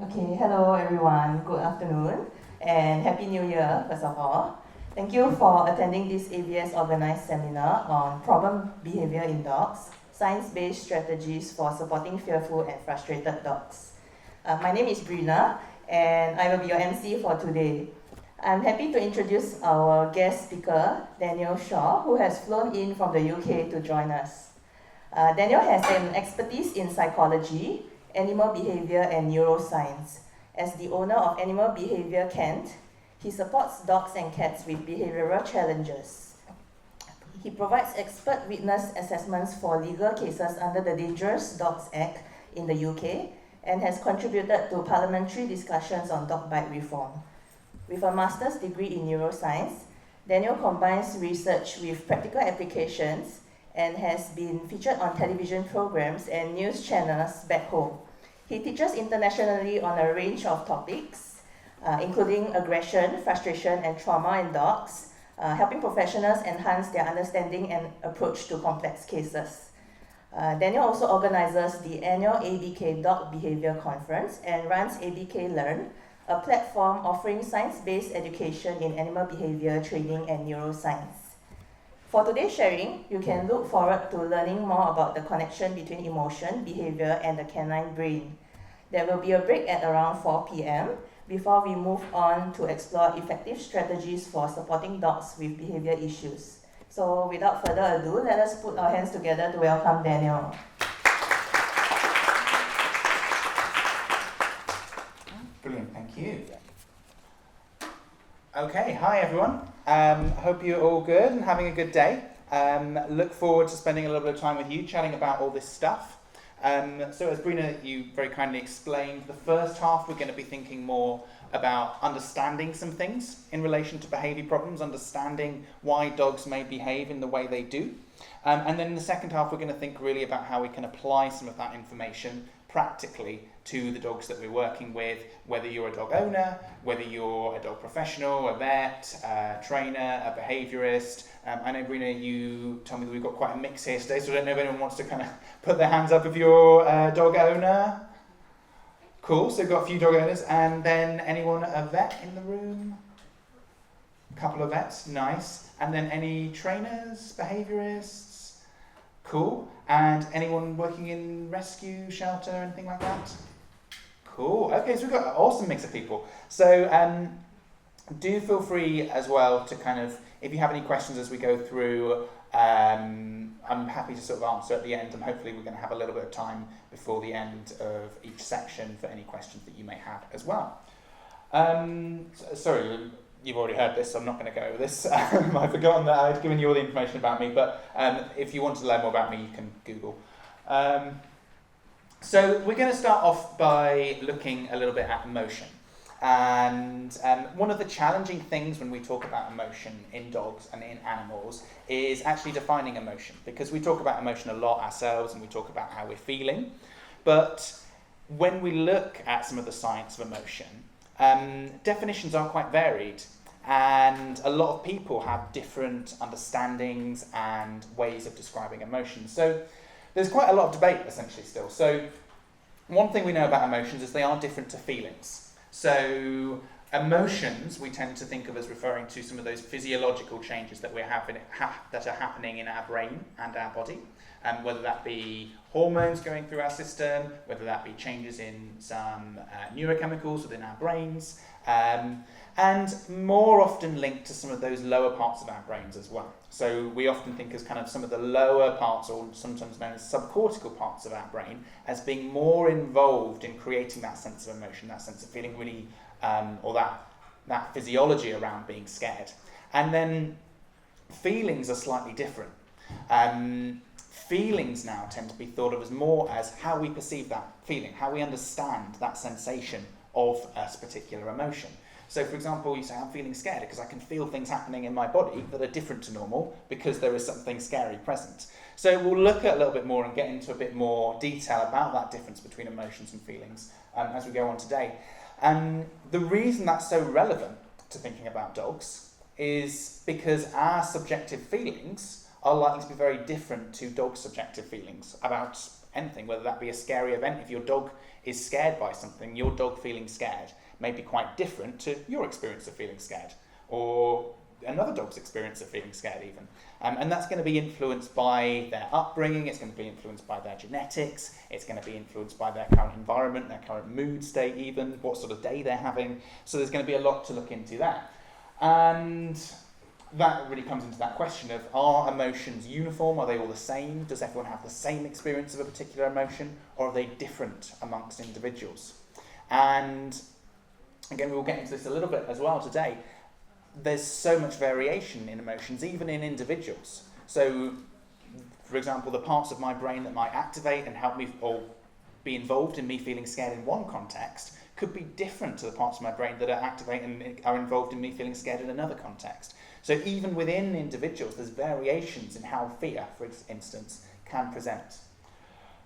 Okay, hello everyone. Good afternoon and Happy New Year, first of all. Thank you for attending this AVS organized seminar on problem behavior in dogs, science-based strategies for supporting fearful and frustrated dogs. My name is Brina and I will be your MC for today. I'm happy to introduce our guest speaker, Daniel Shaw, who has flown in from the UK to join us. Daniel has an expertise in psychology, animal behavior, and neuroscience. As the owner of Animal Behavior Kent, he supports dogs and cats with behavioral challenges. He provides expert witness assessments for legal cases under the Dangerous Dogs Act in the UK and has contributed to parliamentary discussions on dog bite reform. With a master's degree in neuroscience, Daniel combines research with practical applications and has been featured on television programs and news channels back home. He teaches internationally on a range of topics, including aggression, frustration, and trauma in dogs, helping professionals enhance their understanding and approach to complex cases. Daniel also organizes the annual ABK Dog Behaviour Conference and runs ABK Learn, a platform offering science-based education in animal behavior training and neuroscience. For today's sharing, you can look forward to learning more about the connection between emotion, behavior, and the canine brain. There will be a break at around 4 p.m. before we move on to explore effective strategies for supporting dogs with behavior issues. So without further ado, let us put our hands together to welcome Daniel. Brilliant, thank you. Okay, hi everyone. Hope you're all good and having a good day. Look forward to spending a little bit of time with you, chatting about all this stuff. So as Brina, you very kindly explained, the first half we're going to be thinking more about understanding some things in relation to behaviour problems, understanding why dogs may behave in the way they do. And then in the second half we're going to think really about how we can apply some of that information practically to the dogs that we're working with, whether you're a dog owner, whether you're a dog professional, a vet, a trainer, a behaviourist. I know, Brina, you told me that we've got quite a mix here today, so I don't know if anyone wants to kind of put their hands up if you're a dog owner. Cool, so we've got a few dog owners, and then anyone a vet in the room? A couple of vets, nice. And then any trainers, behaviourists? Cool. And anyone working in rescue, shelter, anything like that? Cool. Okay, so we've got an awesome mix of people. So do feel free as well to kind of, if you have any questions as we go through, I'm happy to sort of answer at the end, and hopefully we're going to have a little bit of time before the end of each section for any questions that you may have as well. Sorry, you've already heard this, so I'm not going to go over this. I've forgotten that I'd given you all the information about me, but if you want to learn more about me, you can Google. So we're going to start off by looking a little bit at emotion. And one of the challenging things when we talk about emotion in dogs and in animals is actually defining emotion, because we talk about emotion a lot ourselves and we talk about how we're feeling. But when we look at some of the science of emotion, definitions are quite varied, and a lot of people have different understandings and ways of describing emotions. So there's quite a lot of debate essentially still. So one thing we know about emotions is they are different to feelings. So emotions we tend to think of as referring to some of those physiological changes that that are happening in our brain and our body, whether that be hormones going through our system, whether that be changes in some neurochemicals within our brains, and more often linked to some of those lower parts of our brains as well. So we often think as kind of some of the lower parts, or sometimes known as subcortical parts of our brain, as being more involved in creating that sense of emotion, that sense of feeling really, or that physiology around being scared. And then feelings are slightly different. Feelings now tend to be thought of as more as how we perceive that feeling, how we understand that sensation of a particular emotion. So for example, you say, I'm feeling scared because I can feel things happening in my body that are different to normal because there is something scary present. So we'll look at a little bit more and get into a bit more detail about that difference between emotions and feelings as we go on today. And the reason that's so relevant to thinking about dogs is because our subjective feelings are likely to be very different to dogs' subjective feelings about anything, whether that be a scary event. If your dog is scared by something, your dog feeling scared may be quite different to your experience of feeling scared, or another dog's experience of feeling scared even. And that's going to be influenced by their upbringing, it's going to be influenced by their genetics, it's going to be influenced by their current environment, their current mood state even, what sort of day they're having. So there's going to be a lot to look into that. And that really comes into that question of, are emotions uniform? Are they all the same? Does everyone have the same experience of a particular emotion? Or are they different amongst individuals? And again, we'll get into this a little bit as well today. There's so much variation in emotions, even in individuals. So, for example, the parts of my brain that might activate and help me or be involved in me feeling scared in one context could be different to the parts of my brain that are activate and are involved in me feeling scared in another context. So even within individuals, there's variations in how fear, for instance, can present.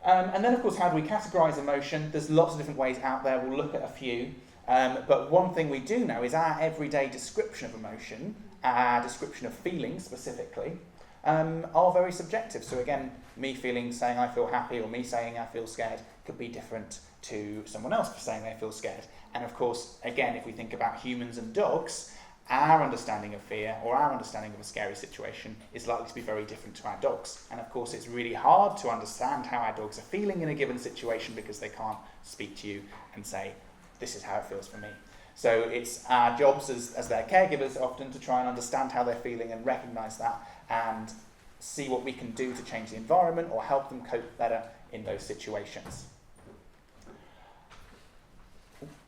And then, of course, how do we categorise emotion? There's lots of different ways out there. We'll look at a few. But one thing we do know is our everyday description of emotion, our description of feelings specifically, are very subjective. So again, me saying I feel happy, or me saying I feel scared could be different to someone else saying they feel scared. And of course, again, if we think about humans and dogs, our understanding of fear or our understanding of a scary situation is likely to be very different to our dogs. And of course, it's really hard to understand how our dogs are feeling in a given situation because they can't speak to you and say, this is how it feels for me. So it's our jobs as their caregivers often to try and understand how they're feeling and recognise that and see what we can do to change the environment or help them cope better in those situations.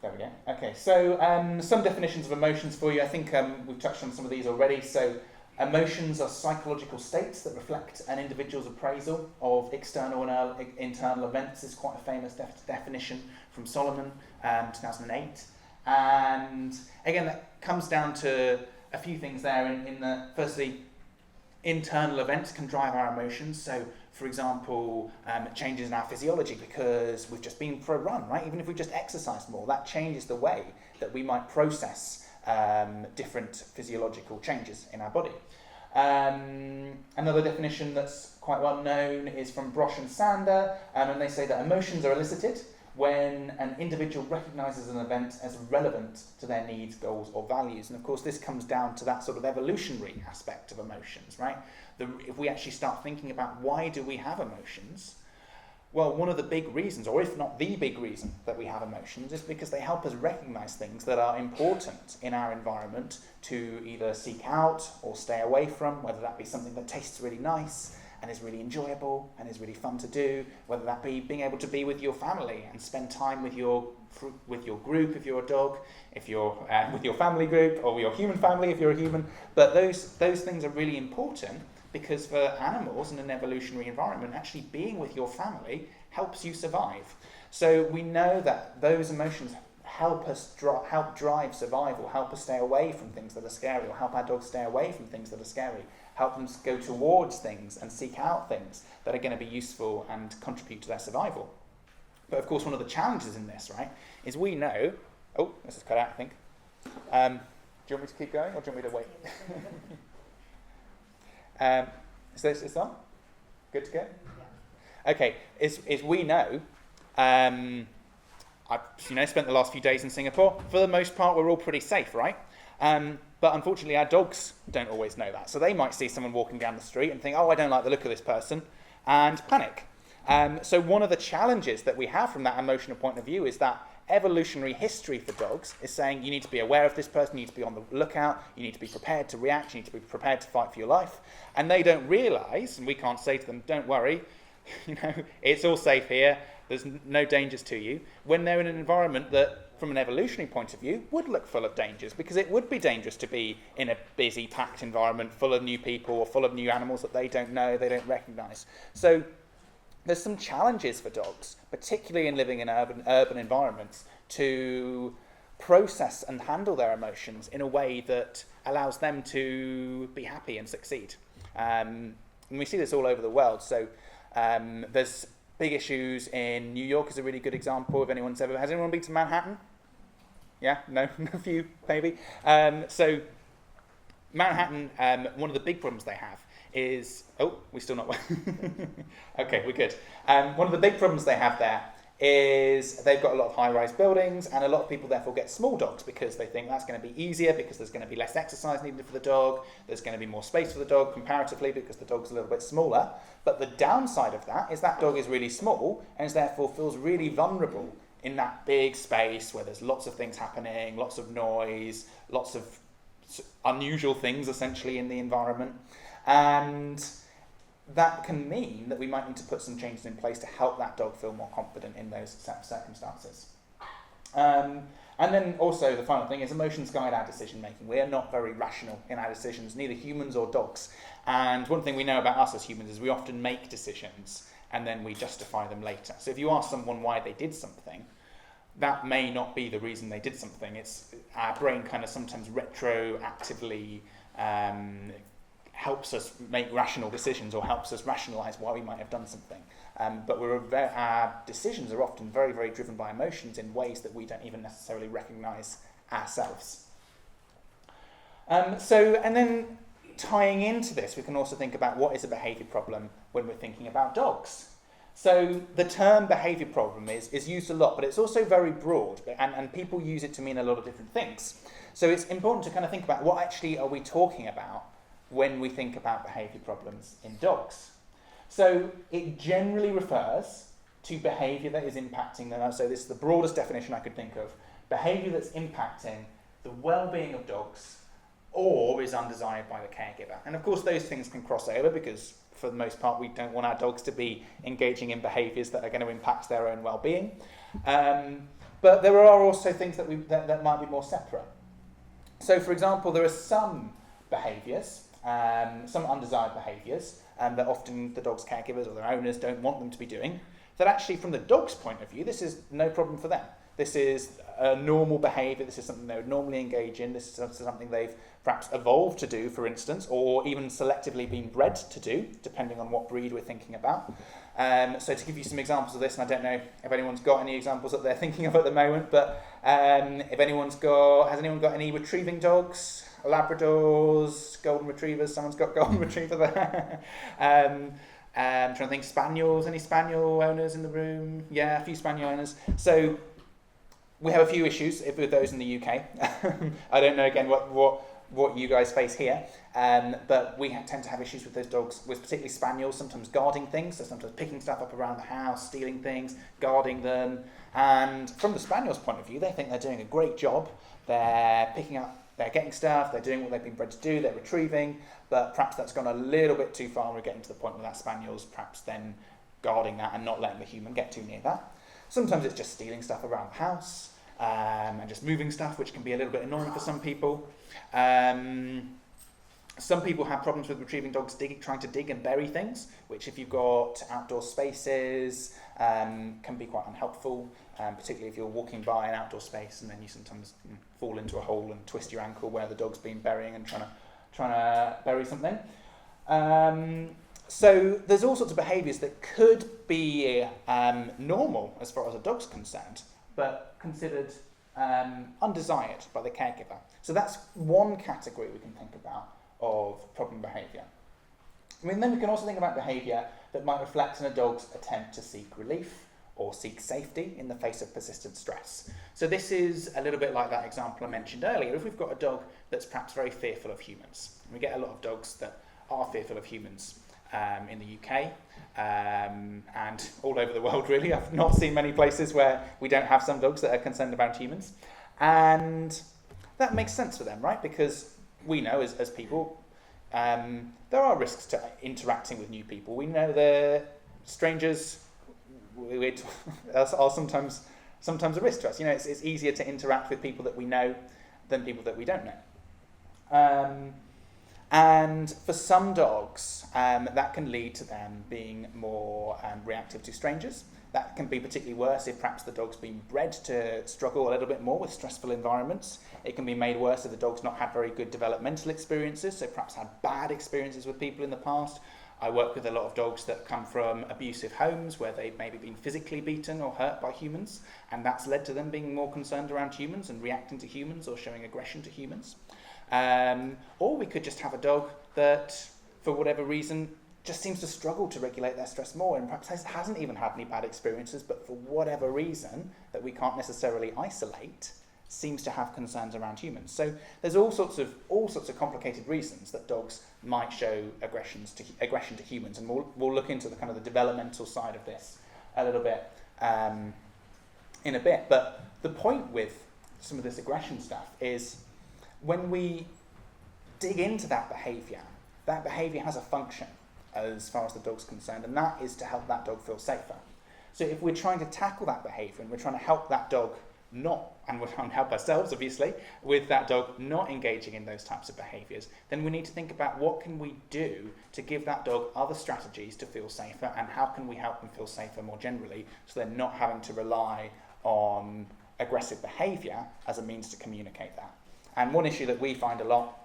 There we go. Okay, so some definitions of emotions for you. I think we've touched on some of these already. So emotions are psychological states that reflect an individual's appraisal of external and internal events. Is quite a famous definition from Solomon, 2008. And again, that comes down to a few things there. In that, firstly, internal events can drive our emotions. So, for example, changes in our physiology because we've just been for a run, right? Even if we've just exercised more, that changes the way that we might process different physiological changes in our body. Another definition that's quite well known is from Brosh and Sander, and they say that emotions are elicited when an individual recognises an event as relevant to their needs, goals, or values. And of course, this comes down to that sort of evolutionary aspect of emotions, right? If we actually start thinking about why do we have emotions, well, one of the big reasons, or if not the big reason that we have emotions, is because they help us recognise things that are important in our environment to either seek out or stay away from, whether that be something that tastes really nice and is really enjoyable and is really fun to do, whether that be being able to be with your family and spend time with your group if you're a dog, if you're with your family group, or your human family if you're a human. But those things are really important because for animals in an evolutionary environment, actually being with your family helps you survive. So we know that those emotions help drive survival, help us stay away from things that are scary, or help our dogs stay away from things that are scary, help them go towards things and seek out things that are going to be useful and contribute to their survival. But of course, one of the challenges in this, right, is we know... Oh, this is cut out, I think. Do you want me to keep going, or do you want me to wait? Is this on? Good to go? Yeah. Okay, is we know... I've spent the last few days in Singapore. For the most part, we're all pretty safe, right? But unfortunately, our dogs don't always know that. So they might see someone walking down the street and think, oh, I don't like the look of this person, and panic. So one of the challenges that we have from that emotional point of view is that evolutionary history for dogs is saying you need to be aware of this person, you need to be on the lookout, you need to be prepared to react, you need to be prepared to fight for your life. And they don't realise, and we can't say to them, don't worry, it's all safe here, there's no dangers to you, when they're in an environment that, from an evolutionary point of view, would look full of dangers, because it would be dangerous to be in a busy, packed environment full of new people or full of new animals that they don't know, they don't recognise. So there's some challenges for dogs, particularly in living in urban environments, to process and handle their emotions in a way that allows them to be happy and succeed. And we see this all over the world. So there's big issues in New York is a really good example. Has anyone been to Manhattan? Yeah, no, a few maybe. So Manhattan, one of the big problems they have is... Oh, we're still not... Okay, we're good. One of the big problems they have there is they've got a lot of high-rise buildings, and a lot of people therefore get small dogs because they think that's going to be easier because there's going to be less exercise needed for the dog, there's going to be more space for the dog comparatively because the dog's a little bit smaller. But the downside of that is that dog is really small and therefore feels really vulnerable in that big space where there's lots of things happening, lots of noise, lots of unusual things essentially in the environment. And that can mean that we might need to put some changes in place to help that dog feel more confident in those circumstances. And then also the final thing is emotions guide our decision making. We are not very rational in our decisions, neither humans or dogs. And one thing we know about us as humans is we often make decisions and then we justify them later. So if you ask someone why they did something, that may not be the reason they did something. It's our brain kind of sometimes retroactively helps us make rational decisions or helps us rationalise why we might have done something. But our decisions are often very, very driven by emotions in ways that we don't even necessarily recognise ourselves. And then tying into this, we can also think about what is a behaviour problem when we're thinking about dogs. So the term behaviour problem is used a lot, but it's also very broad, and people use it to mean a lot of different things. So it's important to kind of think about what actually are we talking about when we think about behaviour problems in dogs. So it generally refers to behaviour that is impacting them. So this is the broadest definition I could think of. Behaviour that's impacting the well-being of dogs or is undesired by the caregiver. And of course those things can cross over because for the most part we don't want our dogs to be engaging in behaviours that are going to impact their own well-being. But there are also things that might be more separate. So for example, there are some behaviours, some undesired behaviours that often the dog's caregivers or their owners don't want them to be doing, that actually from the dog's point of view, this is no problem for them. This is a normal behaviour, this is something they would normally engage in, this is something they've perhaps evolved to do, for instance, or even selectively been bred to do, depending on what breed we're thinking about. So to give you some examples of this, and I don't know if anyone's got any examples that they're thinking of at the moment, but has anyone got any retrieving dogs? Labradors, golden retrievers, someone's got golden retriever there. Trying to think, spaniels, any spaniel owners in the room? Yeah, a few spaniel owners. So we have a few issues with those in the UK. I don't know again what you guys face here, but we tend to have issues with those dogs, with particularly spaniels, sometimes guarding things, so sometimes picking stuff up around the house, stealing things, guarding them. And from the spaniel's point of view, they think they're doing a great job. They're picking up, they're getting stuff, they're doing what they've been bred to do, they're retrieving, but perhaps that's gone a little bit too far and we're getting to the point where that spaniel's perhaps then guarding that and not letting the human get too near that. Sometimes it's just stealing stuff around the house and just moving stuff, which can be a little bit annoying for some people. Some people have problems with retrieving dogs trying to dig and bury things, which if you've got outdoor spaces can be quite unhelpful, particularly if you're walking by an outdoor space and then you sometimes fall into a hole and twist your ankle where the dog's been burying and trying to bury something. So there's all sorts of behaviours that could be normal as far as a dog's concerned, but considered undesired by the caregiver. So that's one category we can think about of problem behaviour. I mean, then we can also think about behaviour that might reflect in a dog's attempt to seek relief or seek safety in the face of persistent stress. So this is a little bit like that example I mentioned earlier. If we've got a dog that's perhaps very fearful of humans, we get a lot of dogs that are fearful of humans in the UK and all over the world really. I've not seen many places where we don't have some dogs that are concerned about humans. And that makes sense for them, right? Because we know as people, there are risks to interacting with new people. We know that strangers are sometimes a risk to us. You know, it's easier to interact with people that we know than people that we don't know. And for some dogs, that can lead to them being more reactive to strangers. That can be particularly worse if perhaps the dog's been bred to struggle a little bit more with stressful environments. It can be made worse if the dog's not had very good developmental experiences, so perhaps had bad experiences with people in the past. I work with a lot of dogs that come from abusive homes where they've maybe been physically beaten or hurt by humans, and that's led to them being more concerned around humans and reacting to humans or showing aggression to humans. Or we could just have a dog that for whatever reason, just seems to struggle to regulate their stress more, and perhaps hasn't even had any bad experiences, but for whatever reason that we can't necessarily isolate, seems to have concerns around humans. So there's all sorts of complicated reasons that dogs might show aggression to humans, and we'll look into the kind of the developmental side of this a little bit in a bit. But the point with some of this aggression stuff is when we dig into that behaviour has a function as far as the dog's concerned, and that is to help that dog feel safer. So if we're trying to tackle that behaviour and we're trying to help that dog and we're trying to help ourselves, obviously, with that dog not engaging in those types of behaviours, then we need to think about what can we do to give that dog other strategies to feel safer, and how can we help them feel safer more generally, so they're not having to rely on aggressive behaviour as a means to communicate that. And one issue that we find a lot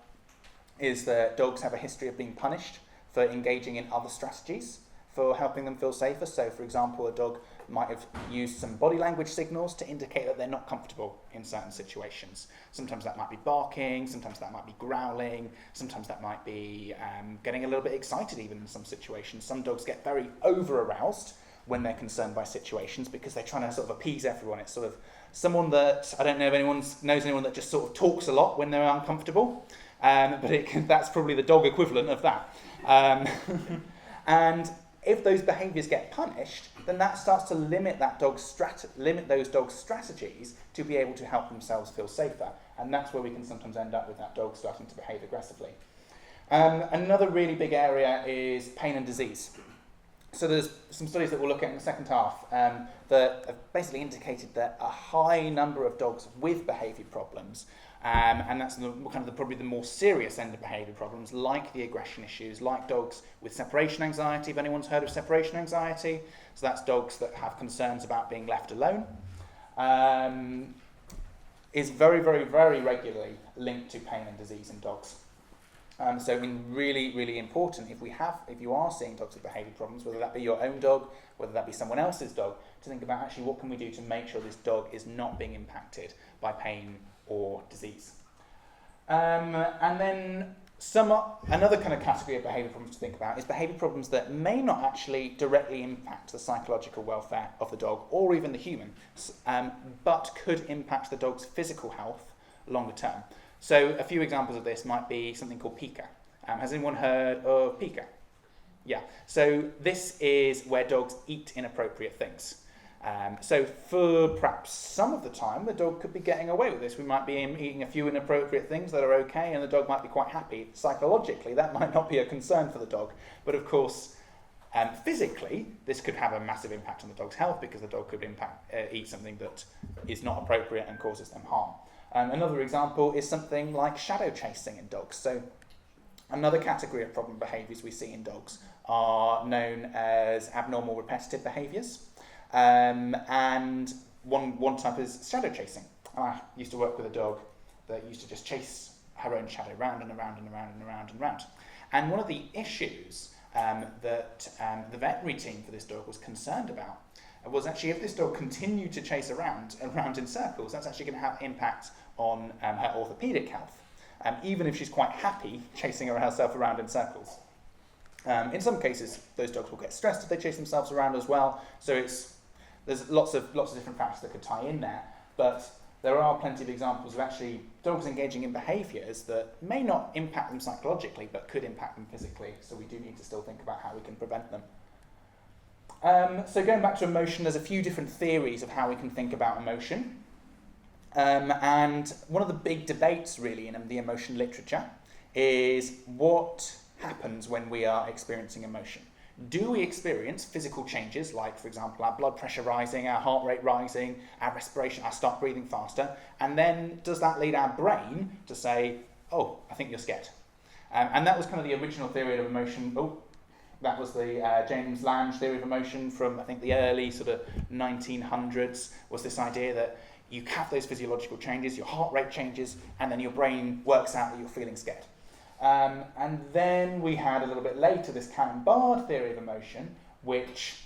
is that dogs have a history of being punished for engaging in other strategies for helping them feel safer. So, for example, a dog might have used some body language signals to indicate that they're not comfortable in certain situations. Sometimes that might be barking, sometimes that might be growling, sometimes that might be getting a little bit excited even in some situations. Some dogs get very over-aroused when they're concerned by situations because they're trying to sort of appease everyone. It's sort of someone that, I don't know if anyone knows anyone that just sort of talks a lot when they're uncomfortable, but that's probably the dog equivalent of that. And if those behaviours get punished, then that starts to limit those dogs' strategies to be able to help themselves feel safer. And that's where we can sometimes end up with that dog starting to behave aggressively. Another really big area is pain and disease. So there's some studies that we'll look at in the second half that have basically indicated that a high number of dogs with behaviour problems, and that's probably the more serious end of behaviour problems, like the aggression issues, like dogs with separation anxiety, if anyone's heard of separation anxiety. So that's dogs that have concerns about being left alone, is very, very, very regularly linked to pain and disease in dogs. So really, really important, if you are seeing dogs with behaviour problems, whether that be your own dog, whether that be someone else's dog, to think about actually what can we do to make sure this dog is not being impacted by pain or disease. And then another kind of category of behaviour problems to think about is behaviour problems that may not actually directly impact the psychological welfare of the dog or even the human, but could impact the dog's physical health longer term. So a few examples of this might be something called pica. Has anyone heard of pica? Yeah. So this is where dogs eat inappropriate things. So for perhaps some of the time, the dog could be getting away with this. We might be eating a few inappropriate things that are okay, and the dog might be quite happy. Psychologically, that might not be a concern for the dog. But of course, physically, this could have a massive impact on the dog's health, because the dog could eat something that is not appropriate and causes them harm. Another example is something like shadow chasing in dogs. So another category of problem behaviours we see in dogs are known as abnormal repetitive behaviours. And one type is shadow chasing. I used to work with a dog that used to just chase her own shadow round and around and around and around and around. And one of the issues that the veterinary team for this dog was concerned about was actually if this dog continued to chase around in circles, that's actually going to have impact on her orthopaedic health, even if she's quite happy chasing herself around in circles. In some cases, those dogs will get stressed if they chase themselves around as well. So there's lots of different factors that could tie in there, but there are plenty of examples of actually dogs engaging in behaviours that may not impact them psychologically, but could impact them physically. So we do need to still think about how we can prevent them. So going back to emotion, there's a few different theories of how we can think about emotion. And one of the big debates really in the emotion literature is what happens when we are experiencing emotion. Do we experience physical changes, like, for example, our blood pressure rising, our heart rate rising, our respiration, I start breathing faster, and then does that lead our brain to say, oh, I think you're scared? And that was kind of the original theory of emotion. That was the James Lange theory of emotion from, I think, the early sort of 1900s, was this idea that you have those physiological changes, your heart rate changes, and then your brain works out that you're feeling scared. And then we had a little bit later this Cannon-Bard theory of emotion, which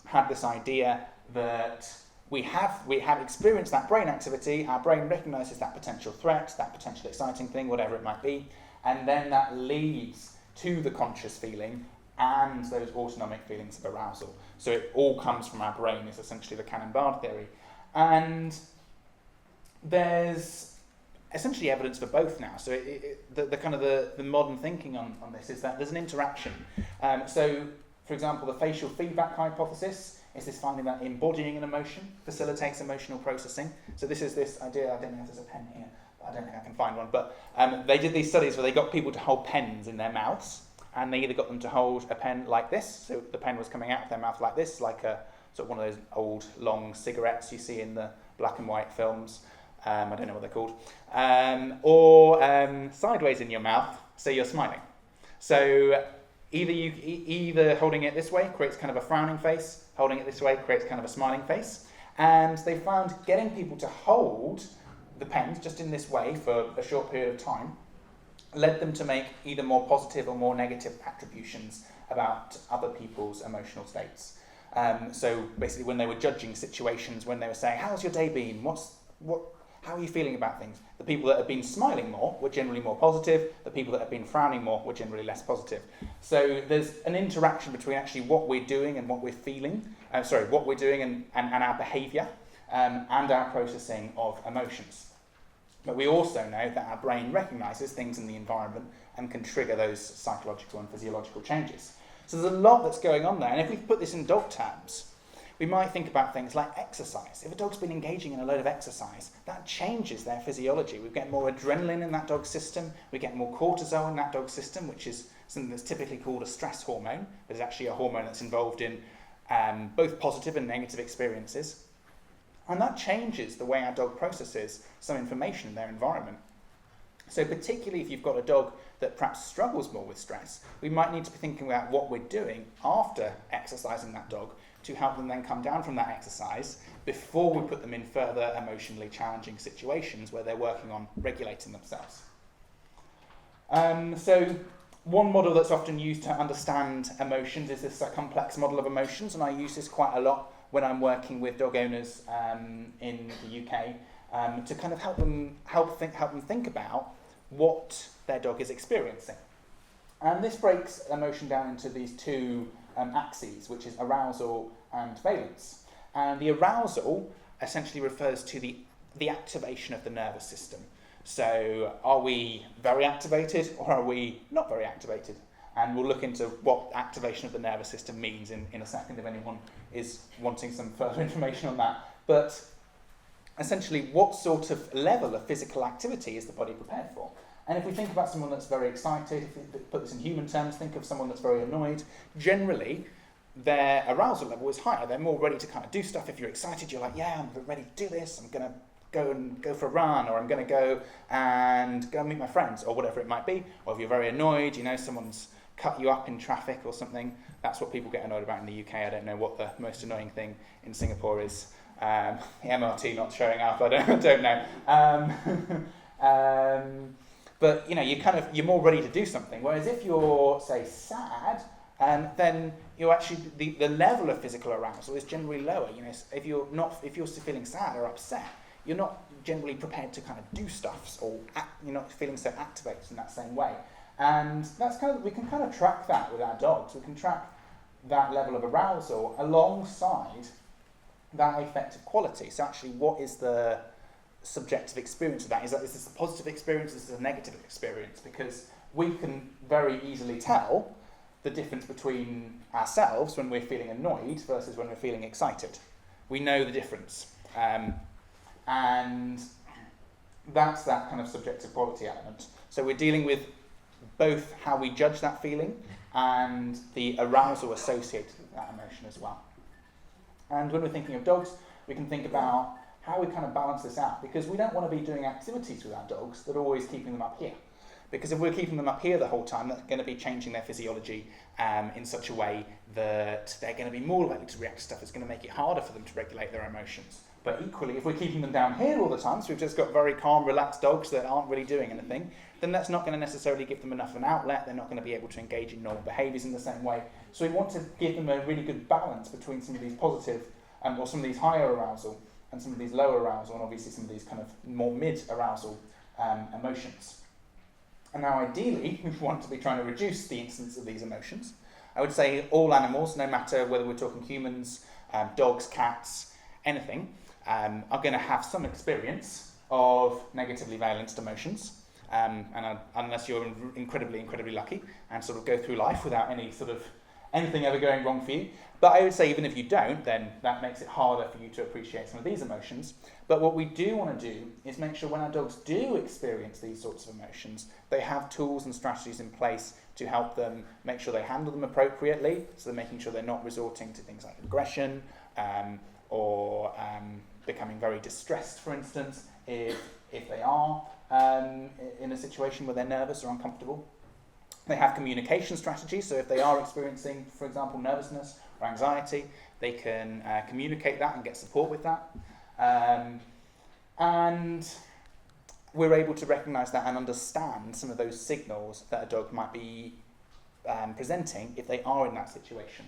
had this idea that we have experienced that brain activity, our brain recognises that potential threat, that potential exciting thing, whatever it might be, and then that leads to the conscious feeling and those autonomic feelings of arousal. So it all comes from our brain, is essentially the Cannon-Bard theory. And there's essentially evidence for both now. So the modern thinking on this is that there's an interaction. So, for example, the facial feedback hypothesis is this finding that embodying an emotion facilitates emotional processing. So this is this idea, I don't know if there's a pen here, I don't think I can find one, but they did these studies where they got people to hold pens in their mouths, and they either got them to hold a pen like this, so the pen was coming out of their mouth like this, like a sort of one of those old long cigarettes you see in the black and white films, I don't know what they're called, or sideways in your mouth, so you're smiling. So either holding it this way creates kind of a frowning face, holding it this way creates kind of a smiling face, and they found getting people to hold the pens just in this way for a short period of time led them to make either more positive or more negative attributions about other people's emotional states. So basically when they were judging situations, when they were saying, how's your day been? How are you feeling about things? The people that have been smiling more were generally more positive. The people that have been frowning more were generally less positive. So there's an interaction between actually what we're doing and what we're feeling, what we're doing and our behaviour and our processing of emotions. But we also know that our brain recognises things in the environment and can trigger those psychological and physiological changes. So there's a lot that's going on there. And if we put this in dog terms, we might think about things like exercise. If a dog's been engaging in a load of exercise, that changes their physiology. We get more adrenaline in that dog's system, we get more cortisol in that dog's system, which is something that's typically called a stress hormone, but is actually a hormone that's involved in both positive and negative experiences. And that changes the way our dog processes some information in their environment. So particularly if you've got a dog that perhaps struggles more with stress, we might need to be thinking about what we're doing after exercising that dog to help them then come down from that exercise before we put them in further emotionally challenging situations where they're working on regulating themselves. So one model that's often used to understand emotions is this complex model of emotions, and I use this quite a lot when I'm working with dog owners in the UK to kind of help them think about what their dog is experiencing. And this breaks emotion down into these two axes, which is arousal and valence. And the arousal essentially refers to the activation of the nervous system. So are we very activated or are we not very activated? And we'll look into what activation of the nervous system means in a second if anyone is wanting some further information on that. But essentially, what sort of level of physical activity is the body prepared for? And if we think about someone that's very excited, if we put this in human terms, think of someone that's very annoyed, generally their arousal level is higher. They're more ready to kind of do stuff. If you're excited, you're like, yeah, I'm ready to do this. I'm going to go for a run, or I'm going to go and meet my friends, or whatever it might be. Or if you're very annoyed, someone's cut you up in traffic or something. That's what people get annoyed about in the UK. I don't know what the most annoying thing in Singapore is. The MRT not showing up, I don't know. But you're more ready to do something. Whereas if you're, say, sad, then you're actually the level of physical arousal is generally lower. If you're feeling sad or upset, you're not generally prepared to kind of do stuff, or you're not feeling so activated in that same way. And that's we can kind of track that with our dogs. We can track that level of arousal alongside that affective quality. So actually, what is the subjective experience of that? Is this a positive experience? Is this a negative experience? Because we can very easily tell the difference between ourselves when we're feeling annoyed versus when we're feeling excited. We know the difference. And that's that kind of subjective quality element. So we're dealing with both how we judge that feeling and the arousal associated with that emotion as well. And when we're thinking of dogs, we can think about how we kind of balance this out, because we don't want to be doing activities with our dogs that are always keeping them up here. Because if we're keeping them up here the whole time, that's going to be changing their physiology in such a way that they're going to be more likely to react to stuff that's going to make it harder for them to regulate their emotions. But equally, if we're keeping them down here all the time, so we've just got very calm, relaxed dogs that aren't really doing anything, then that's not going to necessarily give them enough of an outlet. They're not going to be able to engage in normal behaviours in the same way. So we want to give them a really good balance between some of these positive or some of these higher arousal and some of these lower arousal, and obviously some of these kind of more mid-arousal emotions. And now ideally, we want to be trying to reduce the incidence of these emotions. I would say all animals, no matter whether we're talking humans, dogs, cats, anything, are going to have some experience of negatively valenced emotions. Unless you're incredibly lucky and sort of go through life without anything ever going wrong for you. But I would say even if you don't, then that makes it harder for you to appreciate some of these emotions. But what we do want to do is make sure when our dogs do experience these sorts of emotions, they have tools and strategies in place to help them make sure they handle them appropriately. So they're making sure they're not resorting to things like aggression or becoming very distressed, for instance, if they are in a situation where they're nervous or uncomfortable. They have communication strategies, so if they are experiencing, for example, nervousness or anxiety, they can communicate that and get support with that. And we're able to recognise that and understand some of those signals that a dog might be presenting if they are in that situation.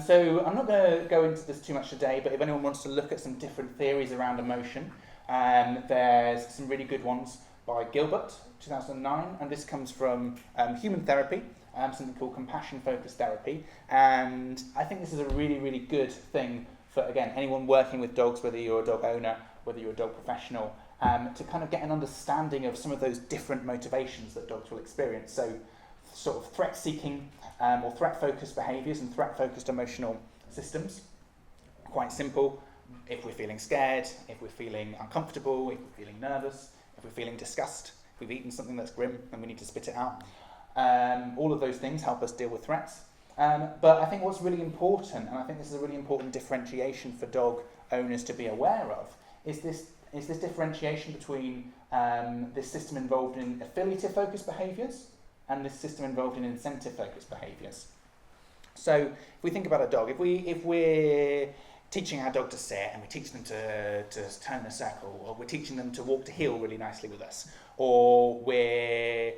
So I'm not going to go into this too much today, but if anyone wants to look at some different theories around emotion, there's some really good ones by Gilbert, 2009, and this comes from human therapy, something called compassion-focused therapy, and I think this is a really good thing for, again, anyone working with dogs, whether you're a dog owner, whether you're a dog professional, to kind of get an understanding of some of those different motivations that dogs will experience. So sort of threat-seeking or threat-focused behaviours and threat-focused emotional systems. Quite simple. If we're feeling scared, if we're feeling uncomfortable, if we're feeling nervous, if we're feeling disgust, if we've eaten something that's grim and we need to spit it out. All of those things help us deal with threats. But I think what's really important, and I think this is a really important differentiation for dog owners to be aware of, is this differentiation between this system involved in affiliative-focused behaviours and this system involved in incentive-focused behaviours. So if we think about a dog, if we're teaching our dog to sit and we teach them to turn in a circle, or we're teaching them to walk to heel really nicely with us, or we're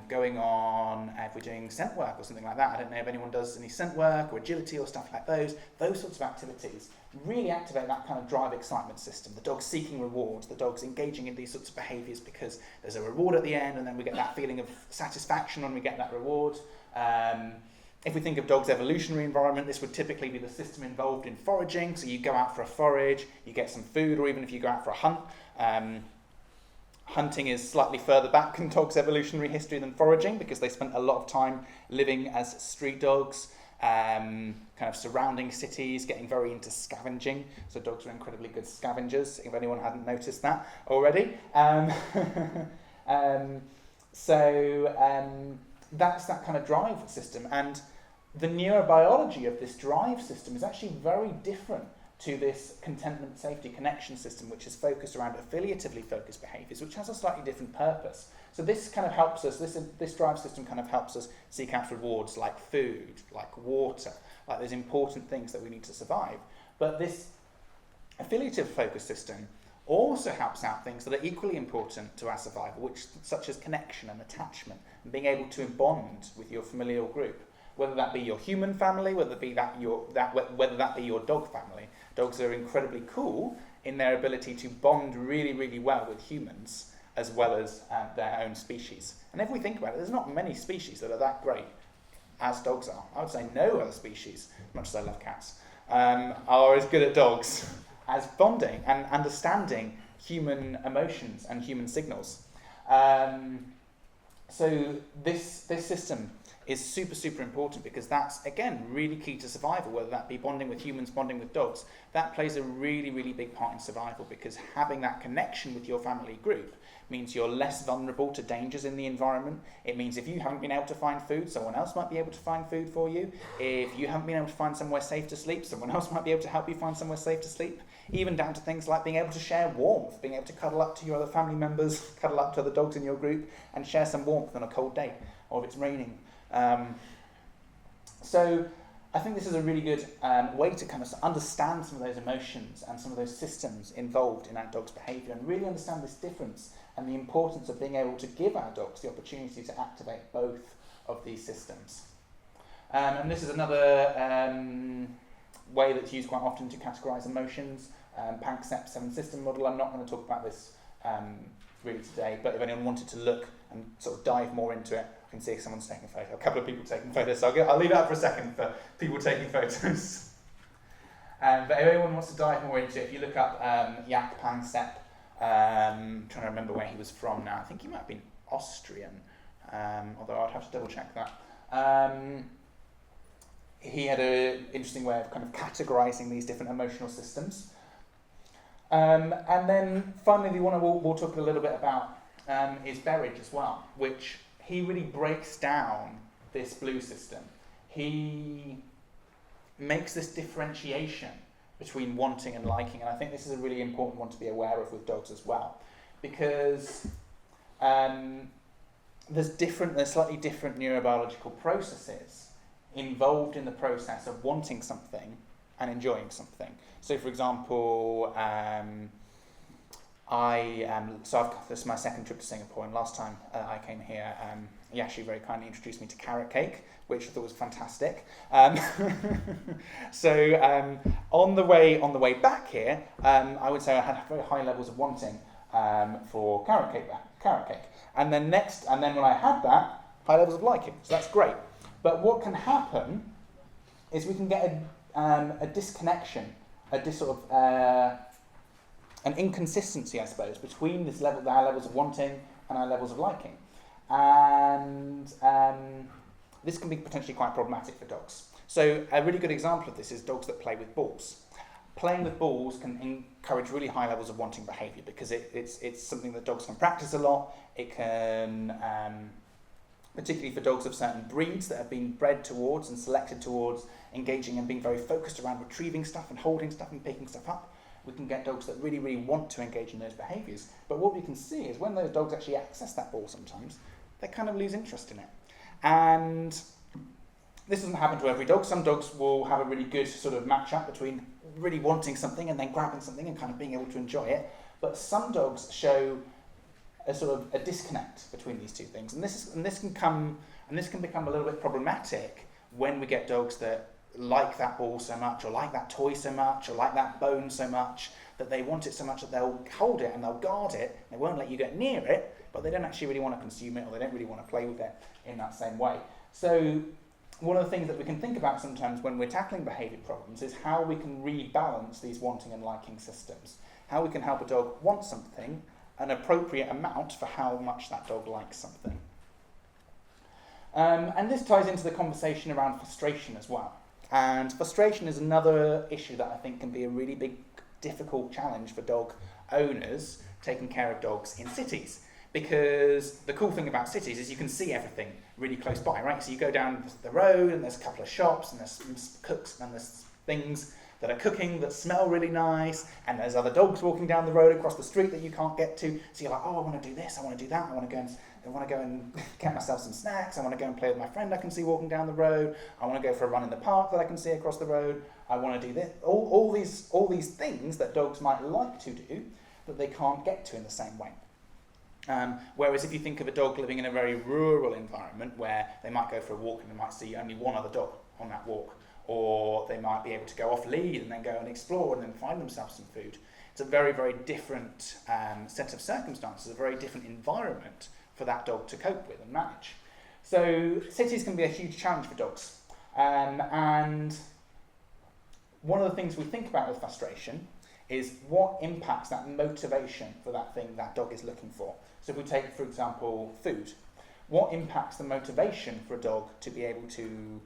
going on, if we're doing scent work or something like that, I don't know if anyone does any scent work or agility or stuff like those sorts of activities really activate that kind of drive excitement system. The dog's seeking rewards, the dog's engaging in these sorts of behaviours because there's a reward at the end, and then we get that feeling of satisfaction when we get that reward. If we think of dogs' evolutionary environment, this would typically be the system involved in foraging. So you go out for a forage, you get some food, or even if you go out for a hunt. Hunting is slightly further back in dogs' evolutionary history than foraging because they spent a lot of time living as street dogs, kind of surrounding cities, getting very into scavenging. So dogs are incredibly good scavengers, if anyone hadn't noticed that already. That's that kind of drive system, and the neurobiology of this drive system is actually very different to this contentment, safety, connection system, which is focused around affiliatively focused behaviours, which has a slightly different purpose. So this kind of helps us, this drive system kind of helps us seek out rewards like food, like water, like those important things that we need to survive. But this affiliative focused system also helps out things that are equally important to our survival, such as connection and attachment, and being able to bond with your familial group, whether that be your human family, whether that be your dog family. Dogs are incredibly cool in their ability to bond really well with humans as well as their own species. And if we think about it, there's not many species that are that great as dogs are. I would say no other species, as much as I love cats, are as good at dogs as bonding and understanding human emotions and human signals. So this system is super important because that's, again, really key to survival, whether that be bonding with humans, bonding with dogs. That plays a really big part in survival because having that connection with your family group means you're less vulnerable to dangers in the environment. It means if you haven't been able to find food, someone else might be able to find food for you. If you haven't been able to find somewhere safe to sleep, someone else might be able to help you find somewhere safe to sleep. Even down to things like being able to share warmth, being able to cuddle up to your other family members, cuddle up to other dogs in your group and share some warmth on a cold day, or if it's raining. So I think this is a really good way to kind of understand some of those emotions and some of those systems involved in our dog's behaviour and really understand this difference and the importance of being able to give our dogs the opportunity to activate both of these systems. And this is another way that's used quite often to categorise emotions, Panksepp's 7 system model. I'm not going to talk about this really today, but if anyone wanted to look and sort of dive more into it, I can see someone's taking a photo, a couple of people taking photos, so I'll leave it up for a second for people taking photos. But if anyone wants to dive more into it, if you look up Jaak Panksepp, I'm trying to remember where he was from now, I think he might have been Austrian, although I'd have to double check that. He had an interesting way of kind of categorising these different emotional systems. And then finally, we'll talk a little bit about is Berridge as well, which he really breaks down this blue system. He makes this differentiation between wanting and liking, and I think this is a really important one to be aware of with dogs as well, because there's slightly different neurobiological processes involved in the process of wanting something and enjoying something. So, for example, this is my second trip to Singapore, and last time I came here, Yashi very kindly introduced me to carrot cake, which I thought was fantastic. So on the way back here, I would say I had very high levels of wanting for carrot cake, and then when I had that, high levels of liking. So that's great. But what can happen is we can get a disconnection, an inconsistency, I suppose, between our levels of wanting and our levels of liking. And this can be potentially quite problematic for dogs. So a really good example of this is dogs that play with balls. Playing with balls can encourage really high levels of wanting behaviour because it's something that dogs can practice a lot. It can, particularly for dogs of certain breeds that have been bred towards and selected towards engaging and being very focused around retrieving stuff and holding stuff and picking stuff up, we can get dogs that really, really want to engage in those behaviours. But what we can see is when those dogs actually access that ball sometimes, they kind of lose interest in it. And this doesn't happen to every dog. Some dogs will have a really good sort of match up between really wanting something and then grabbing something and kind of being able to enjoy it. But some dogs show a sort of a disconnect between these two things. And this can become a little bit problematic when we get dogs that like that ball so much, or like that toy so much, or like that bone so much, that they want it so much that they'll hold it and they'll guard it. They won't let you get near it, but they don't actually really want to consume it, or they don't really want to play with it in that same way. So one of the things that we can think about sometimes when we're tackling behaviour problems is how we can rebalance these wanting and liking systems. How we can help a dog want something, an appropriate amount for how much that dog likes something. And this ties into the conversation around frustration as well. And frustration is another issue that I think can be a really big, difficult challenge for dog owners taking care of dogs in cities. Because the cool thing about cities is you can see everything really close by, right? So you go down the road and there's a couple of shops and there's cooks and there's things that are cooking that smell really nice, and there's other dogs walking down the road across the street that you can't get to. So you're like, oh, I want to do this, I want to do that, I want to go and get myself some snacks, I want to go and play with my friend I can see walking down the road, I want to go for a run in the park that I can see across the road, I want to do this. All these things that dogs might like to do that they can't get to in the same way. Whereas if you think of a dog living in a very rural environment where they might go for a walk and they might see only one other dog on that walk, or they might be able to go off lead and then go and explore and then find themselves some food. It's a very, very different set of circumstances, a very different environment for that dog to cope with and manage. So cities can be a huge challenge for dogs. And one of the things we think about with frustration is what impacts that motivation for that thing that dog is looking for. So if we take, for example, food, what impacts the motivation for a dog to be able to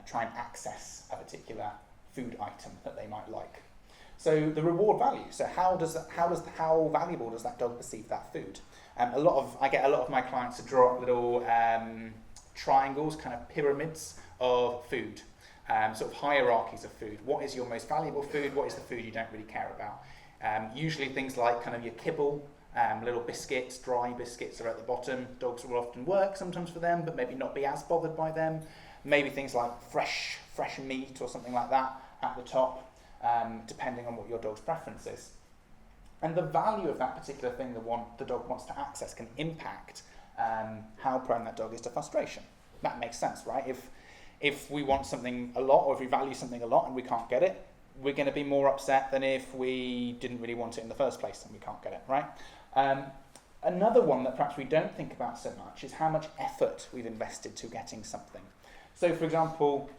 try and access a particular food item that they might like? So the reward value. So how valuable does that dog perceive that food? I get a lot of my clients to draw up little triangles, kind of pyramids of food, sort of hierarchies of food. What is your most valuable food? What is the food you don't really care about? Usually things like kind of your kibble, little biscuits, dry biscuits are at the bottom. Dogs will often work sometimes for them, but maybe not be as bothered by them. Maybe things like fresh meat or something like that at the top, depending on what your dog's preference is. And the value of that particular thing the dog wants to access can impact how prone that dog is to frustration. That makes sense, right? If we want something a lot, or if we value something a lot and we can't get it, we're going to be more upset than if we didn't really want it in the first place and we can't get it, right? Another one that perhaps we don't think about so much is how much effort we've invested to getting something. So, for example,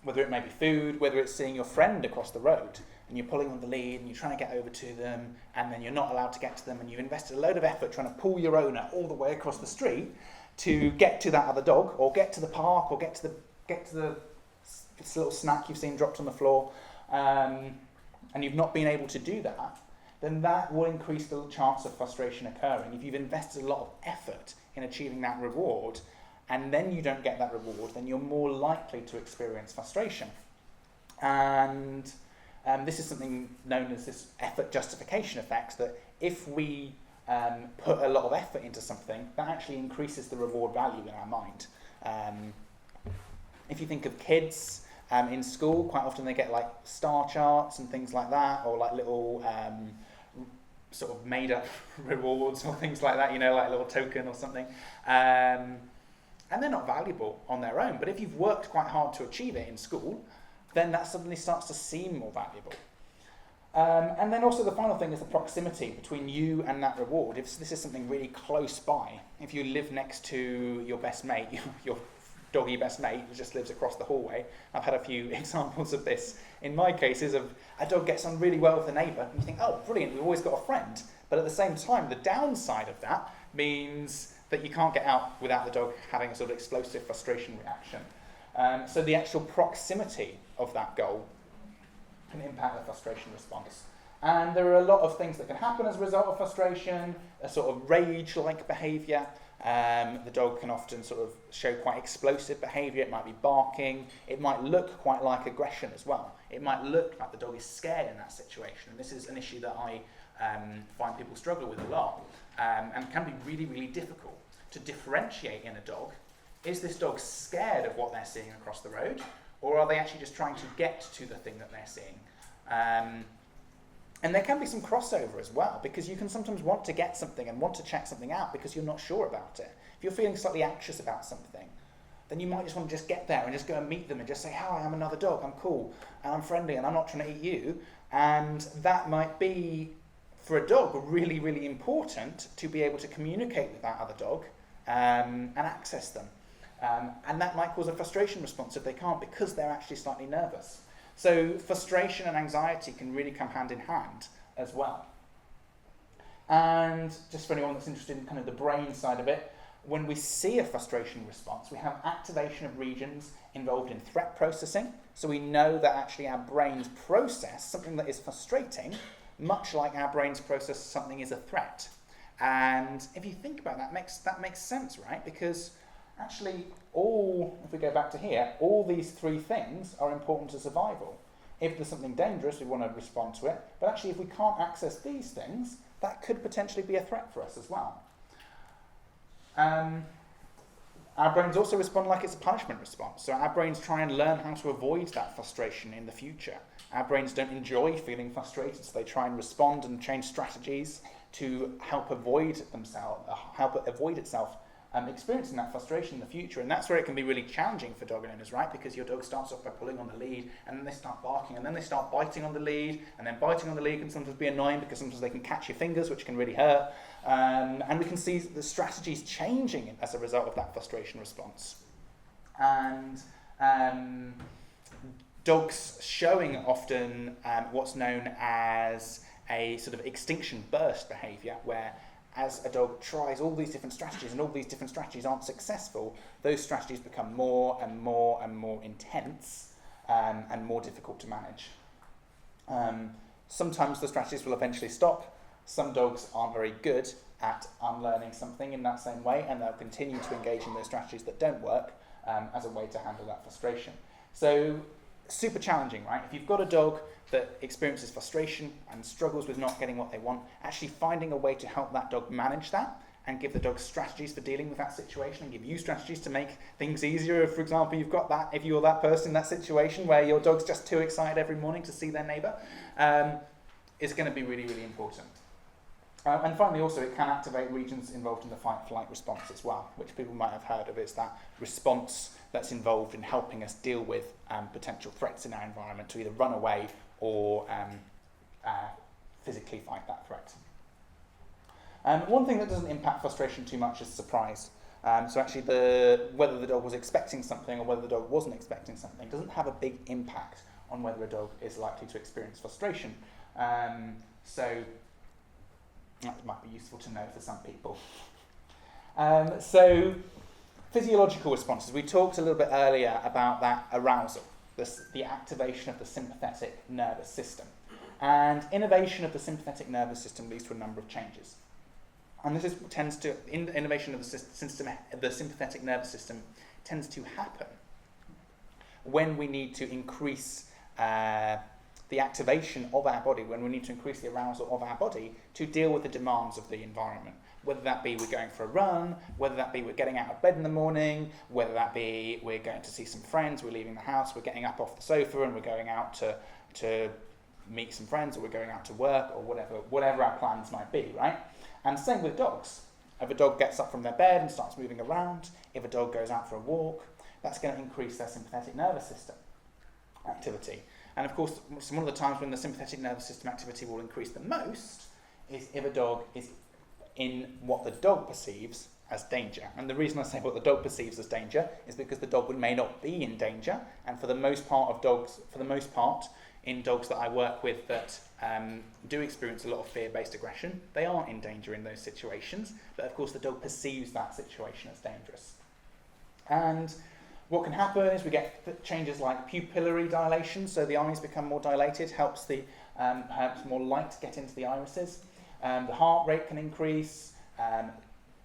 whether it may be food, whether it's seeing your friend across the road and you're pulling on the lead and you're trying to get over to them and then you're not allowed to get to them and you've invested a load of effort trying to pull your owner all the way across the street to get to that other dog or get to the park or get to this little snack you've seen dropped on the floor, and you've not been able to do that, then that will increase the chance of frustration occurring. If you've invested a lot of effort in achieving that reward and then you don't get that reward, then you're more likely to experience frustration. And this is something known as this effort justification effect, that if we put a lot of effort into something, that actually increases the reward value in our mind. If you think of kids in school, quite often they get like star charts and things like that, or like little sort of made up rewards or things like that, you know, like a little token or something. And they're not valuable on their own, but if you've worked quite hard to achieve it in school, then that suddenly starts to seem more valuable. And then also the final thing is the proximity between you and that reward. If this is something really close by, if you live next to your best mate, your doggy best mate who just lives across the hallway. I've had a few examples of this in my cases of a dog gets on really well with a neighbour and you think, oh, brilliant, we've always got a friend. But at the same time, the downside of that means that you can't get out without the dog having a sort of explosive frustration reaction. So the actual proximity of that goal can impact the frustration response. And there are a lot of things that can happen as a result of frustration, a sort of rage-like behaviour. The dog can often sort of show quite explosive behaviour. It might be barking. It might look quite like aggression as well. It might look like the dog is scared in that situation. And this is an issue that I find people struggle with a lot, and can be really, really difficult to differentiate in a dog. Is this dog scared of what they're seeing across the road, or are they actually just trying to get to the thing that they're seeing? And there can be some crossover as well, because you can sometimes want to get something and want to check something out because you're not sure about it. If you're feeling slightly anxious about something, then you might just want to just get there and just go and meet them and just say, hi, I'm another dog, I'm cool, and I'm friendly, and I'm not trying to eat you. And that might be, for a dog, really, really important to be able to communicate with that other dog and access them. And that might cause a frustration response if they can't, because they're actually slightly nervous. So frustration and anxiety can really come hand in hand as well. And just for anyone that's interested in kind of the brain side of it, when we see a frustration response, we have activation of regions involved in threat processing. So we know that actually our brains process something that is frustrating, much like our brains process something is a threat. And if you think about that, that makes sense, right? Because actually, if we go back to here, all these three things are important to survival. If there's something dangerous, we want to respond to it. But actually, if we can't access these things, that could potentially be a threat for us as well. Our brains also respond like it's a punishment response. So our brains try and learn how to avoid that frustration in the future. Our brains don't enjoy feeling frustrated, so they try and respond and change strategies to help avoid itself experiencing that frustration in the future. And that's where it can be really challenging for dog owners, right? Because your dog starts off by pulling on the lead, and then they start barking, and then they start biting on the lead, and then biting on the lead can sometimes be annoying because sometimes they can catch your fingers, which can really hurt. And we can see the strategies changing as a result of that frustration response. And dogs showing often what's known as a sort of extinction burst behaviour, where as a dog tries all these different strategies and all these different strategies aren't successful, those strategies become more and more and more intense and more difficult to manage. Sometimes the strategies will eventually stop. Some dogs aren't very good at unlearning something in that same way, and they'll continue to engage in those strategies that don't work as a way to handle that frustration. So super challenging, right? If you've got a dog that experiences frustration and struggles with not getting what they want, actually finding a way to help that dog manage that and give the dog strategies for dealing with that situation and give you strategies to make things easier. If, for example, if you're that person in that situation where your dog's just too excited every morning to see their neighbour, is going to be really, really important. And finally, also, it can activate regions involved in the fight-flight response as well, which people might have heard of. It's that response that's involved in helping us deal with potential threats in our environment, to either run away or physically fight that threat. One thing that doesn't impact frustration too much is surprise. So actually whether the dog was expecting something or whether the dog wasn't expecting something doesn't have a big impact on whether a dog is likely to experience frustration. So that might be useful to know for some people. So physiological responses. We talked a little bit earlier about that arousal, the activation of the sympathetic nervous system. And innervation of the sympathetic nervous system leads to a number of changes. And this innervation of the sympathetic nervous system tends to happen when we need to increase the activation of our body, when we need to increase the arousal of our body to deal with the demands of the environment. Whether that be we're going for a run, whether that be we're getting out of bed in the morning, whether that be we're going to see some friends, we're leaving the house, we're getting up off the sofa and we're going out to meet some friends, or we're going out to work, or whatever our plans might be, right? And same with dogs. If a dog gets up from their bed and starts moving around, if a dog goes out for a walk, that's going to increase their sympathetic nervous system activity. And of course, one of the times when the sympathetic nervous system activity will increase the most is if a dog is in what the dog perceives as danger. And the reason I say what the dog perceives as danger is because the dog may not be in danger, and for the most part, in dogs that I work with that do experience a lot of fear-based aggression, they aren't in danger in those situations, but of course the dog perceives that situation as dangerous. And what can happen is we get changes like pupillary dilation, so the eyes become more dilated, helps more light get into the irises. The heart rate can increase.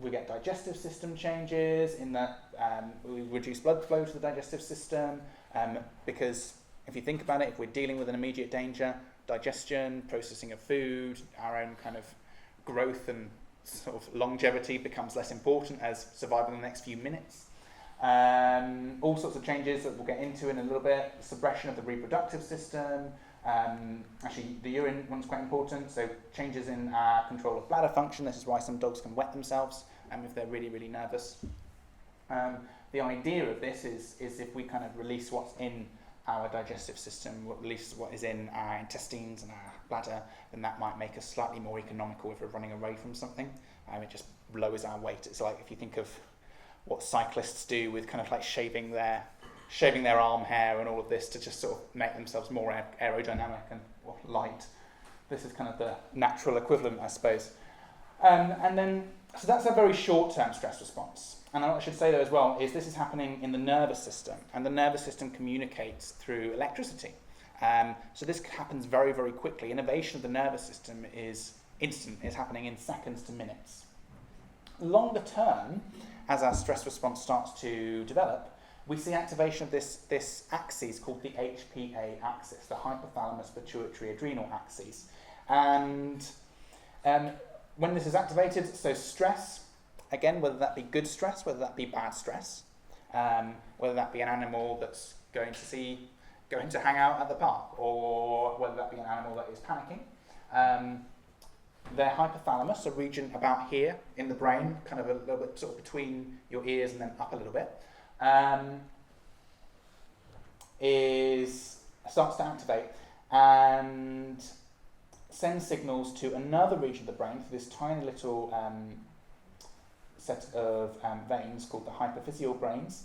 We get digestive system changes in that we reduce blood flow to the digestive system because if you think about it, if we're dealing with an immediate danger, digestion, processing of food, our own kind of growth and sort of longevity becomes less important as surviving the next few minutes. All sorts of changes that we'll get into in a little bit, suppression of the reproductive system. Actually, the urine one's quite important, so changes in control of bladder function. This is why some dogs can wet themselves if they're really, really nervous. The idea of this is if we kind of release what's in our digestive system, release what is in our intestines and our bladder, then that might make us slightly more economical if we're running away from something. It just lowers our weight. It's like if you think of what cyclists do with kind of like shaving their arm hair and all of this to just sort of make themselves more aerodynamic and light. This is kind of the natural equivalent, I suppose. So that's a very short-term stress response. And what I should say though as well is this is happening in the nervous system, and the nervous system communicates through electricity. So this happens very, very quickly. Innervation of the nervous system is instant. It's happening in seconds to minutes. Longer term, as our stress response starts to develop, we see activation of this axis called the HPA axis, the hypothalamus pituitary adrenal axis. And when this is activated, so stress, again, whether that be good stress, whether that be bad stress, whether that be an animal that's going to hang out at the park, or whether that be an animal that is panicking, their hypothalamus, a region about here in the brain, kind of a little bit sort of between your ears and then up a little bit, starts to activate and sends signals to another region of the brain through this tiny little set of veins called the hypophyseal veins,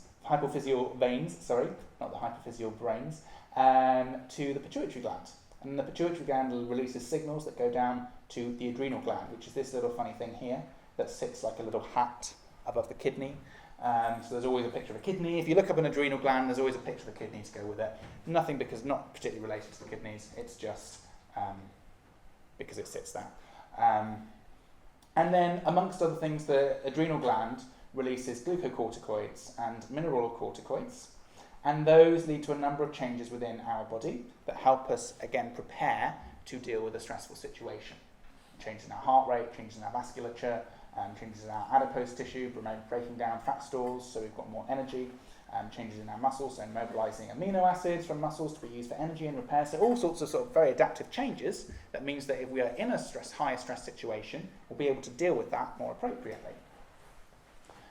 to the pituitary gland. And the pituitary gland releases signals that go down to the adrenal gland, which is this little funny thing here that sits like a little hat above the kidney. So there's always a picture of a kidney. If you look up an adrenal gland, there's always a picture of a kidney to go with it. Nothing because not particularly related to the kidneys, it's just because it sits there. And then, amongst other things, the adrenal gland releases glucocorticoids and mineralocorticoids, and those lead to a number of changes within our body that help us, again, prepare to deal with a stressful situation. Changes in our heart rate, changes in our vasculature, changes in our adipose tissue, breaking down fat stores so we've got more energy, changes in our muscles, so mobilizing amino acids from muscles to be used for energy and repair. So all sorts of sort of very adaptive changes that means that if we are in a higher stress situation, we'll be able to deal with that more appropriately.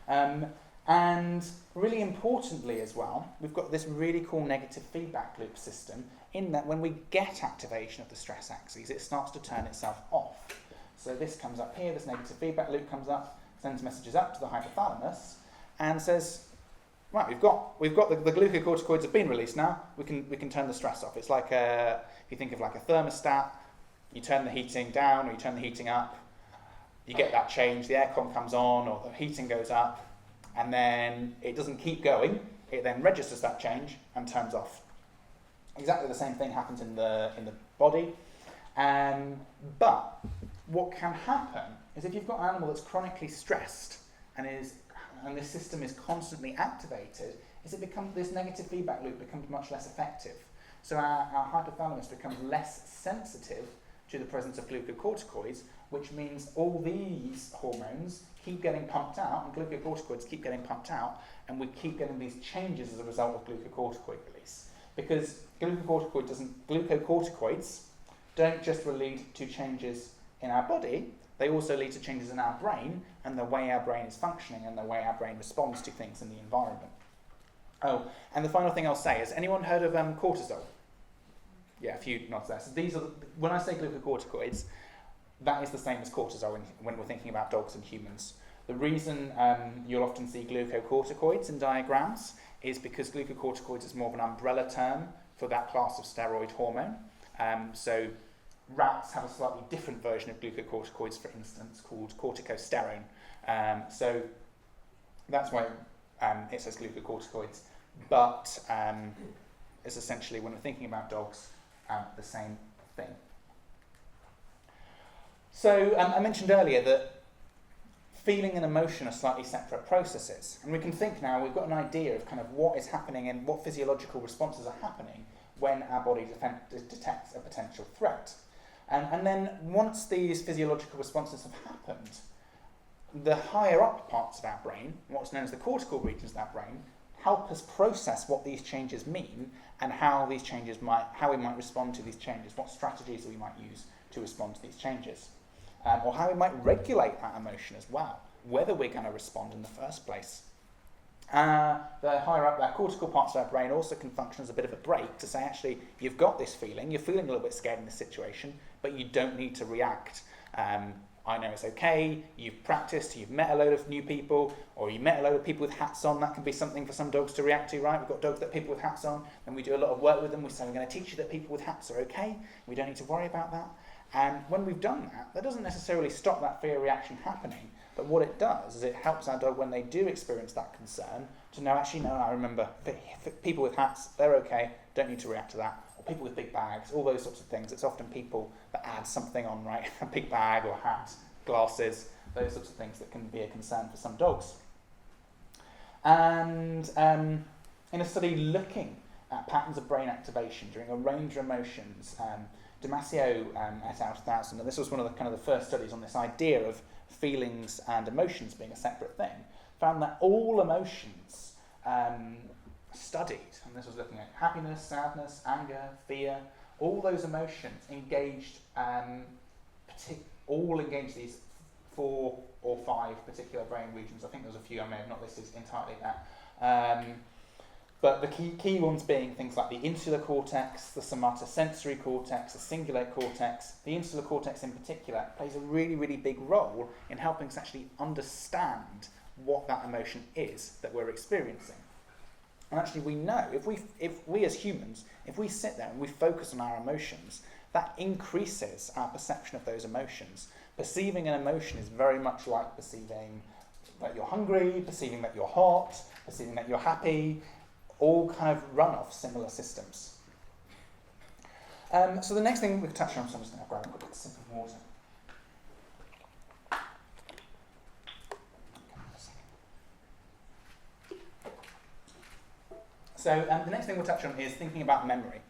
And really importantly as well, we've got this really cool negative feedback loop system in that when we get activation of the stress axis, it starts to turn itself off. So this comes up here, this negative feedback loop comes up, sends messages up to the hypothalamus, and says, right, we've got the glucocorticoids have been released now. We can turn the stress off. It's like if you think of like a thermostat, you turn the heating down or you turn the heating up. You get that change. The aircon comes on or the heating goes up, and then it doesn't keep going. It then registers that change and turns off. Exactly the same thing happens in the body. But what can happen is if you've got an animal that's chronically stressed and this system is constantly activated, is this negative feedback loop becomes much less effective. So our hypothalamus becomes less sensitive to the presence of glucocorticoids, which means all these hormones keep getting pumped out, and glucocorticoids keep getting pumped out, and we keep getting these changes as a result of glucocorticoid release. Because glucocorticoids don't just lead to changes in our body, they also lead to changes in our brain and the way our brain is functioning and the way our brain responds to things in the environment. Oh, and the final thing I'll say is, anyone heard of cortisol? Yeah, a few nods there. So these are, when I say glucocorticoids, that is the same as cortisol when we're thinking about dogs and humans. The reason you'll often see glucocorticoids in diagrams is because glucocorticoids is more of an umbrella term for that class of steroid hormone. So rats have a slightly different version of glucocorticoids, for instance, called corticosterone. So that's why it says glucocorticoids. But it's essentially, when we're thinking about dogs, the same thing. So I mentioned earlier that feeling and emotion are slightly separate processes. And we can think now, we've got an idea of kind of what is happening and what physiological responses are happening when our body detects a potential threat. And then once these physiological responses have happened, the higher up parts of our brain, what's known as the cortical regions of our brain, help us process what these changes mean and how we might respond to these changes, what strategies we might use to respond to these changes. Or how we might regulate that emotion as well, whether we're going to respond in the first place. The higher up, our cortical parts of our brain also can function as a bit of a brake to say, actually, you've got this feeling, you're feeling a little bit scared in this situation, but you don't need to react. I know it's okay, you've practiced, you've met a load of new people, or you met a load of people with hats on. That can be something for some dogs to react to, right? We've got dogs that people with hats on, and we do a lot of work with them. We say, we're going to teach you that people with hats are okay, we don't need to worry about that. And when we've done that doesn't necessarily stop that fear reaction happening, but what it does is it helps our dog, when they do experience that concern, to know, actually, no, I remember, people with hats, they're okay, don't need to react to that. Or people with big bags, all those sorts of things. It's often people that add something on, right? A big bag or hat, glasses, those sorts of things that can be a concern for some dogs. And in a study looking at patterns of brain activation during a range of emotions, Damasio et al. 2000, and this was one of the first studies on this idea of feelings and emotions being a separate thing, found that all emotions studied, and this was looking at happiness, sadness, anger, fear, all those emotions engaged, all engaged these 4 or 5 particular brain regions. I think there's a few I may have not listed entirely there. But the key ones being things like the insular cortex, the somatosensory cortex, the cingulate cortex. The insular cortex in particular plays a really, really big role in helping us actually understand what that emotion is that we're experiencing. And actually we know, if we as humans, if we sit there and we focus on our emotions, that increases our perception of those emotions. Perceiving an emotion is very much like perceiving that you're hungry, perceiving that you're hot, perceiving that you're happy, all kind of run off similar systems. So the next thing we'll touch on, so I'm just going to grab a quick sip of water. So the next thing we'll touch on is thinking about memory.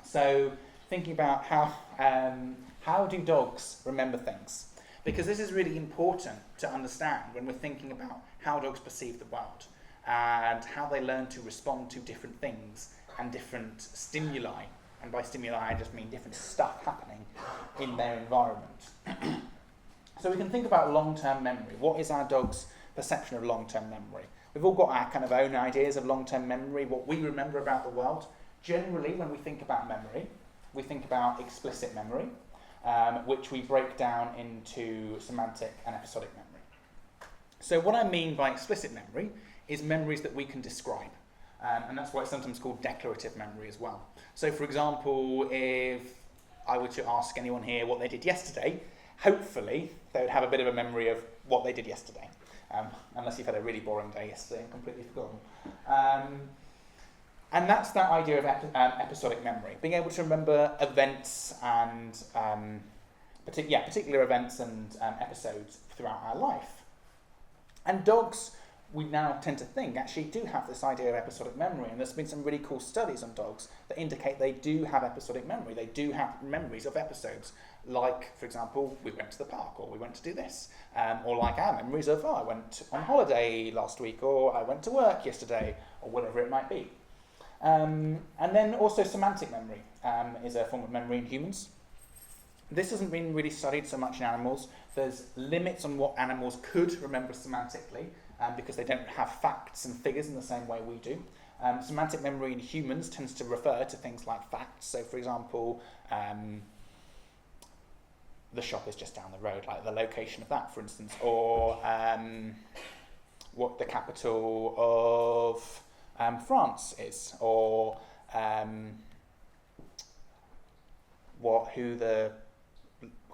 So thinking about how do dogs remember things? Because this is really important to understand when we're thinking about how dogs perceive the world and how they learn to respond to different things and different stimuli. And by stimuli I just mean different stuff happening in their environment. So we can think about long-term memory. What is our dog's perception of long-term memory? We've all got our kind of own ideas of long-term memory, what we remember about the world. Generally, when we think about memory, we think about explicit memory, which we break down into semantic and episodic memory. So what I mean by explicit memory is memories that we can describe. And that's why it's sometimes called declarative memory as well. So for example, if I were to ask anyone here what they did yesterday, hopefully they would have a bit of a memory of what they did yesterday. Unless you've had a really boring day yesterday and completely forgotten. And that's that idea of episodic memory, being able to remember events and particular events and episodes throughout our life. And dogs, we now tend to think, actually do have this idea of episodic memory, and there's been some really cool studies on dogs that indicate they do have episodic memory. They do have memories of episodes, like, for example, we went to the park, or we went to do this, or like our memories of, I went on holiday last week, or I went to work yesterday, or whatever it might be. And then also semantic memory is a form of memory in humans. This hasn't been really studied so much in animals. There's limits on what animals could remember semantically because they don't have facts and figures in the same way we do. Semantic memory in humans tends to refer to things like facts. So, for example, the shop is just down the road, like the location of that, for instance, or what the capital of France is, or who the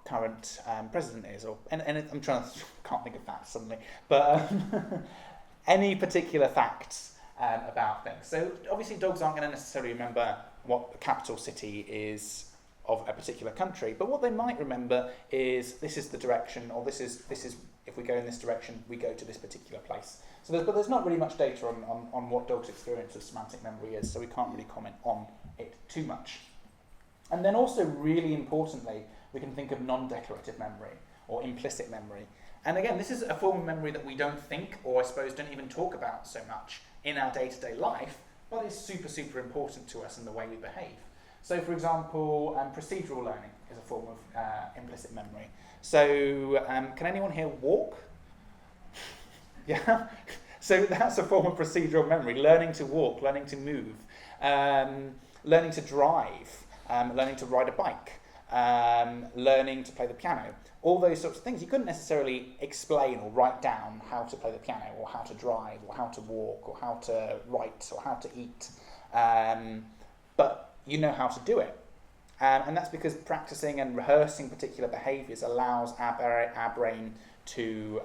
current president is, or and I'm can't think of facts suddenly, but any particular facts about things. So obviously dogs aren't going to necessarily remember what the capital city is of a particular country, but what they might remember is this is the direction, or this is if we go in this direction, we go to this particular place. So there's not really much data on what dogs' experience of semantic memory is, so we can't really comment on it too much. And then also, really importantly, we can think of non-declarative memory or implicit memory. And again, this is a form of memory that we don't think, or I suppose don't even talk about so much in our day-to-day life, but is super, super important to us in the way we behave. So for example, procedural learning is a form of implicit memory. So can anyone here walk? Yeah? So that's a form of procedural memory, learning to walk, learning to move, learning to drive, learning to ride a bike, learning to play the piano. All those sorts of things. You couldn't necessarily explain or write down how to play the piano, or how to drive, or how to walk, or how to write, or how to eat. But you know how to do it. And that's because practicing and rehearsing particular behaviours allows our brain to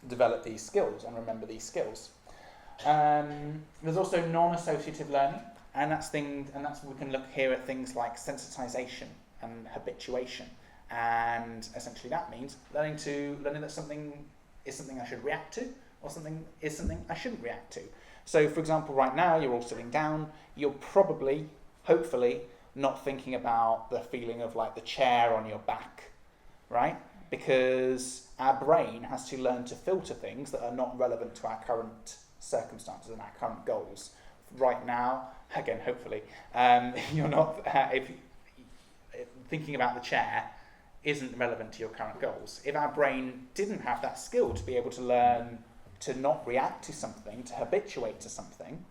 develop these skills and remember these skills. There's also non-associative learning, and we can look here at things like sensitization and habituation. And essentially that means learning that something is something I should react to, or something is something I shouldn't react to. So for example, right now you're all sitting down, you're probably, hopefully, not thinking about the feeling of like the chair on your back, right? Because our brain has to learn to filter things that are not relevant to our current circumstances and our current goals. Right now, again, hopefully, you're not, if thinking about the chair isn't relevant to your current goals. If our brain didn't have that skill to be able to learn to not react to something, to habituate to something,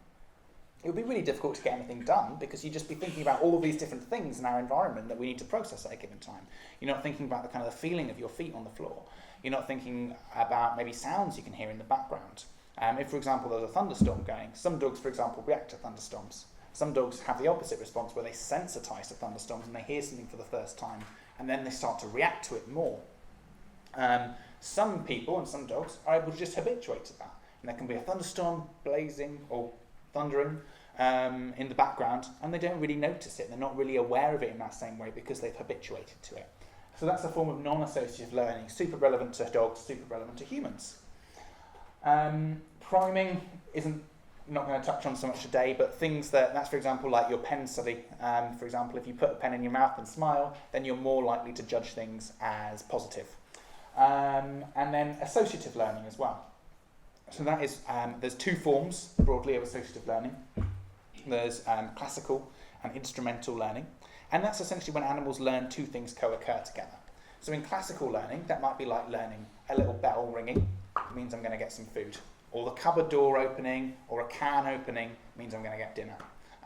it would be really difficult to get anything done, because you'd just be thinking about all of these different things in our environment that we need to process at a given time. You're not thinking about the kind of the feeling of your feet on the floor. You're not thinking about maybe sounds you can hear in the background. If, for example, there's a thunderstorm going, some dogs, for example, react to thunderstorms. Some dogs have the opposite response, where they sensitize to thunderstorms and they hear something for the first time, and then they start to react to it more. Some people and some dogs are able to just habituate to that. And there can be a thunderstorm blazing or thundering in the background, and they don't really notice it. They're not really aware of it in that same way because they've habituated to it. So that's a form of non-associative learning, super relevant to dogs, super relevant to humans. Priming isn't not going to touch on so much today, but things that's for example like your pen study. For example, if you put a pen in your mouth and smile, then you're more likely to judge things as positive. And then associative learning as well. So that is, there's two forms broadly of associative learning. There's classical and instrumental learning, and that's essentially when animals learn two things co-occur together. So in classical learning, that might be like learning a little bell ringing means I'm going to get some food, or the cupboard door opening or a can opening means I'm going to get dinner.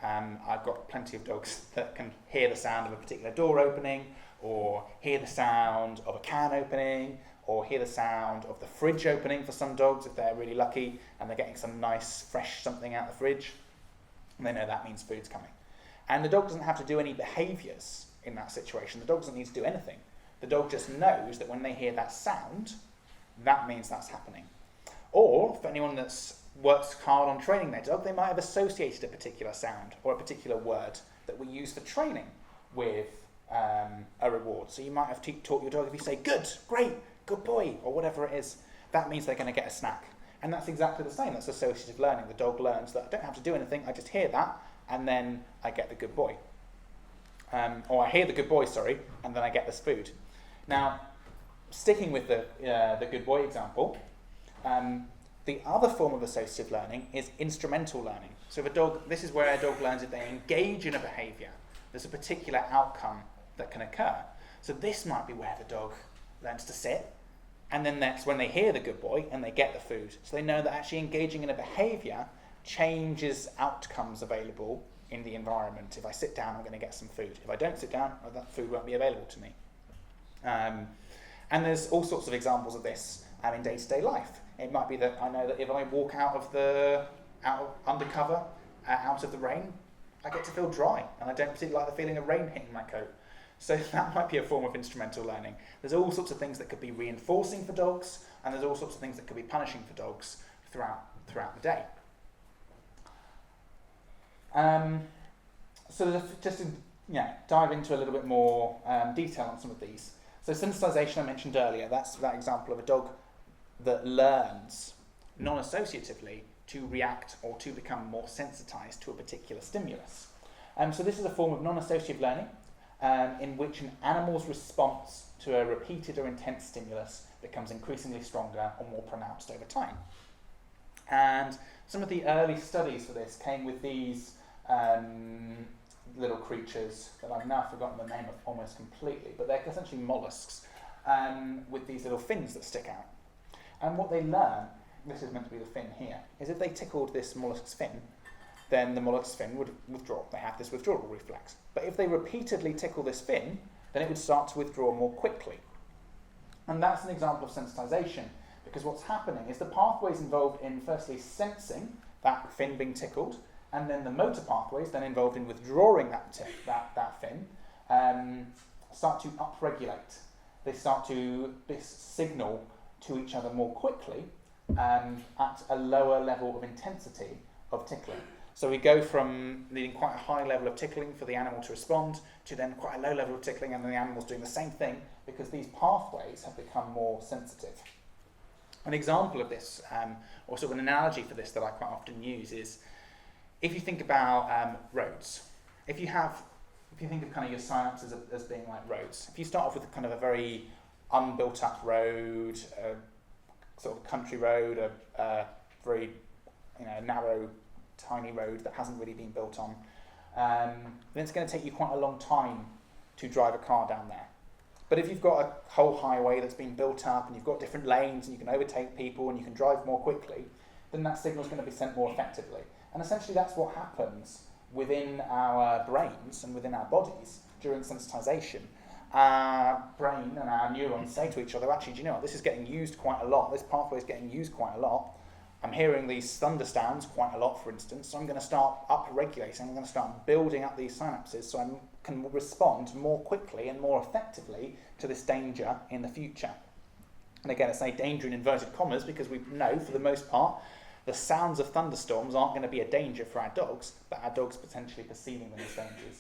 I've got plenty of dogs that can hear the sound of a particular door opening, or hear the sound of a can opening, or hear the sound of the fridge opening for some dogs if they're really lucky and they're getting some nice fresh something out of the fridge. And they know that means food's coming. And the dog doesn't have to do any behaviours in that situation. The dog doesn't need to do anything. The dog just knows that when they hear that sound, that means that's happening. Or for anyone that's works hard on training their dog, they might have associated a particular sound or a particular word that we use for training with a reward. So you might have taught your dog, if you say good, great, good boy, or whatever it is, that means they're going to get a snack. And that's exactly the same. That's associative learning. The dog learns that I don't have to do anything, I just hear that, and then I get the good boy. Or I hear the good boy, and then I get this food. Now, sticking with the good boy example, the other form of associative learning is instrumental learning. So if a dog, this is where a dog learns if they engage in a behaviour, there's a particular outcome that can occur. So this might be where the dog learns to sit, and then that's when they hear the good boy and they get the food. So they know that actually engaging in a behaviour changes outcomes available in the environment. If I sit down, I'm going to get some food. If I don't sit down, well, that food won't be available to me. And there's all sorts of examples of this in day-to-day life. It might be that I know that if I walk out of the undercover, out of the rain, I get to feel dry, and I don't particularly like the feeling of rain hitting my coat. So that might be a form of instrumental learning. There's all sorts of things that could be reinforcing for dogs, and there's all sorts of things that could be punishing for dogs throughout the day. So just to dive into a little bit more detail on some of these. So sensitization I mentioned earlier, that's that example of a dog that learns non-associatively to react or to become more sensitized to a particular stimulus. So this is a form of non-associative learning in which an animal's response to a repeated or intense stimulus becomes increasingly stronger or more pronounced over time. And some of the early studies for this came with these little creatures that I've now forgotten the name of almost completely, but they're essentially mollusks with these little fins that stick out. And what they learn, this is meant to be the fin here, is if they tickled this mollusk's fin, then the mollusk's fin would withdraw. They have this withdrawal reflex. But if they repeatedly tickle this fin, then it would start to withdraw more quickly. And that's an example of sensitization, because what's happening is the pathways involved in firstly sensing that fin being tickled, and then the motor pathways then involved in withdrawing that fin start to upregulate. They start to signal to each other more quickly at a lower level of intensity of tickling. So we go from needing quite a high level of tickling for the animal to respond to then quite a low level of tickling, and then the animal's doing the same thing because these pathways have become more sensitive. An example of this, or sort of an analogy for this that I quite often use is if you think about roads. If you think of kind of your synapses as being like roads, if you start off with kind of a very unbuilt up road, sort of country road, a very narrow, tiny road that hasn't really been built on, then it's going to take you quite a long time to drive a car down there. But if you've got a whole highway that's been built up and you've got different lanes and you can overtake people and you can drive more quickly, then that signal is going to be sent more effectively. And essentially that's what happens within our brains and within our bodies during sensitization. Our brain and our neurons say to each other, actually, do you know what, this is getting used quite a lot, this pathway is getting used quite a lot. I'm hearing these thunder sounds quite a lot, for instance, so I'm going to start up-regulating, I'm going to start building up these synapses so I can respond more quickly and more effectively to this danger in the future. And again, I say danger in inverted commas because we know, for the most part, the sounds of thunderstorms aren't going to be a danger for our dogs, but our dogs potentially perceiving them as dangers.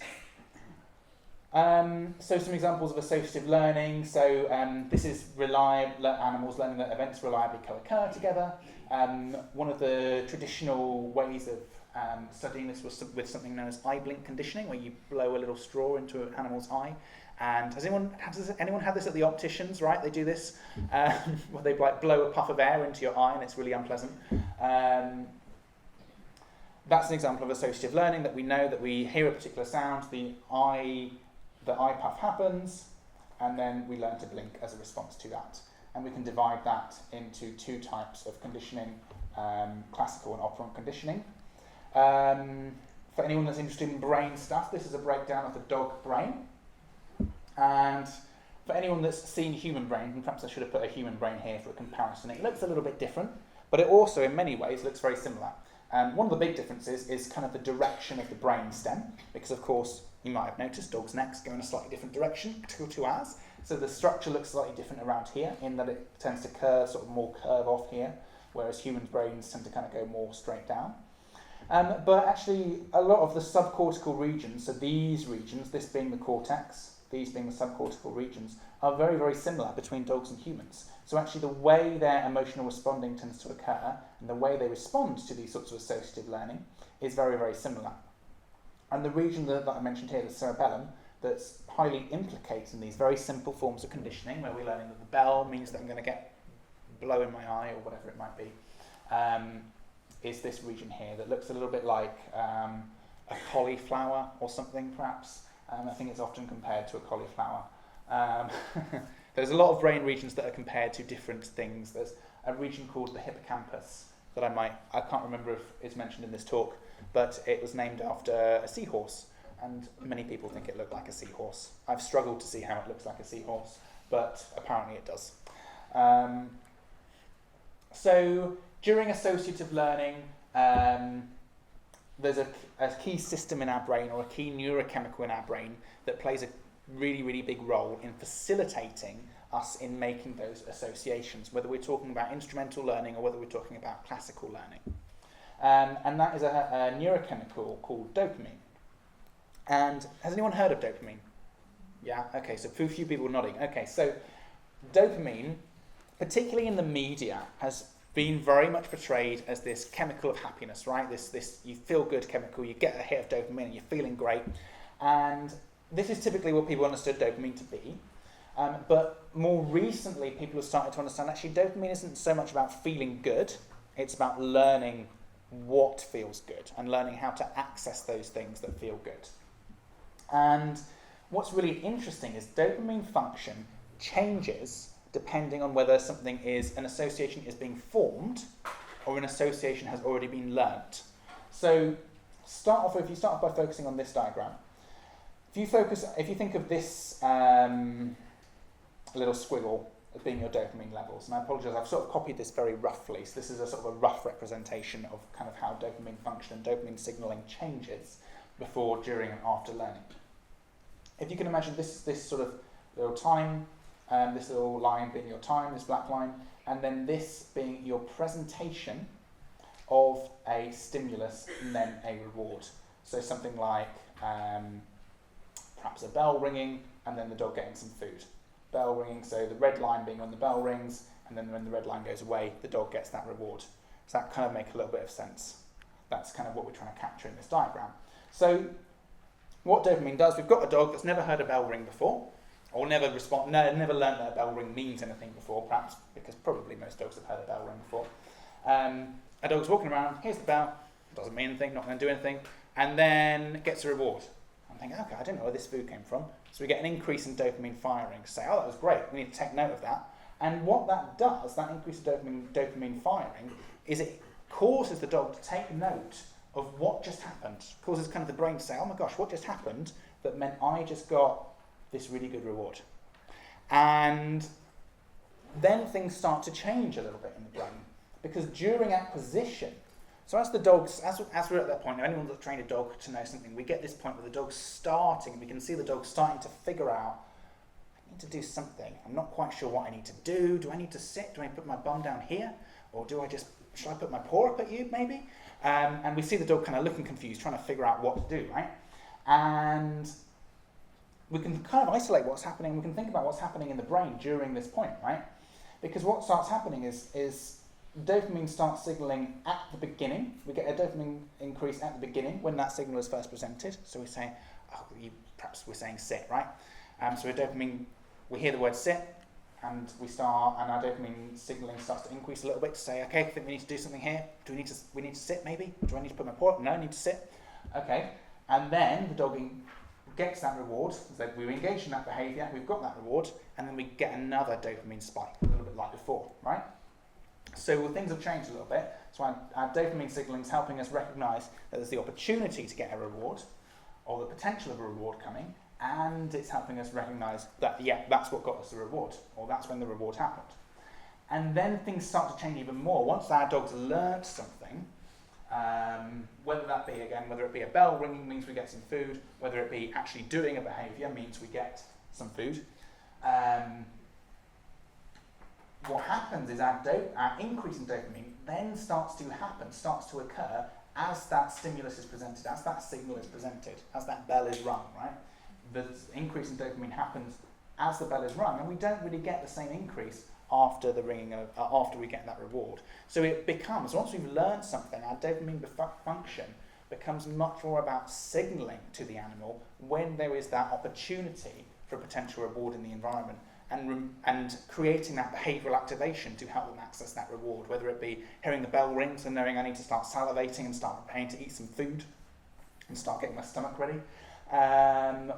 So some examples of associative learning. So this is animals learning that events reliably co-occur together. One of the traditional ways of studying this was with something known as eye blink conditioning, where you blow a little straw into an animal's eye. And has anyone had this at the opticians, right? They do this, where they blow a puff of air into your eye and it's really unpleasant. That's an example of associative learning, that we know that we hear a particular sound, the eye puff happens, and then we learn to blink as a response to that. And we can divide that into two types of conditioning, classical and operant conditioning. For anyone that's interested in brain stuff, this is a breakdown of the dog brain. And for anyone that's seen human brain, and perhaps I should have put a human brain here for a comparison, it looks a little bit different, but it also in many ways looks very similar. One of the big differences is kind of the direction of the brain stem, because of course you might have noticed dogs' necks go in a slightly different direction to ours. So the structure looks slightly different around here, in that it tends to curve, sort of more curve off here, whereas human brains tend to kind of go more straight down. But actually, a lot of the subcortical regions, so these regions, this being the cortex, these being the subcortical regions, are very, very similar between dogs and humans. So actually the way their emotional responding tends to occur, and the way they respond to these sorts of associative learning, is very, very similar. And the region that I mentioned here, the cerebellum, that's highly implicated in these very simple forms of conditioning, where we're learning that the bell means that I'm going to get blow in my eye, or whatever it might be, is this region here that looks a little bit like a cauliflower or something, perhaps. I think it's often compared to a cauliflower. There's a lot of brain regions that are compared to different things. There's a region called the hippocampus that I can't remember if it's mentioned in this talk, but it was named after a seahorse, and many people think it looked like a seahorse. I've struggled to see how it looks like a seahorse, but apparently it does. So during associative learning, there's a key system in our brain, or a key neurochemical in our brain, that plays a really, really big role in facilitating us in making those associations, whether we're talking about instrumental learning or whether we're talking about classical learning. And that is a neurochemical called dopamine. And has anyone heard of dopamine? Yeah? Okay, so a few people nodding. Okay, so dopamine, particularly in the media, has been very much portrayed as this chemical of happiness, right? This you feel good chemical, you get a hit of dopamine and you're feeling great. And this is typically what people understood dopamine to be. But more recently, people have started to understand actually dopamine isn't so much about feeling good, it's about learning what feels good and learning how to access those things that feel good. And what's really interesting is dopamine function changes depending on whether something is, an association is being formed or an association has already been learnt. So if you start off by focusing on this diagram, if you think of this little squiggle as being your dopamine levels, and I apologise, I've sort of copied this very roughly, so this is a sort of a rough representation of kind of how dopamine function and dopamine signalling changes before, during and after learning. If you can imagine this sort of little time, this little line being your time, this black line, and then this being your presentation of a stimulus and then a reward. So something like perhaps a bell ringing and then the dog getting some food. Bell ringing, so the red line being when the bell rings, and then when the red line goes away, the dog gets that reward. Does that kind of make a little bit of sense? That's kind of what we're trying to capture in this diagram. So what dopamine does, we've got a dog that's never heard a bell ring before, or never learned that a bell ring means anything before, perhaps, because probably most dogs have heard a bell ring before. A dog's walking around, here's the bell, doesn't mean anything, not going to do anything, and then gets a reward. I'm thinking, okay, I don't know where this food came from. So we get an increase in dopamine firing. Say, oh, that was great, we need to take note of that. And what that does, that increase of dopamine firing, is it causes the dog to take note of what just happened. It causes kind of the brain to say, oh my gosh, what just happened that meant I just got this really good reward. And then things start to change a little bit in the brain, because during acquisition, so as the dogs, as we're at that point, anyone that's trained a dog to know something, we get this point where the dog's starting, we can see the dog starting to figure out, I need to do something, I'm not quite sure what I need to do I need to sit, do I put my bum down here, or should I put my paw up at you maybe? And we see the dog kind of looking confused, trying to figure out what to do, right? And we can kind of isolate what's happening, we can think about what's happening in the brain during this point, right? Because what starts happening is dopamine starts signaling at the beginning. We get a dopamine increase at the beginning when that signal is first presented. So we say, perhaps we're saying sit, right? So we hear the word sit, and our dopamine signaling starts to increase a little bit to say, okay, I think we need to do something here. We need to sit maybe? Do I need to put my paw up? No, I need to sit. Okay. And then the dog gets that reward. So we engage in that behaviour, we've got that reward, and then we get another dopamine spike, a little bit like before, right? So things have changed a little bit. So our dopamine signaling is helping us recognise that there's the opportunity to get a reward, or the potential of a reward coming, and it's helping us recognise that, yeah, that's what got us the reward, or that's when the reward happened. And then things start to change even more. Once our dog's learnt something, whether that be, again, whether it be a bell ringing means we get some food, whether it be actually doing a behaviour means we get some food, what happens is our increase in dopamine then starts to occur as that stimulus is presented, as that signal is presented, as that bell is rung, right? The increase in dopamine happens as the bell is rung, and we don't really get the same increase after the ringing of, after we get that reward. So it becomes, once we've learned something, our dopamine function becomes much more about signalling to the animal when there is that opportunity for a potential reward in the environment, and creating that behavioural activation to help them access that reward, whether it be hearing the bell rings and knowing I need to start salivating and start preparing to eat some food and start getting my stomach ready,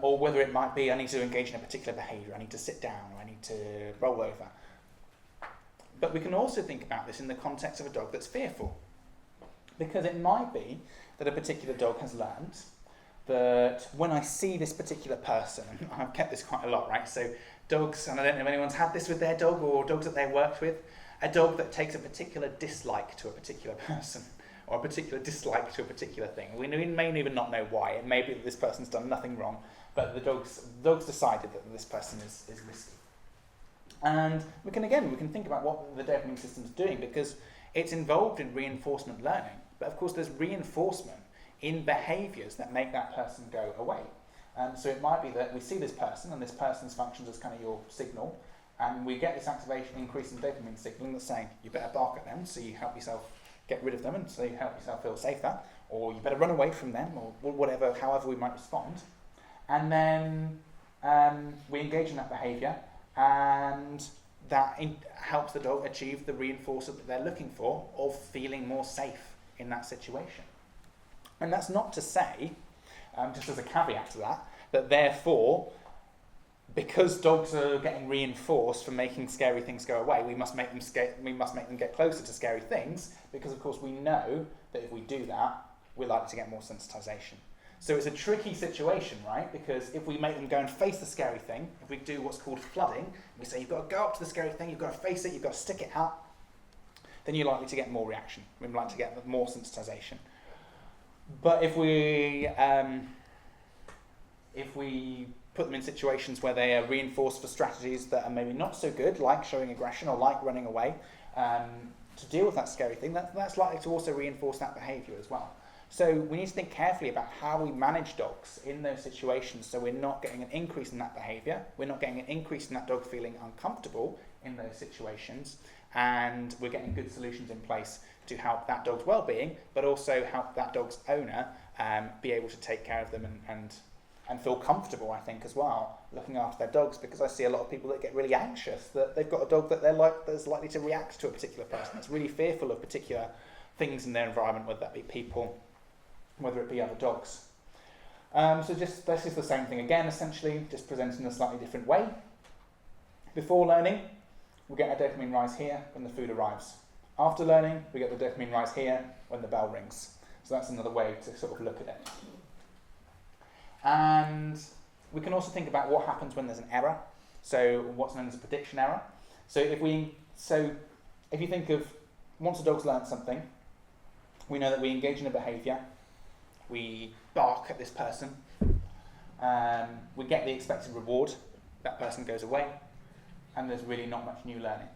or whether it might be I need to engage in a particular behaviour, I need to sit down, or I need to roll over. But we can also think about this in the context of a dog that's fearful, because it might be that a particular dog has learned that when I see this particular person, and I've kept this quite a lot, right? So dogs, and I don't know if anyone's had this with their dog or dogs that they worked with, a dog that takes a particular dislike to a particular person or a particular dislike to a particular thing. We may even not know why. It may be that this person's done nothing wrong, but the dog's decided that this person is risky. And we can think about what the dopamine system's doing, because it's involved in reinforcement learning. But of course there's reinforcement in behaviours that make that person go away. So it might be that we see this person, and this person's functions as kind of your signal, and we get this activation increase in dopamine signaling that's saying you better bark at them so you help yourself get rid of them and so you help yourself feel safer, or you better run away from them, or whatever, however we might respond. And then we engage in that behaviour, and that helps the dog achieve the reinforcer that they're looking for of feeling more safe in that situation. And that's not to say, just as a caveat to that, that therefore, because dogs are getting reinforced for making scary things go away, we must make them get closer to scary things, because of course we know that if we do that, we're likely to get more sensitization. So it's a tricky situation, right? Because if we make them go and face the scary thing, if we do what's called flooding, we say you've got to go up to the scary thing, you've got to face it, you've got to stick it out, then you're likely to get more reaction. We're likely to get more sensitization. But if we put them in situations where they are reinforced for strategies that are maybe not so good, like showing aggression or like running away, to deal with that scary thing, that's likely to also reinforce that behaviour as well. So we need to think carefully about how we manage dogs in those situations, so we're not getting an increase in that behaviour, we're not getting an increase in that dog feeling uncomfortable in those situations, and we're getting good solutions in place to help that dog's well-being, but also help that dog's owner be able to take care of them and feel comfortable, I think, as well, looking after their dogs, because I see a lot of people that get really anxious that they've got a dog that that's likely to react to a particular person, that's really fearful of particular things in their environment, whether that be people, whether it be other dogs. So just this is the same thing again, essentially, just presented in a slightly different way. Before learning, we get a dopamine rise here when the food arrives. After learning, we get the dopamine rise here when the bell rings. So that's another way to sort of look at it. And we can also think about what happens when there's an error. So what's known as a prediction error. So if you think of once a dog's learned something, we know that we engage in a behaviour, we bark at this person, we get the expected reward, that person goes away, and there's really not much new learning.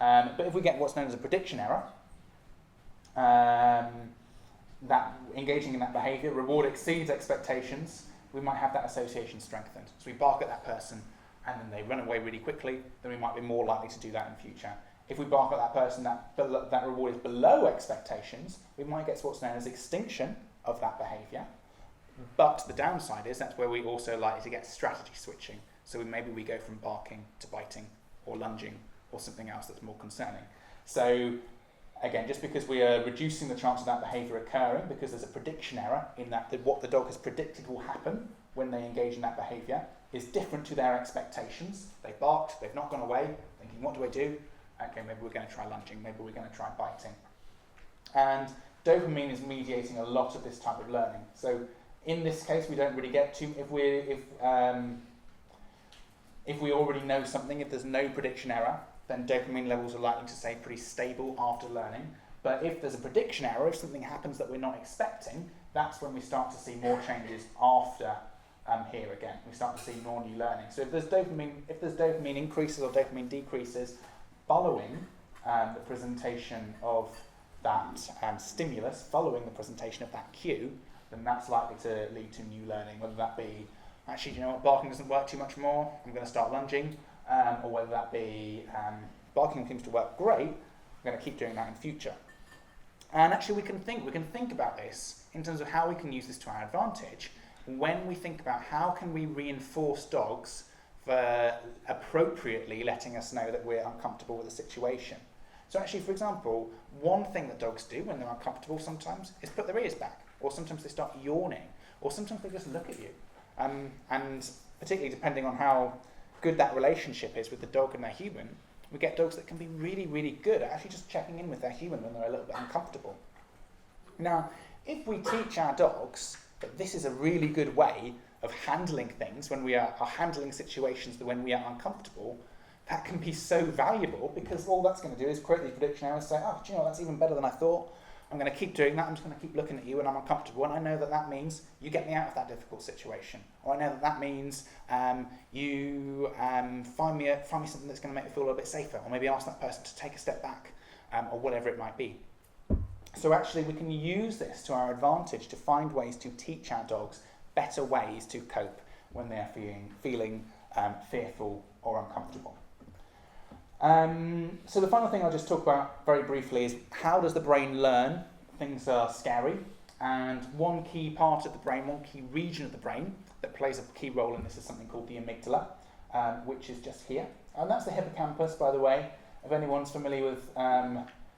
But if we get what's known as a prediction error, that engaging in that behaviour, reward exceeds expectations, we might have that association strengthened. So we bark at that person and then they run away really quickly, then we might be more likely to do that in future. If we bark at that person, that reward is below expectations, we might get what's known as extinction of that behaviour. But the downside is that's where we also likely to get strategy switching. So maybe we go from barking to biting or lunging or something else that's more concerning. So again, just because we are reducing the chance of that behaviour occurring because there's a prediction error in that what the dog has predicted will happen when they engage in that behaviour is different to their expectations. They barked, they've not gone away, thinking, what do I do? Okay, maybe we're going to try lunging, maybe we're going to try biting. And dopamine is mediating a lot of this type of learning. So in this case, we don't really get to, if we already know something, if there's no prediction error, then dopamine levels are likely to stay pretty stable after learning. But if there's a prediction error, if something happens that we're not expecting, that's when we start to see more changes after here again. We start to see more new learning. So if there's dopamine increases or dopamine decreases following the presentation of that stimulus, following the presentation of that cue, then that's likely to lead to new learning, whether that be, actually, do you know what, barking doesn't work too much more, I'm going to start lunging, or whether that be, barking seems to work great, I'm going to keep doing that in future. And actually we can think about this in terms of how we can use this to our advantage when we think about how can we reinforce dogs for appropriately letting us know that we're uncomfortable with the situation. So actually, for example, one thing that dogs do when they're uncomfortable sometimes is put their ears back, or sometimes they start yawning, or sometimes they just look at you. And particularly depending on how good that relationship is with the dog and their human, we get dogs that can be really, really good at actually just checking in with their human when they're a little bit uncomfortable. Now, if we teach our dogs that this is a really good way of handling things when we are handling situations when we are uncomfortable, that can be so valuable, because all that's going to do is create these prediction errors and say, oh, do you know, that's even better than I thought. I'm going to keep doing that. I'm just going to keep looking at you when I'm uncomfortable, and I know that that means you get me out of that difficult situation, or I know that that means you find me something that's going to make me feel a little bit safer, or maybe ask that person to take a step back, or whatever it might be. So actually, we can use this to our advantage to find ways to teach our dogs better ways to cope when they're feeling fearful or uncomfortable. So the final thing I'll just talk about very briefly is, how does the brain learn things are scary? And one key part of the brain, one key region of the brain that plays a key role in this is something called the amygdala, which is just here. And that's the hippocampus, by the way. If anyone's familiar with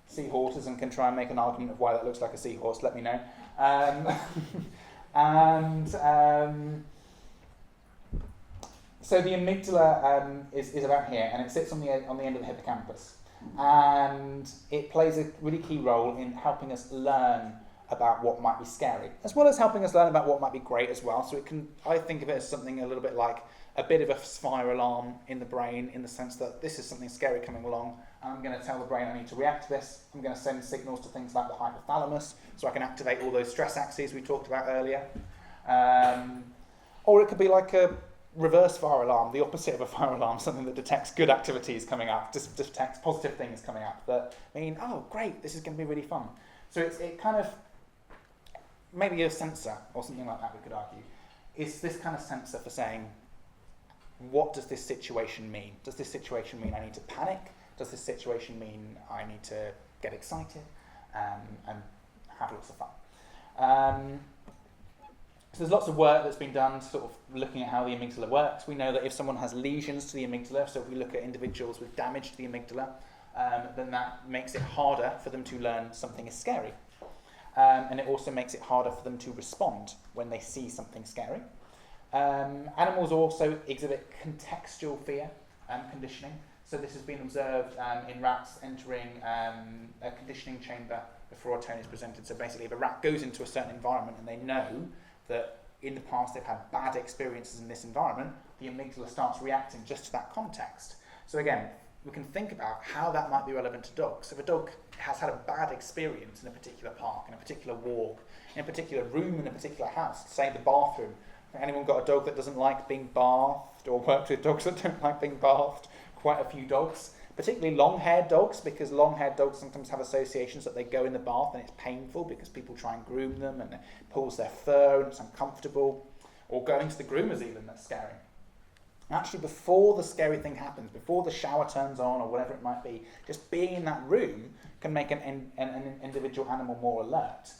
seahorses and can try and make an argument of why that looks like a seahorse, let me know. So the amygdala is about here, and it sits on the end of the hippocampus, and it plays a really key role in helping us learn about what might be scary, as well as helping us learn about what might be great as well. So it can, I think of it as something a little bit like a bit of a fire alarm in the brain, in the sense that this is something scary coming along, and I'm going to tell the brain I need to react to this. I'm going to send signals to things like the hypothalamus, so I can activate all those stress axes we talked about earlier. Or it could be like a reverse fire alarm, the opposite of a fire alarm, something that detects good activities coming up, just detects positive things coming up that mean, oh great, this is going to be really fun. So it kind of, maybe a sensor or something like that, we could argue, is this kind of sensor for saying, what does this situation mean? Does this situation mean I need to panic? Does this situation mean I need to get excited and have lots of fun? So there's lots of work that's been done sort of looking at how the amygdala works. We know that if someone has lesions to the amygdala, so if we look at individuals with damage to the amygdala, then that makes it harder for them to learn something is scary. And it also makes it harder for them to respond when they see something scary. Animals also exhibit contextual fear conditioning. So this has been observed in rats entering a conditioning chamber before a tone is presented. So basically, if a rat goes into a certain environment and they know that in the past they've had bad experiences in this environment, the amygdala starts reacting just to that context. So again, we can think about how that might be relevant to dogs. So if a dog has had a bad experience in a particular park, in a particular walk, in a particular room, in a particular house, say the bathroom. Anyone got a dog that doesn't like being bathed, or worked with dogs that don't like being bathed? Quite a few dogs, particularly long-haired dogs, because long-haired dogs sometimes have associations that they go in the bath and it's painful because people try and groom them and it pulls their fur and it's uncomfortable. Or going to the groomers even, that's scary. Actually, before the scary thing happens, before the shower turns on or whatever it might be, just being in that room can make an individual animal more alert.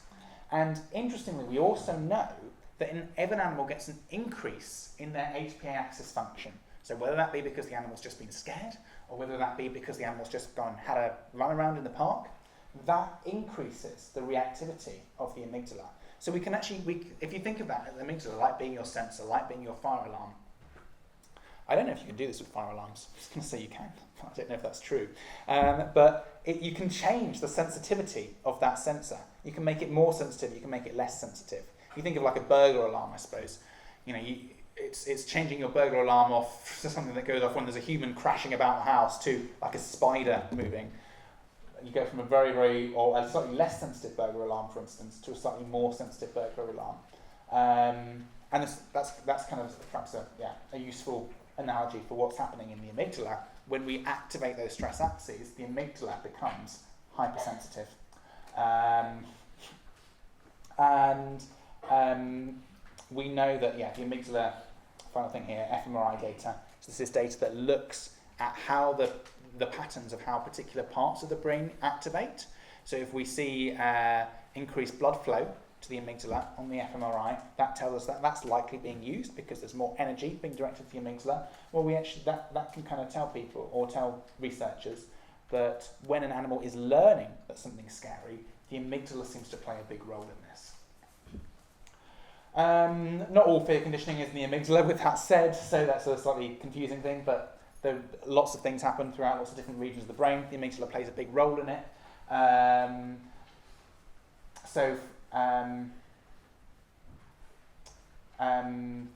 And interestingly, we also know that if an animal gets an increase in their HPA axis function, so whether that be because the animal's just been scared, or whether that be because the animal's just gone had a run around in the park, that increases the reactivity of the amygdala. So we can actually, if you think of that, the amygdala like being your sensor, like being your fire alarm, I don't know if you can do this with fire alarms. I'm just going to say you can. I don't know if that's true. But you can change the sensitivity of that sensor. You can make it more sensitive, you can make it less sensitive. You think of like a burglar alarm, I suppose. You know, it's changing your burglar alarm off to something that goes off when there's a human crashing about the house to like a spider moving. You go from a very, very, or a slightly less sensitive burglar alarm, for instance, to a slightly more sensitive burglar alarm. And that's kind of perhaps a useful analogy for what's happening in the amygdala. When we activate those stress axes, the amygdala becomes hypersensitive. We know that, the amygdala, final thing here, fMRI data, so this is data that looks at how the patterns of how particular parts of the brain activate. So if we see increased blood flow to the amygdala on the fMRI, that tells us that that's likely being used because there's more energy being directed to the amygdala. Well, that can kind of tell people, or tell researchers, that when an animal is learning that something's scary, the amygdala seems to play a big role in this. Not all fear conditioning is in the amygdala, with that said, so that's a slightly confusing thing, but lots of things happen throughout lots of different regions of the brain. The amygdala plays a big role in it.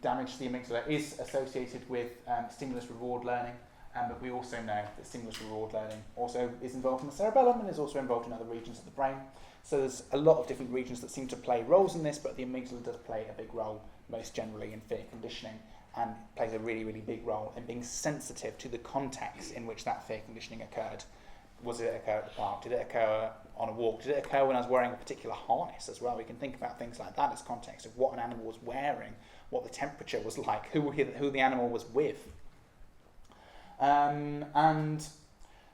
Damage to the amygdala is associated with stimulus reward learning, but we also know that stimulus reward learning also is involved in the cerebellum and is also involved in other regions of the brain. So there's a lot of different regions that seem to play roles in this, but the amygdala does play a big role most generally in fear conditioning, and plays a really, really big role in being sensitive to the context in which that fear conditioning occurred. Was it occur at the park? Did it occur on a walk? Did it occur when I was wearing a particular harness as well? We can think about things like that as context of what an animal was wearing, what the temperature was like, who the animal was with. And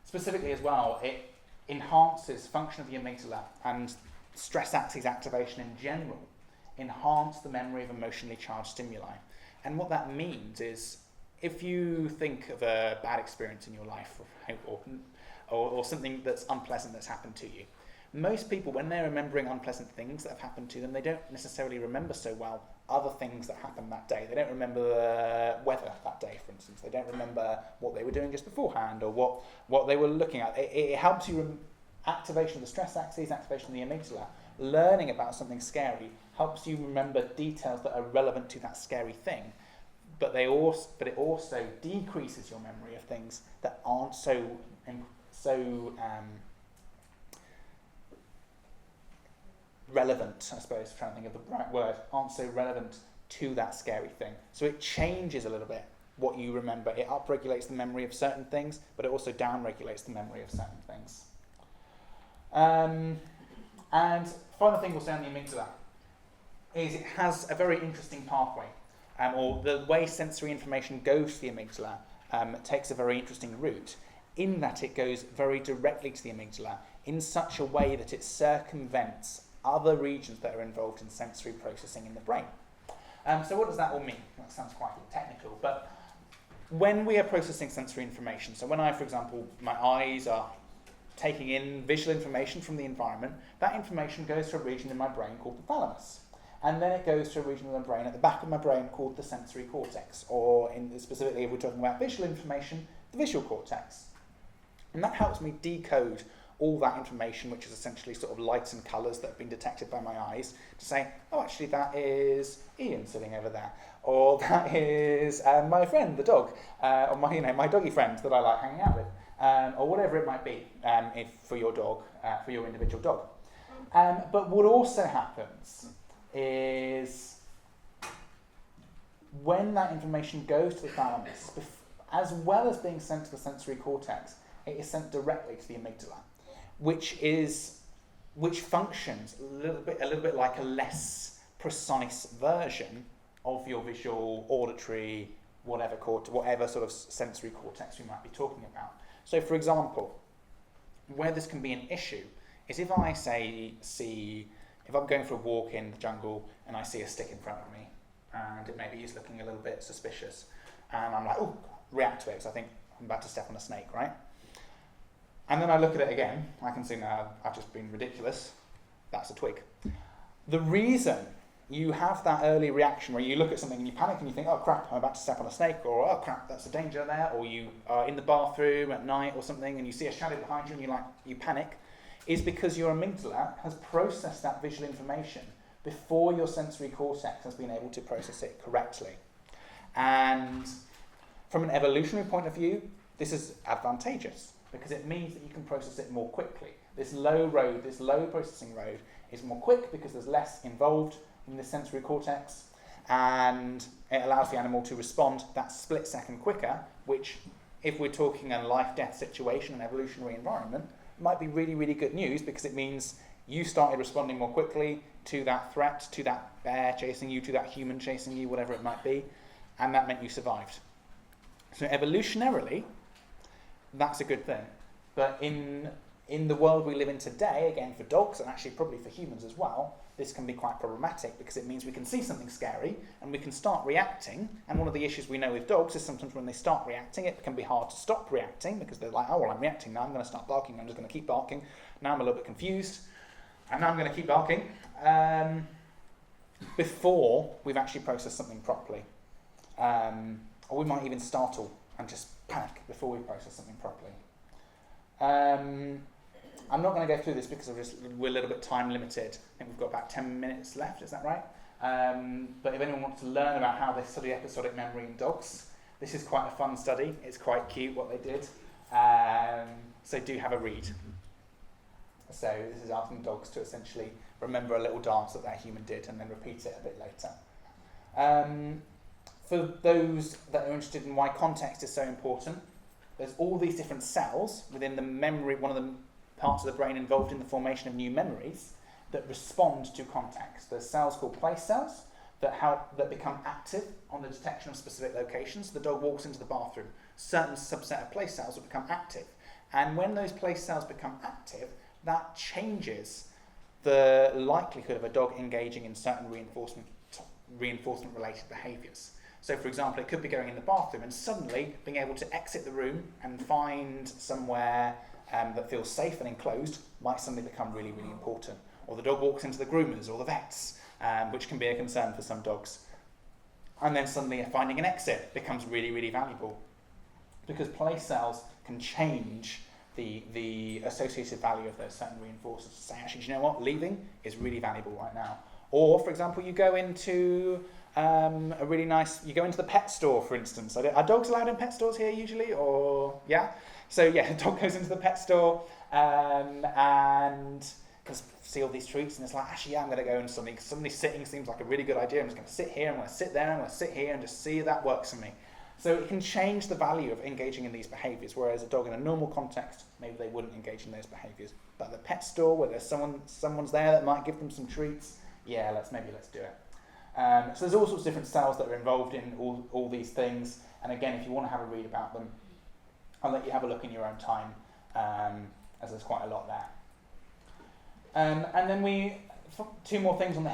specifically as well, it enhances function of the amygdala, and stress axis activation in general enhance the memory of emotionally charged stimuli. And what that means is, if you think of a bad experience in your life, or something that's unpleasant that's happened to you, most people, when they're remembering unpleasant things that have happened to them, they don't necessarily remember so well other things that happened that day. They don't remember the weather that day, for instance. They don't remember what they were doing just beforehand, or what they were looking at. It helps you, activation of the stress axis, activation of the amygdala, learning about something scary helps you remember details that are relevant to that scary thing. But it also decreases your memory of things that aren't so relevant, I suppose, trying to think of the right word, aren't so relevant to that scary thing. So it changes a little bit what you remember. It upregulates the memory of certain things, but it also downregulates the memory of certain things. And final thing we'll say on the amygdala is it has a very interesting pathway, or the way sensory information goes to the amygdala takes a very interesting route, in that it goes very directly to the amygdala in such a way that it circumvents other regions that are involved in sensory processing in the brain. So what does that all mean? That sounds quite technical, but when we are processing sensory information, so when I, for example, my eyes are taking in visual information from the environment, that information goes to a region in my brain called the thalamus. And then it goes to a region of my brain at the back of my brain called the sensory cortex, or specifically if we're talking about visual information, the visual cortex. And that helps me decode all that information, which is essentially sort of lights and colours that have been detected by my eyes, to say, oh, actually that is Ian sitting over there, or that is my friend, the dog, or my doggy friend that I like hanging out with, or whatever it might be for your dog, for your individual dog. But what also happens is when that information goes to the thalamus, as well as being sent to the sensory cortex, it is sent directly to the amygdala, which functions a little bit like a less precise version of your visual, auditory, whatever sort of sensory cortex we might be talking about. So, for example, where this can be an issue is if I'm going for a walk in the jungle and I see a stick in front of me and it maybe is looking a little bit suspicious, and I'm like, oh, react to it because I think I'm about to step on a snake, right? And then I look at it again, I can see now I've just been ridiculous, that's a twig. The reason you have that early reaction where you look at something and you panic and you think, oh crap, I'm about to step on a snake, or oh crap, that's a danger there, or you are in the bathroom at night or something and you see a shadow behind you and you panic, is because your amygdala has processed that visual information before your sensory cortex has been able to process it correctly. And from an evolutionary point of view, this is advantageous because it means that you can process it more quickly. This low processing road is more quick because there's less involved in the sensory cortex, and it allows the animal to respond that split second quicker, which, if we're talking a life-death situation, an evolutionary environment, might be really, really good news because it means you started responding more quickly to that threat, to that bear chasing you, to that human chasing you, whatever it might be, and that meant you survived. So evolutionarily, that's a good thing. But in the world we live in today, again for dogs and actually probably for humans as well, this can be quite problematic because it means we can see something scary and we can start reacting. And one of the issues we know with dogs is sometimes when they start reacting, it can be hard to stop reacting because they're like, oh, well, I'm reacting now, I'm going to start barking, I'm just going to keep barking. Now I'm a little bit confused, and now I'm going to keep barking before we've actually processed something properly. Or we might even startle and just panic before we process something properly. I'm not going to go through this because we're a little bit time limited. I think we've got about 10 minutes left, is that right? But if anyone wants to learn about how they study episodic memory in dogs, this is quite a fun study. It's quite cute what they did. So do have a read. So this is asking dogs to essentially remember a little dance that human did and then repeat it a bit later. For those that are interested in why context is so important, there's all these different cells within the memory, one of the parts of the brain involved in the formation of new memories, that respond to context. There's cells called place cells that become active on the detection of specific locations. The dog walks into the bathroom, certain subset of place cells will become active. And when those place cells become active, that changes the likelihood of a dog engaging in certain reinforcement-related behaviours. So, for example, it could be going in the bathroom and suddenly being able to exit the room and find somewhere that feels safe and enclosed might suddenly become really, really important. Or the dog walks into the groomers or the vets, which can be a concern for some dogs. And then suddenly finding an exit becomes really, really valuable because place cells can change the associated value of those certain reinforcers. Say, actually, do you know what? Leaving is really valuable right now. Or, for example, you go into you go into the pet store, for instance. Are dogs allowed in pet stores here usually, or yeah? So yeah, a dog goes into the pet store and can see all these treats, and it's like, actually, yeah, I'm going to go into something. Suddenly sitting seems like a really good idea. I'm just going to sit here, I'm going to sit there, I'm going to sit here and just see if that works for me. So it can change the value of engaging in these behaviours, whereas a dog in a normal context, maybe they wouldn't engage in those behaviours. But at the pet store, where there's someone's there that might give them some treats, yeah, let's do it. So there's all sorts of different cells that are involved in all these things, and again, if you want to have a read about them, I'll let you have a look in your own time, as there's quite a lot there. And then two more things on the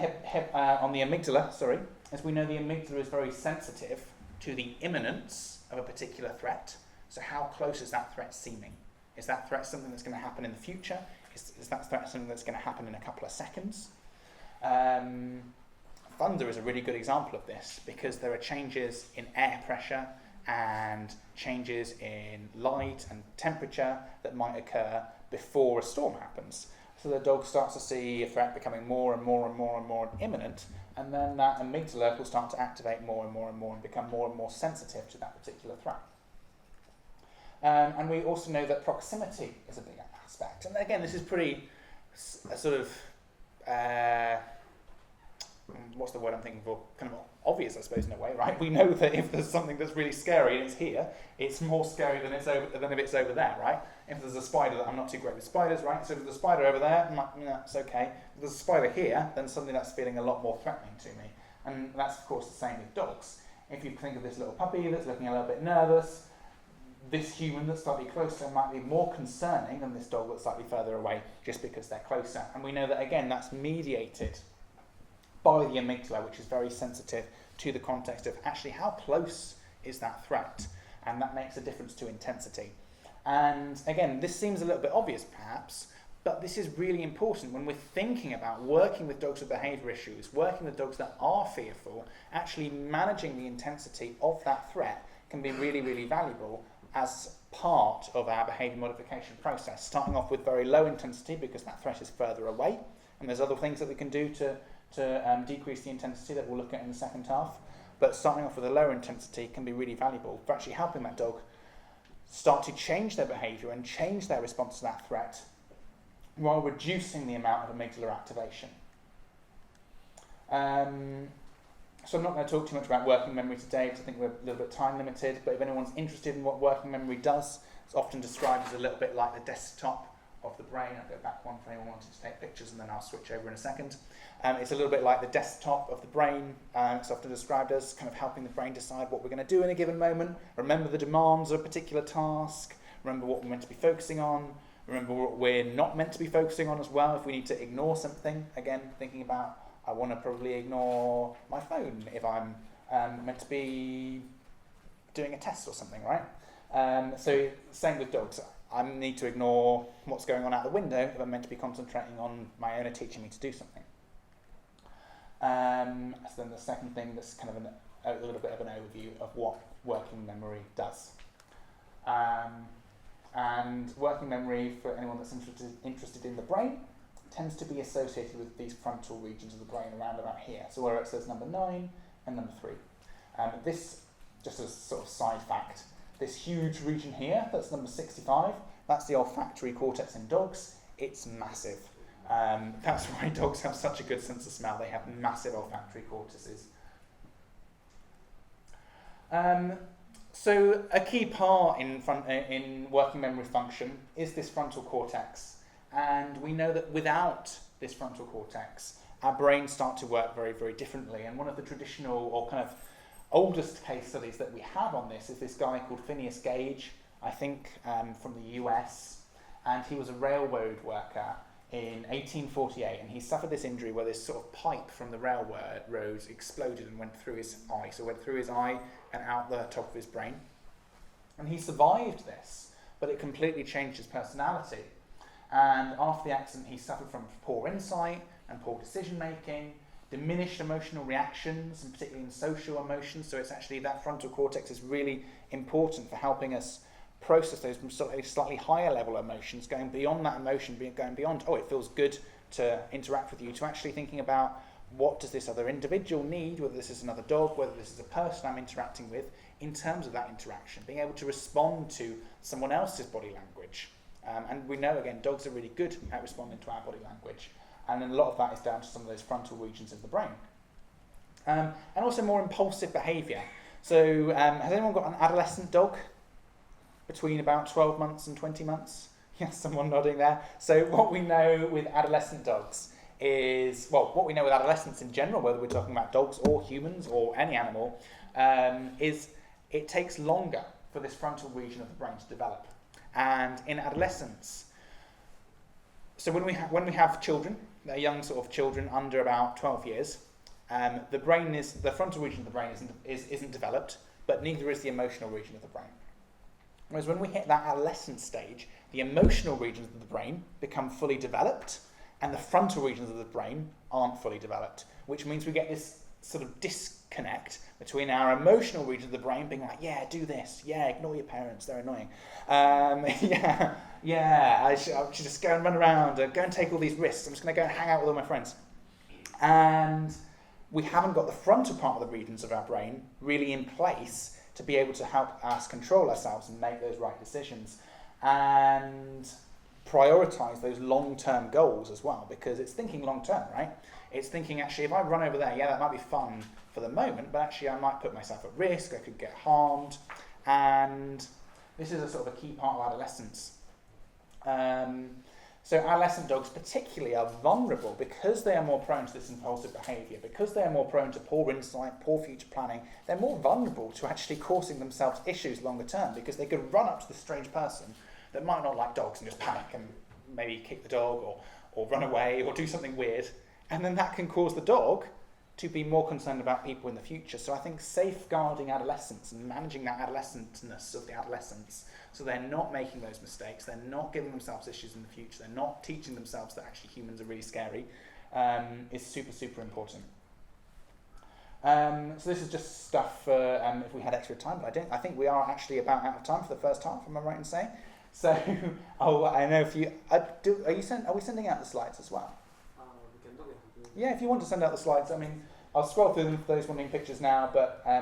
on the amygdala. Sorry, as we know, the amygdala is very sensitive to the imminence of a particular threat. So how close is that threat seeming? Is that threat something that's going to happen in the future? Is that threat something that's going to happen in a couple of seconds? Thunder is a really good example of this because there are changes in air pressure and changes in light and temperature that might occur before a storm happens. So the dog starts to see a threat becoming more and more and more and more imminent, and then that amygdala will start to activate more and more and more and become more and more sensitive to that particular threat. And we also know that proximity is a big aspect. And again, this is pretty sort of what's the word I'm thinking for? Kind of obvious, I suppose, in a way, right? We know that if there's something that's really scary and it's here, it's more scary than if it's over there, right? If there's a spider, I'm not too great with spiders, right? So if there's a spider over there, I'm like, no, it's okay. If there's a spider here, then suddenly that's feeling a lot more threatening to me. And that's, of course, the same with dogs. If you think of this little puppy that's looking a little bit nervous, this human that's slightly closer might be more concerning than this dog that's slightly further away, just because they're closer. And we know that, again, that's mediated by the amygdala, which is very sensitive to the context of actually how close is that threat, and that makes a difference to intensity. And again, this seems a little bit obvious perhaps, But this is really important when we're thinking about working with dogs with behaviour issues, working with dogs that are fearful. Actually managing the intensity of that threat can be really, really valuable as part of our behaviour modification process. Starting off with very low intensity because that threat is further away, and there's other things that we can do to decrease the intensity that we'll look at in the second half. But starting off with a lower intensity can be really valuable for actually helping that dog start to change their behaviour and change their response to that threat while reducing the amount of amygdala activation. So I'm not going to talk too much about working memory today because I think we're a little bit time limited, but if anyone's interested in what working memory does, it's often described as a little bit like the desktop of the brain. I'll go back one for anyone wanting to take pictures and then I'll switch over in a second. It's a little bit like the desktop of the brain. It's often described as kind of helping the brain decide what we're going to do in a given moment, remember the demands of a particular task, remember what we're meant to be focusing on, remember what we're not meant to be focusing on as well. If we need to ignore something, again, thinking about, I want to probably ignore my phone if I'm meant to be doing a test or something, right? So same with dogs. I need to ignore what's going on out the window if I'm meant to be concentrating on my owner teaching me to do something. So then the second thing that's kind of a little bit of an overview of what working memory does. And working memory, for anyone that's interested in the brain, tends to be associated with these frontal regions of the brain around about here. So where it says number 9 and number 3. This, just as a sort of side fact, this huge region here, that's number 65, that's the olfactory cortex in dogs. It's massive. That's why dogs have such a good sense of smell. They have massive olfactory cortices. So a key part in working memory function is this frontal cortex. And we know that without this frontal cortex, our brains start to work very, very differently. And one of the traditional or kind of oldest case studies that we have on this is this guy called Phineas Gage, I think from the US. And he was a railroad worker in 1848, and he suffered this injury where this sort of pipe from the railroads exploded and went through his eye. So it went through his eye and out the top of his brain. And he survived this, but it completely changed his personality. And after the accident, he suffered from poor insight and poor decision making, diminished emotional reactions, and particularly in social emotions. So it's actually that frontal cortex is really important for helping us process those slightly higher level emotions, going beyond that emotion, going beyond, oh, it feels good to interact with you, to actually thinking about what does this other individual need, whether this is another dog, whether this is a person I'm interacting with, in terms of that interaction, being able to respond to someone else's body language. And we know, again, dogs are really good at responding to our body language. And then a lot of that is down to some of those frontal regions of the brain. And also more impulsive behaviour. So has anyone got an adolescent dog between about 12 months and 20 months? Yes, someone nodding there. So what we know with adolescent dogs is, well, what we know with adolescents in general, whether we're talking about dogs or humans or any animal, is it takes longer for this frontal region of the brain to develop. And in adolescence, so when we have children, they're young sort of children under about 12 years, the frontal region of the brain isn't developed, but neither is the emotional region of the brain. Whereas when we hit that adolescent stage, the emotional regions of the brain become fully developed, and the frontal regions of the brain aren't fully developed, which means we get this sort of disconnect between our emotional region of the brain being like, yeah, do this, yeah, ignore your parents, they're annoying, I should just go and run around, go and take all these risks, I'm just going to go and hang out with all my friends. And we haven't got the frontal part of the regions of our brain really in place to be able to help us control ourselves and make those right decisions and prioritise those long-term goals as well, because it's thinking long-term, right? It's thinking, actually, if I run over there, yeah, that might be fun for the moment, but actually I might put myself at risk, I could get harmed, and this is a sort of a key part of adolescence. So adolescent dogs particularly are vulnerable because they are more prone to this impulsive behaviour, because they are more prone to poor insight, poor future planning. They're more vulnerable to actually causing themselves issues longer term, because they could run up to this strange person that might not like dogs and just panic and maybe kick the dog or run away or do something weird, and then that can cause the dog to be more concerned about people in the future. So I think safeguarding adolescence and managing that adolescentness of the adolescents, so they're not making those mistakes, they're not giving themselves issues in the future, they're not teaching themselves that actually humans are really scary, is super, super important. So this is just stuff for if we had extra time, but I think we are actually about out of time for the first half, am I right in saying? So, I know if you, are we sending out the slides as well? We can look at it. Yeah, if you want to send out the slides, I mean, I'll scroll through them for those wanting pictures now, but I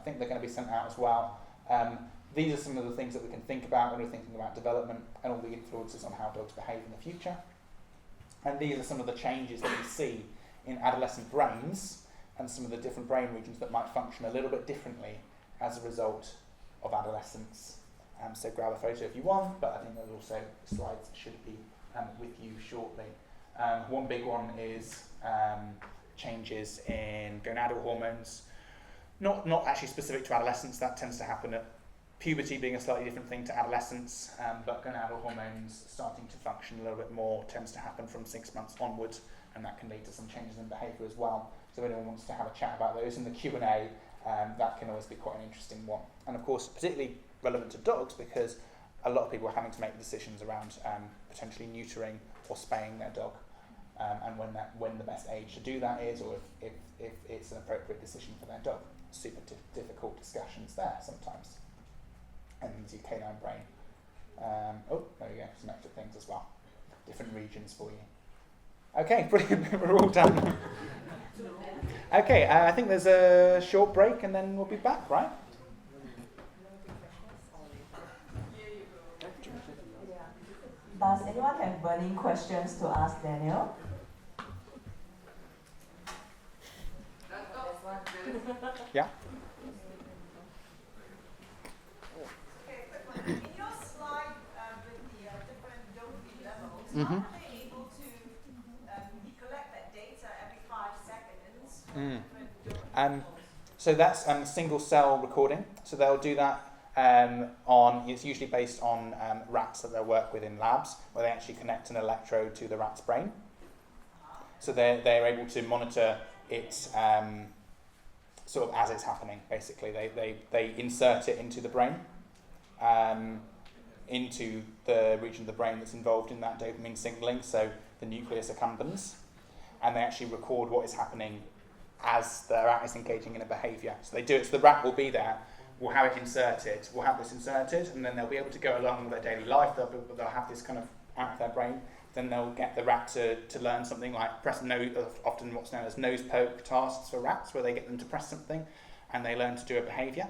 think they're going to be sent out as well. These are some of the things that we can think about when we're thinking about development and all the influences on how dogs behave in the future. And these are some of the changes that we see in adolescent brains and some of the different brain regions that might function a little bit differently as a result of adolescence. So grab a photo if you want, but I think there's also slides that should be with you shortly. One big one is changes in gonadal hormones, not actually specific to adolescence. That tends to happen at puberty, being a slightly different thing to adolescence, but gonadal hormones starting to function a little bit more tends to happen from 6 months onwards, and that can lead to some changes in behaviour as well. So if anyone wants to have a chat about those in the Q&A, that can always be quite an interesting one. And of course, particularly relevant to dogs, because a lot of people are having to make decisions around potentially neutering or spaying their dog, and when the best age to do that is, or if it's an appropriate decision for their dog. Super difficult discussions there sometimes. And your canine brain. Oh, there we go, some extra things as well. Different regions for you. Okay, brilliant, we're all done. Okay, I think there's a short break and then we'll be back, right? Does anyone have burning questions to ask Daniel? Yeah? In your slide with the different dopamine levels, Mm-hmm. are they able to collect that data every 5 seconds? So that's single cell recording. So they'll do that it's usually based on rats that they'll work with in labs, where they actually connect an electrode to the rat's brain. So they're able to monitor it sort of as it's happening, basically. They insert it into the brain, into the region of the brain that's involved in that dopamine signaling, so the nucleus accumbens, and they actually record what is happening as the rat is engaging in a behaviour. So they do it, so the rat will be there, we'll have it inserted, we'll have this inserted, and then they'll be able to go along with their daily life, they'll have this kind of out of their brain, then they'll get the rat to learn something like press nose, often what's known as nose poke tasks for rats, where they get them to press something, and they learn to do a behaviour.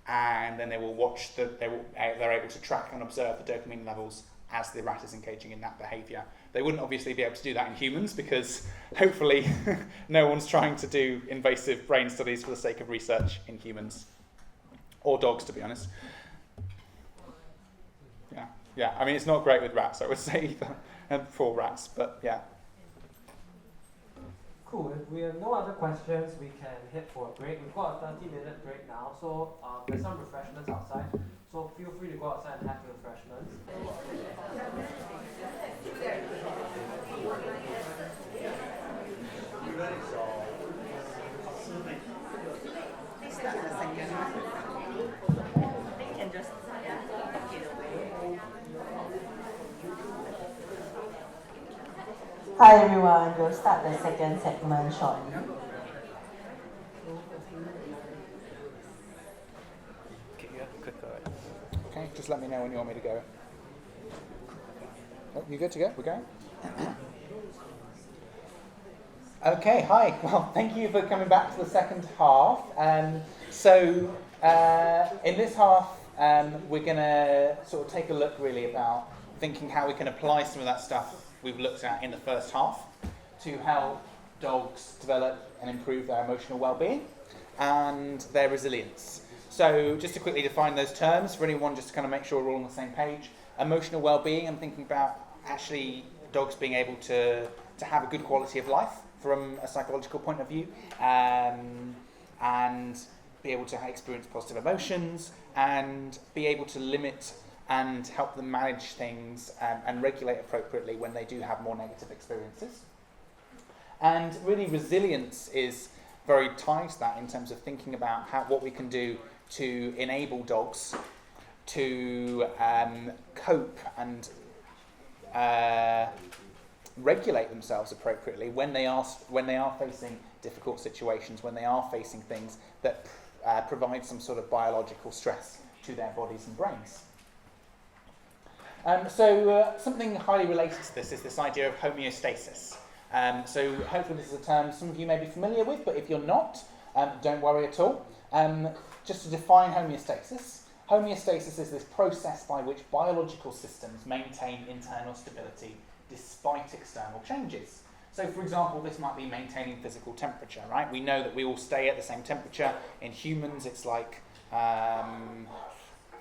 And then they will watch they're able to track and observe the dopamine levels as the rat is engaging in that behaviour. They wouldn't obviously be able to do that in humans, because hopefully no one's trying to do invasive brain studies for the sake of research in humans, or dogs, to be honest. Yeah. I mean, it's not great with rats, I would say, for rats, but yeah. Cool. If we have no other questions, we can head for a break. We've got a 30-minute break now, so there's some refreshments outside. So feel free to go outside and have your refreshments. Hi everyone, we'll start the second segment shortly. Okay, just let me know when you want me to go. Oh, you good to go? We're going? Okay, hi. Well, thank you for coming back to the second half. So in this half, we're going to sort of take a look really about thinking how we can apply some of that stuff we've looked at in the first half to help dogs develop and improve their emotional well-being and their resilience. So just to quickly define those terms for anyone, just to kind of make sure we're all on the same page. Emotional well-being, I'm thinking about actually dogs being able to have a good quality of life from a psychological point of view, and be able to experience positive emotions and be able to limit and help them manage things and regulate appropriately when they do have more negative experiences. And really resilience is very tied to that in terms of thinking about what we can do to enable dogs to cope and regulate themselves appropriately when they are facing difficult situations, when they are facing things that provide some sort of biological stress to their bodies and brains. So something highly related to this is this idea of homeostasis. So hopefully this is a term some of you may be familiar with, but if you're not, don't worry at all. Just to define homeostasis, homeostasis is this process by which biological systems maintain internal stability despite external changes. So for example, this might be maintaining physical temperature, right? We know that we all stay at the same temperature. In humans, it's like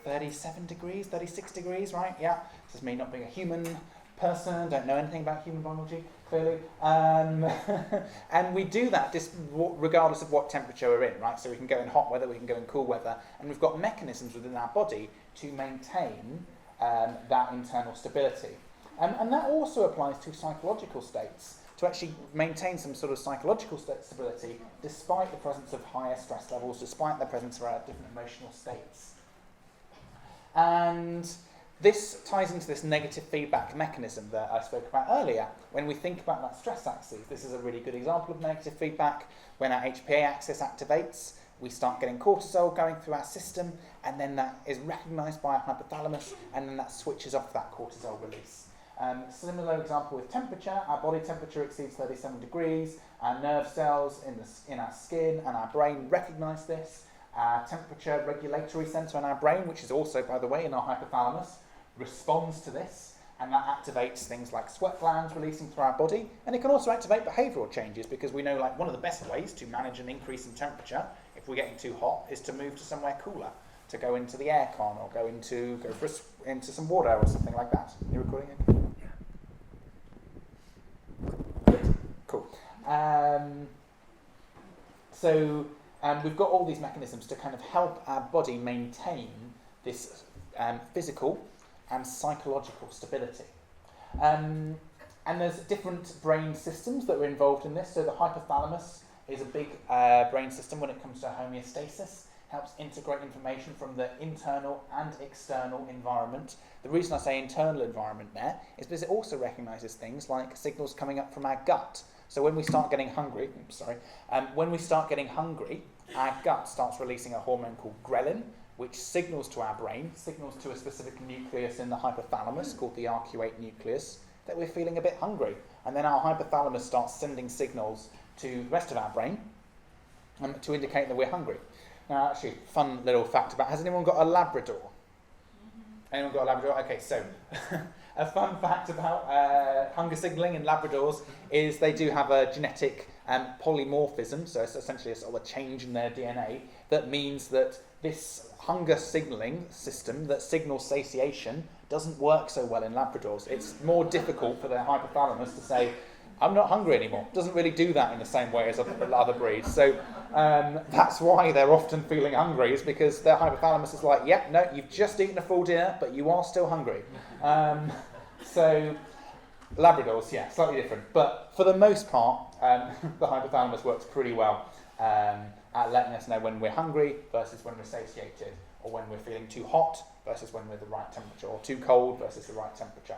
37 degrees, 36 degrees, right? Yeah, this is me not being a human person, don't know anything about human biology, clearly. And we do that regardless of what temperature we're in, right? So we can go in hot weather, we can go in cool weather, and we've got mechanisms within our body to maintain that internal stability. And that also applies to psychological states, to actually maintain some sort of psychological stability despite the presence of higher stress levels, despite the presence of our different emotional states. And this ties into this negative feedback mechanism that I spoke about earlier. When we think about that stress axis, this is a really good example of negative feedback. When our HPA axis activates, we start getting cortisol going through our system, and then that is recognised by our hypothalamus, and then that switches off that cortisol release. Similar example with temperature. Our body temperature exceeds 37 degrees. Our nerve cells in our skin and our brain recognise this. Our temperature regulatory centre in our brain, which is also, by the way, in our hypothalamus, responds to this, and that activates things like sweat glands releasing through our body. And it can also activate behavioural changes, because we know like one of the best ways to manage an increase in temperature, if we're getting too hot, is to move to somewhere cooler, to go into the aircon or go into some water or something like that. You recording it? Cool. So we've got all these mechanisms to kind of help our body maintain this physical and psychological stability. And there's different brain systems that are involved in this. So the hypothalamus is a big brain system when it comes to homeostasis. Helps integrate information from the internal and external environment. The reason I say internal environment there is because it also recognises things like signals coming up from our gut. So when we start getting hungry, our gut starts releasing a hormone called ghrelin, which signals to our brain, signals to a specific nucleus in the hypothalamus called the arcuate nucleus, that we're feeling a bit hungry. And then our hypothalamus starts sending signals to the rest of our brain to indicate that we're hungry. Now, actually, fun little fact about, has anyone got a Labrador? Anyone got a Labrador? Okay, so a fun fact about hunger signalling in Labradors is they do have a genetic polymorphism, so it's essentially a sort of a change in their DNA that means that this hunger signalling system that signals satiation doesn't work so well in Labradors. It's more difficult for their hypothalamus to say, I'm not hungry anymore. It doesn't really do that in the same way as other breeds. So that's why they're often feeling hungry, is because their hypothalamus is like, yep, no, you've just eaten a full dinner, but you are still hungry. So Labradors, yeah, slightly different. But for the most part, the hypothalamus works pretty well at letting us know when we're hungry versus when we're satiated, or when we're feeling too hot versus when we're the right temperature, or too cold versus the right temperature.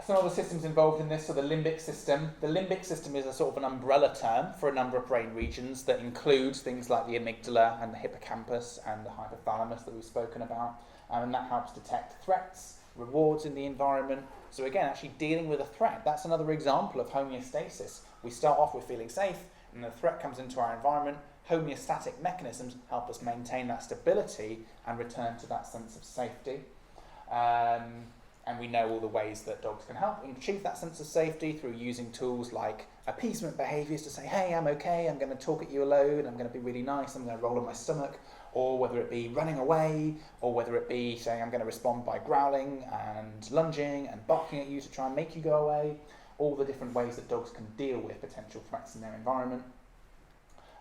Some other systems involved in this are the limbic system. The limbic system is a sort of an umbrella term for a number of brain regions that includes things like the amygdala and the hippocampus and the hypothalamus that we've spoken about. And that helps detect threats, rewards in the environment. So again, actually dealing with a threat, that's another example of homeostasis. We start off with feeling safe, and the threat comes into our environment. Homeostatic mechanisms help us maintain that stability and return to that sense of safety. And we know all the ways that dogs can help achieve that sense of safety through using tools like appeasement behaviours to say, hey, I'm okay, I'm going to talk at you alone, I'm going to be really nice, I'm going to roll on my stomach, or whether it be running away, or whether it be saying I'm going to respond by growling and lunging and barking at you to try and make you go away, all the different ways that dogs can deal with potential threats in their environment.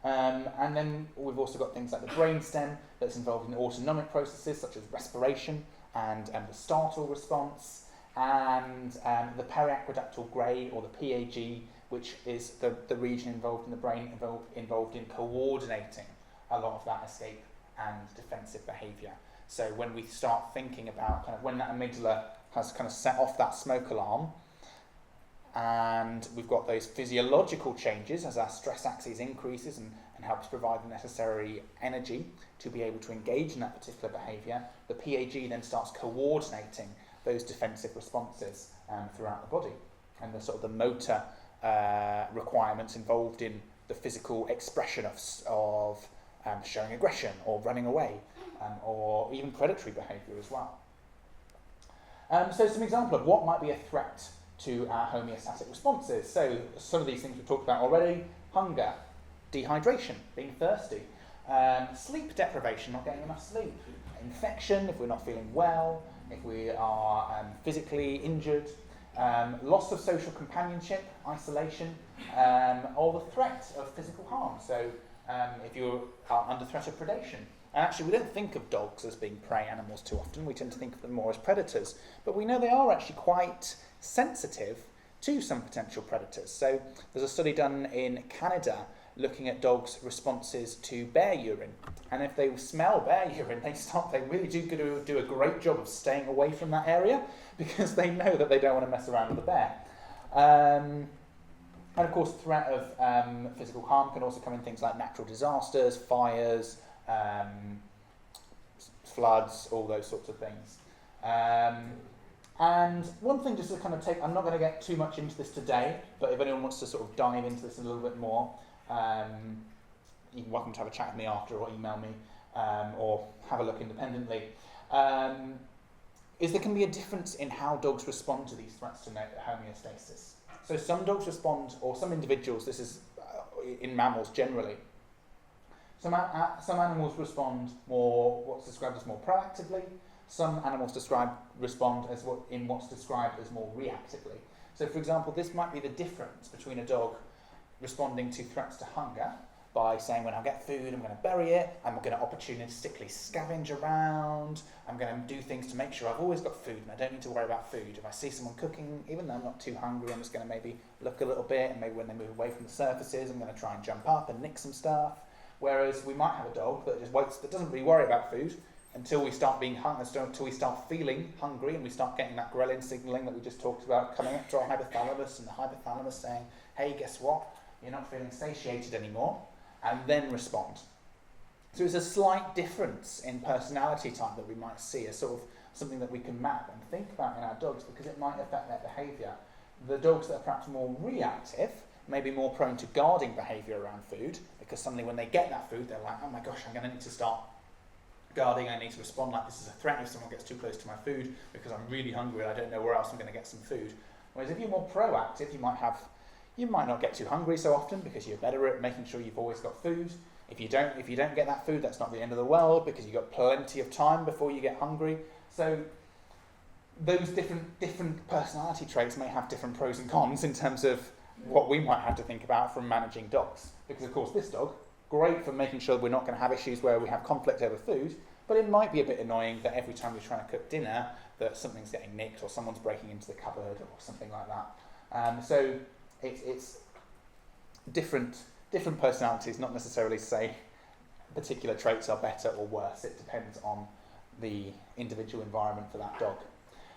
And then we've also got things like the brainstem that's involved in autonomic processes such as respiration and the startle response, and the periaqueductal grey, or the PAG, which is the region involved in the brain involved in coordinating a lot of that escape and defensive behaviour. So when we start thinking about kind of when that amygdala has kind of set off that smoke alarm, and we've got those physiological changes as our stress axis increases and helps provide the necessary energy to be able to engage in that particular behaviour, the PAG then starts coordinating those defensive responses throughout the body, and the sort of the motor requirements involved in the physical expression of showing aggression or running away, or even predatory behaviour as well. So some example of what might be a threat to our homeostatic responses. So some of these things we've talked about already: hunger, dehydration, being thirsty, sleep deprivation, not getting enough sleep, infection if we're not feeling well, if we are physically injured, loss of social companionship, isolation, or the threat of physical harm. So if you are under threat of predation. And actually, we don't think of dogs as being prey animals too often. We tend to think of them more as predators. But we know they are actually quite sensitive to some potential predators. So there's a study done in Canada looking at dogs' responses to bear urine. And if they smell bear urine, they really do a great job of staying away from that area, because they know that they don't want to mess around with the bear. And of course, threat of physical harm can also come in things like natural disasters, fires, floods, all those sorts of things. And one thing just to kind of I'm not going to get too much into this today, but if anyone wants to sort of dive into this a little bit more, you're welcome to have a chat with me after, or email me, or have a look independently. Is there can be a difference in how dogs respond to these threats to homeostasis. So some dogs respond, or some individuals, this is in mammals generally, some animals respond more, what's described as more proactively. Some animals respond as what's described as more reactively. So for example, this might be the difference between a dog responding to threats to hunger by saying, when I get food, I'm going to bury it, I'm going to opportunistically scavenge around, I'm going to do things to make sure I've always got food and I don't need to worry about food. If I see someone cooking, even though I'm not too hungry, I'm just going to maybe look a little bit, and maybe when they move away from the surfaces, I'm going to try and jump up and nick some stuff. Whereas we might have a dog that just waits, that doesn't really worry about food until we start being until we start feeling hungry, and we start getting that ghrelin signalling that we just talked about coming up to our hypothalamus, and the hypothalamus saying, hey, guess what? You're not feeling satiated anymore, and then respond. So it's a slight difference in personality type that we might see, as sort of something that we can map and think about in our dogs, because it might affect their behaviour. The dogs that are perhaps more reactive may be more prone to guarding behaviour around food, because suddenly when they get that food, they're like, oh my gosh, I'm going to need to start guarding, I need to respond like this is a threat if someone gets too close to my food, because I'm really hungry and I don't know where else I'm going to get some food. Whereas if you're more proactive, you might not get too hungry so often, because you're better at making sure you've always got food. If you don't get that food, that's not the end of the world, because you've got plenty of time before you get hungry. So those different personality traits may have different pros and cons in terms of what we might have to think about from managing dogs. Because of course this dog, great for making sure we're not going to have issues where we have conflict over food, but it might be a bit annoying that every time you're trying to cook dinner that something's getting nicked, or someone's breaking into the cupboard, or something like that. So it's different personalities, not necessarily say particular traits are better or worse. It depends on the individual environment for that dog.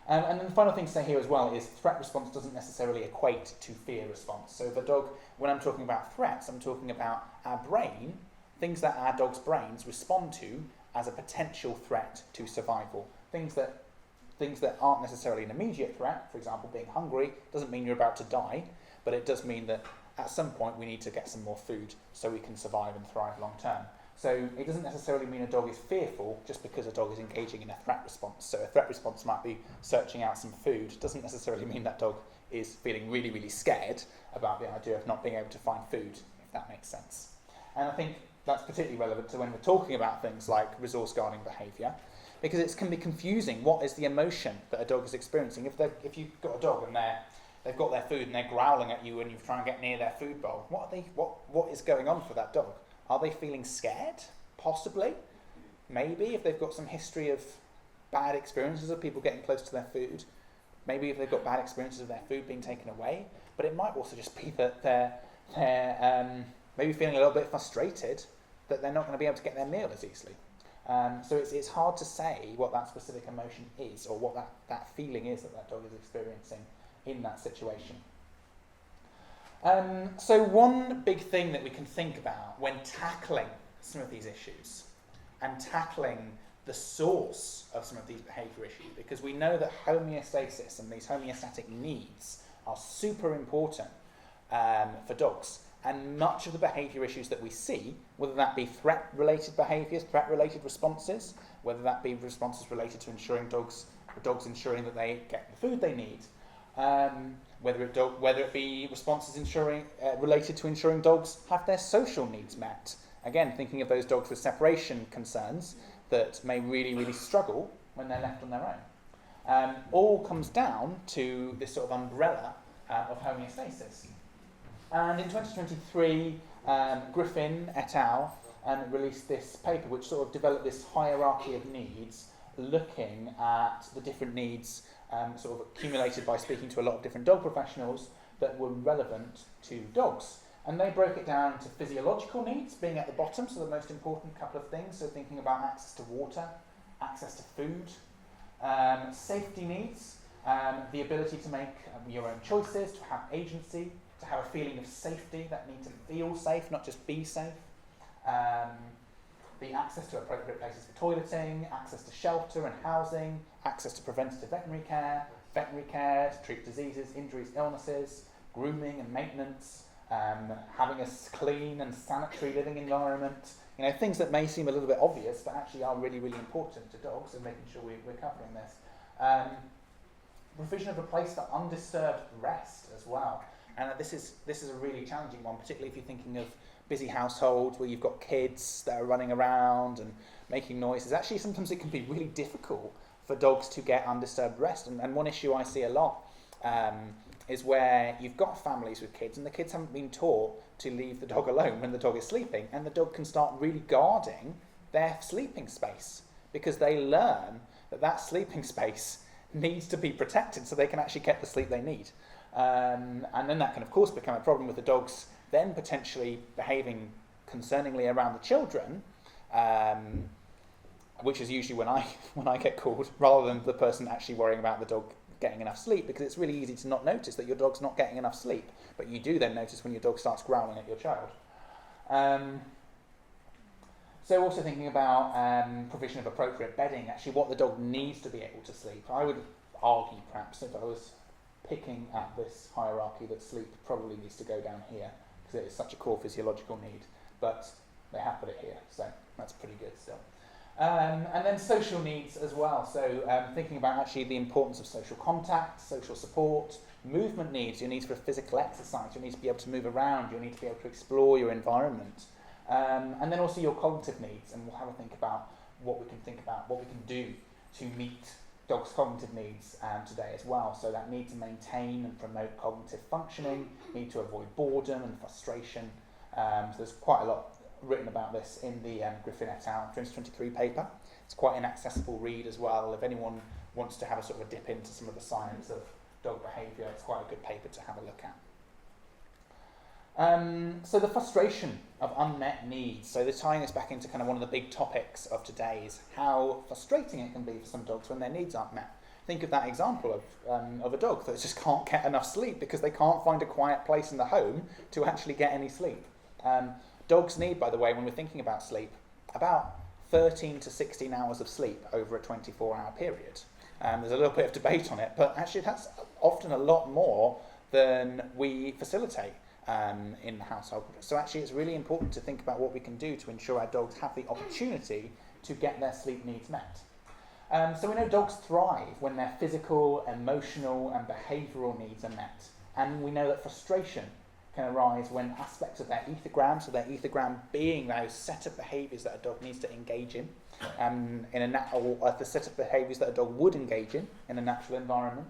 And then the final thing to say here as well is threat response doesn't necessarily equate to fear response. So if a dog, when I'm talking about threats, I'm talking about our brain, things that our dog's brains respond to as a potential threat to survival. Things that aren't necessarily an immediate threat, for example, being hungry, doesn't mean you're about to die, but it does mean that at some point we need to get some more food so we can survive and thrive long term. So it doesn't necessarily mean a dog is fearful just because a dog is engaging in a threat response. So a threat response might be searching out some food. It doesn't necessarily mean that dog is feeling really, really scared about the idea of not being able to find food, if that makes sense. And I think that's particularly relevant to when we're talking about things like resource guarding behaviour, because it can be confusing. What is the emotion that a dog is experiencing? If you've got a dog and they've got their food and they're growling at you and you try and get near their food bowl, what is going on for that dog? Are they feeling scared? Possibly. Maybe, if they've got some history of bad experiences of people getting close to their food. maybe if they've got bad experiences of their food being taken away, but it might also just be that they're maybe feeling a little bit frustrated that they're not going to be able to get their meal as easily. So it's hard to say what that specific emotion is, or what that feeling is that dog is experiencing in that situation. So one big thing that we can think about when tackling some of these issues and tackling the source of some of these behaviour issues, because we know that homeostasis and these homeostatic needs are super important for dogs. And much of the behaviour issues that we see, whether that be threat-related behaviours, threat-related responses, whether that be responses related to ensuring dogs ensuring that they get the food they need, whether it be responses related to ensuring dogs have their social needs met. Again, thinking of those dogs with separation concerns that may really, really struggle when they're left on their own. All comes down to this sort of umbrella of homeostasis. And in 2023, Griffin et al. Released this paper which sort of developed this hierarchy of needs, looking at the different needs sort of accumulated by speaking to a lot of different dog professionals that were relevant to dogs. And they broke it down to physiological needs being at the bottom, so the most important couple of things, so thinking about access to water, access to food, safety needs, the ability to make your own choices, to have agency, to have a feeling of safety, that need to feel safe, not just be safe. The access to appropriate places for toileting, access to shelter and housing, access to preventative veterinary care to treat diseases, injuries, illnesses, grooming and maintenance, having a clean and sanitary living environment. You know, things that may seem a little bit obvious, but actually are really, really important to dogs, and making sure we're covering this. Provision of a place for undisturbed rest as well. And this is a really challenging one, particularly if you're thinking of busy households where you've got kids that are running around and making noises. Actually, sometimes it can be really difficult for dogs to get undisturbed rest. And one issue I see a lot is where you've got families with kids and the kids haven't been taught to leave the dog alone when the dog is sleeping, and the dog can start really guarding their sleeping space because they learn that sleeping space needs to be protected so they can actually get the sleep they need. And then that can, of course, become a problem with the dogs then potentially behaving concerningly around the children, which is usually when I get called, rather than the person actually worrying about the dog getting enough sleep, because it's really easy to not notice that your dog's not getting enough sleep, but you do then notice when your dog starts growling at your child. So also thinking about provision of appropriate bedding, actually what the dog needs to be able to sleep. I would argue perhaps if I was picking at this hierarchy that sleep probably needs to go down here because it is such a core physiological need, but they have put it here, so that's pretty good still. And then social needs as well, so thinking about actually the importance of social contact, social support, movement needs, your needs for physical exercise, your need to be able to move around, your need to be able to explore your environment, and then also your cognitive needs, and we'll have a think about what we can do to meet dogs' cognitive needs today as well. So that need to maintain and promote cognitive functioning, need to avoid boredom and frustration. So there's quite a lot written about this in the Griffin et al. 2023 paper. It's quite an accessible read as well. If anyone wants to have a sort of a dip into some of the science of dog behaviour, it's quite a good paper to have a look at. So the frustration of unmet needs. So they're tying this back into kind of one of the big topics of today is how frustrating it can be for some dogs when their needs aren't met. Think of that example of a dog that just can't get enough sleep because they can't find a quiet place in the home to actually get any sleep. Dogs need, by the way, when we're thinking about sleep, about 13 to 16 hours of sleep over a 24-hour period. There's a little bit of debate on it, but actually that's often a lot more than we facilitate in the household. So actually it's really important to think about what we can do to ensure our dogs have the opportunity to get their sleep needs met. So we know dogs thrive when their physical, emotional and behavioural needs are met. And we know that frustration can arise when aspects of their ethogram, so their ethogram being those set of behaviours that a dog needs to engage in or the set of behaviours that a dog would engage in a natural environment.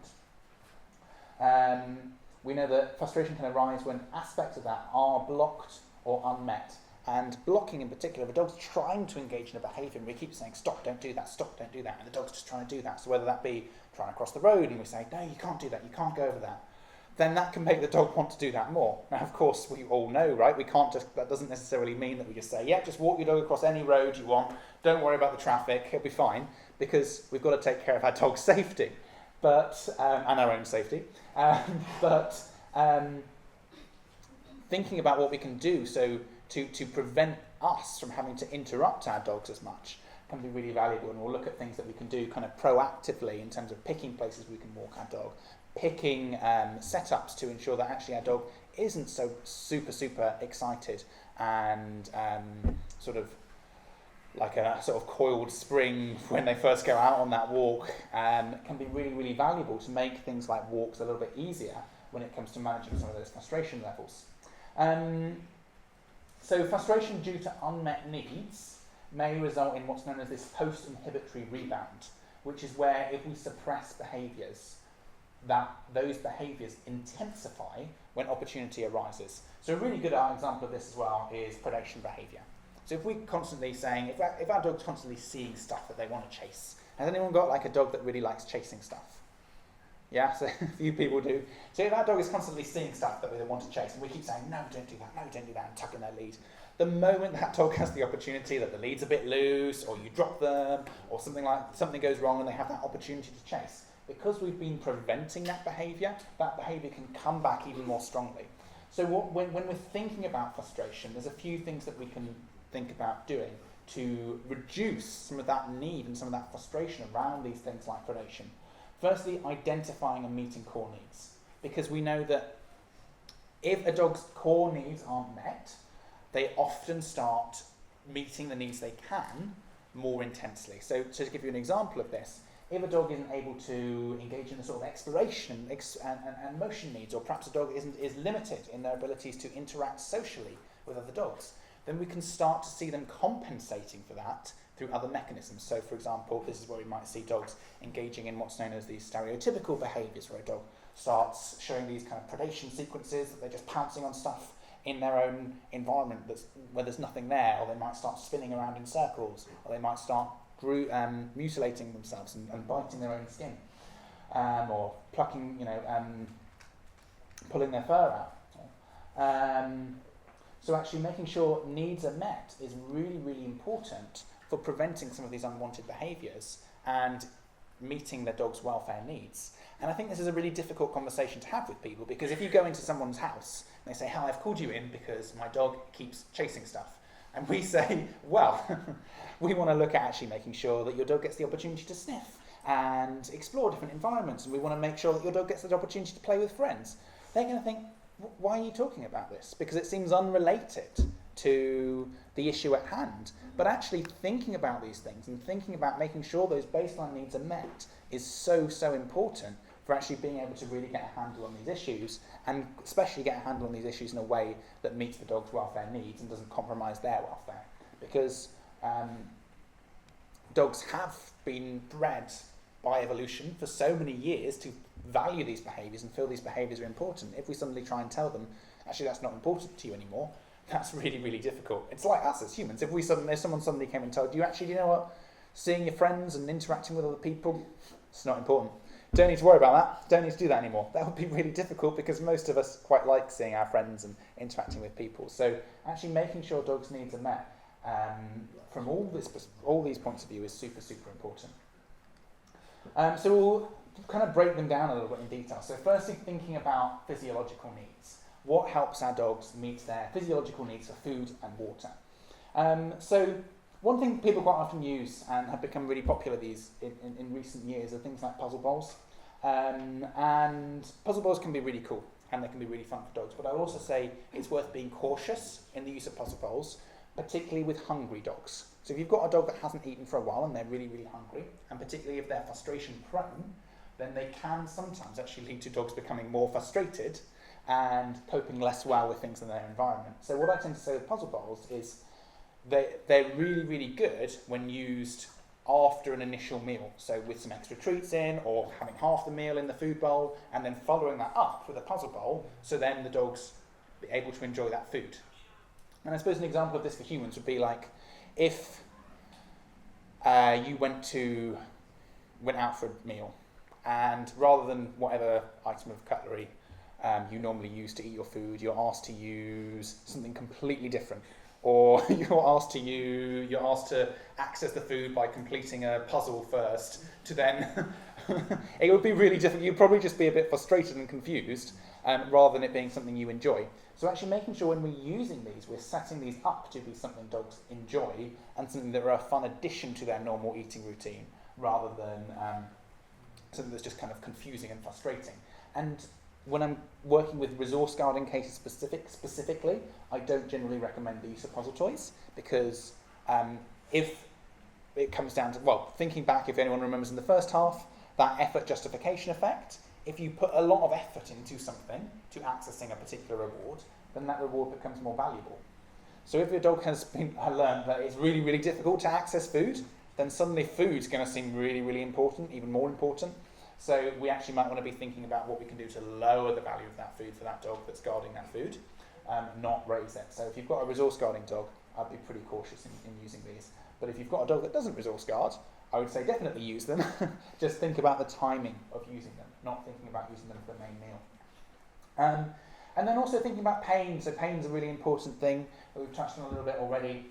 We know that frustration can arise when aspects of that are blocked or unmet. And blocking in particular, if a dog's trying to engage in a behaviour and we keep saying, stop, don't do that, stop, don't do that, and the dog's just trying to do that, so whether that be trying to cross the road and we say, no, you can't do that, you can't go over that, then that can make the dog want to do that more. Now, of course, we all know, right, that doesn't necessarily mean that we just say, yeah, just walk your dog across any road you want, don't worry about the traffic, it'll be fine, because we've got to take care of our dog's safety, and our own safety. Thinking about what we can do to prevent us from having to interrupt our dogs as much can be really valuable, and we'll look at things that we can do kind of proactively in terms of picking places we can walk our dog, picking setups to ensure that actually our dog isn't so super excited and sort of like a sort of coiled spring when they first go out on that walk. Can be really valuable to make things like walks a little bit easier when it comes to managing some of those frustration levels. So frustration due to unmet needs may result in what's known as this post-inhibitory rebound, which is where if we suppress behaviours, that those behaviours intensify when opportunity arises. So a really good example of this as well is predation behaviour. So if we're constantly saying, if our dog's constantly seeing stuff that they want to chase, has anyone got like a dog that really likes chasing stuff? Yeah, so a few people do. So if our dog is constantly seeing stuff that they want to chase, and we keep saying, no, don't do that, no, don't do that, and tucking their lead, the moment that dog has the opportunity that the lead's a bit loose, or you drop them, or something goes wrong and they have that opportunity to chase, because we've been preventing that behaviour can come back even more strongly. So when we're thinking about frustration, there's a few things that we can think about doing to reduce some of that need and some of that frustration around these things like predation. Firstly, identifying and meeting core needs, because we know that if a dog's core needs aren't met, they often start meeting the needs they can more intensely. So to give you an example of this, if a dog isn't able to engage in the sort of exploration and motion needs, or perhaps a dog is limited in their abilities to interact socially with other dogs, then we can start to see them compensating for that through other mechanisms. So, for example, this is where we might see dogs engaging in what's known as these stereotypical behaviours, where a dog starts showing these kind of predation sequences, that they're just pouncing on stuff in their own environment where there's nothing there, or they might start spinning around in circles, or they might start mutilating themselves and biting their own skin, or plucking, pulling their fur out. So actually making sure needs are met is really important for preventing some of these unwanted behaviours and meeting their dog's welfare needs. And I think this is a really difficult conversation to have with people, because if you go into someone's house and they say, "Hi, I've called you in because my dog keeps chasing stuff," and we say, well, we want to look at actually making sure that your dog gets the opportunity to sniff and explore different environments, and we want to make sure that your dog gets the opportunity to play with friends, they're going to think, why are you talking about this? Because it seems unrelated to the issue at hand. But actually thinking about these things and thinking about making sure those baseline needs are met is so important for actually being able to really get a handle on these issues, and especially get a handle on these issues in a way that meets the dog's welfare needs and doesn't compromise their welfare. Because dogs have been bred by evolution for so many years to value these behaviours and feel these behaviours are important. If we suddenly try and tell them, actually that's not important to you anymore, that's really difficult. It's like us as humans. If someone suddenly came and told you, actually, do you know what? Seeing your friends and interacting with other people, it's not important. Don't need to worry about that. Don't need to do that anymore. That would be really difficult, because most of us quite like seeing our friends and interacting with people. So actually making sure dogs' needs are met from all these points of view is super important. So we'll kind of break them down a little bit in detail. So firstly, thinking about physiological needs. What helps our dogs meet their physiological needs for food and water? So one thing people quite often use and have become really popular in recent years are things like puzzle bowls. And puzzle bowls can be really cool and they can be really fun for dogs, but I'll also say it's worth being cautious in the use of puzzle bowls, particularly with hungry dogs. So if you've got a dog that hasn't eaten for a while and they're really hungry, and particularly if they're frustration prone, then they can sometimes actually lead to dogs becoming more frustrated and coping less well with things in their environment. So what I tend to say with puzzle bowls is they're really good when used after an initial meal. So with some extra treats in, or having half the meal in the food bowl, and then following that up with a puzzle bowl, so then the dog's able to enjoy that food. And I suppose an example of this for humans would be like if you went out for a meal, and rather than whatever item of cutlery you normally use to eat your food, you're asked to use something completely different. Or you're asked to access the food by completing a puzzle first, to then it would be really difficult. You'd probably just be a bit frustrated and confused, rather than it being something you enjoy. So actually making sure when we're using these, we're setting these up to be something dogs enjoy and something that are a fun addition to their normal eating routine, rather than something that's just kind of confusing and frustrating. And when I'm working with resource guarding cases specifically, I don't generally recommend the use of puzzle toys, because if it comes down to, well, thinking back, if anyone remembers in the first half, that effort justification effect, if you put a lot of effort into something to accessing a particular reward, then that reward becomes more valuable. So if your dog has learned that it's really, really difficult to access food, then suddenly food's going to seem really, really important, even more important. So we actually might want to be thinking about what we can do to lower the value of that food for that dog that's guarding that food, not raise it. So if you've got a resource guarding dog, I'd be pretty cautious in using these. But if you've got a dog that doesn't resource guard, I would say definitely use them. Just think about the timing of using them, not thinking about using them for the main meal. And then also thinking about pain. So pain's a really important thing that we've touched on a little bit already.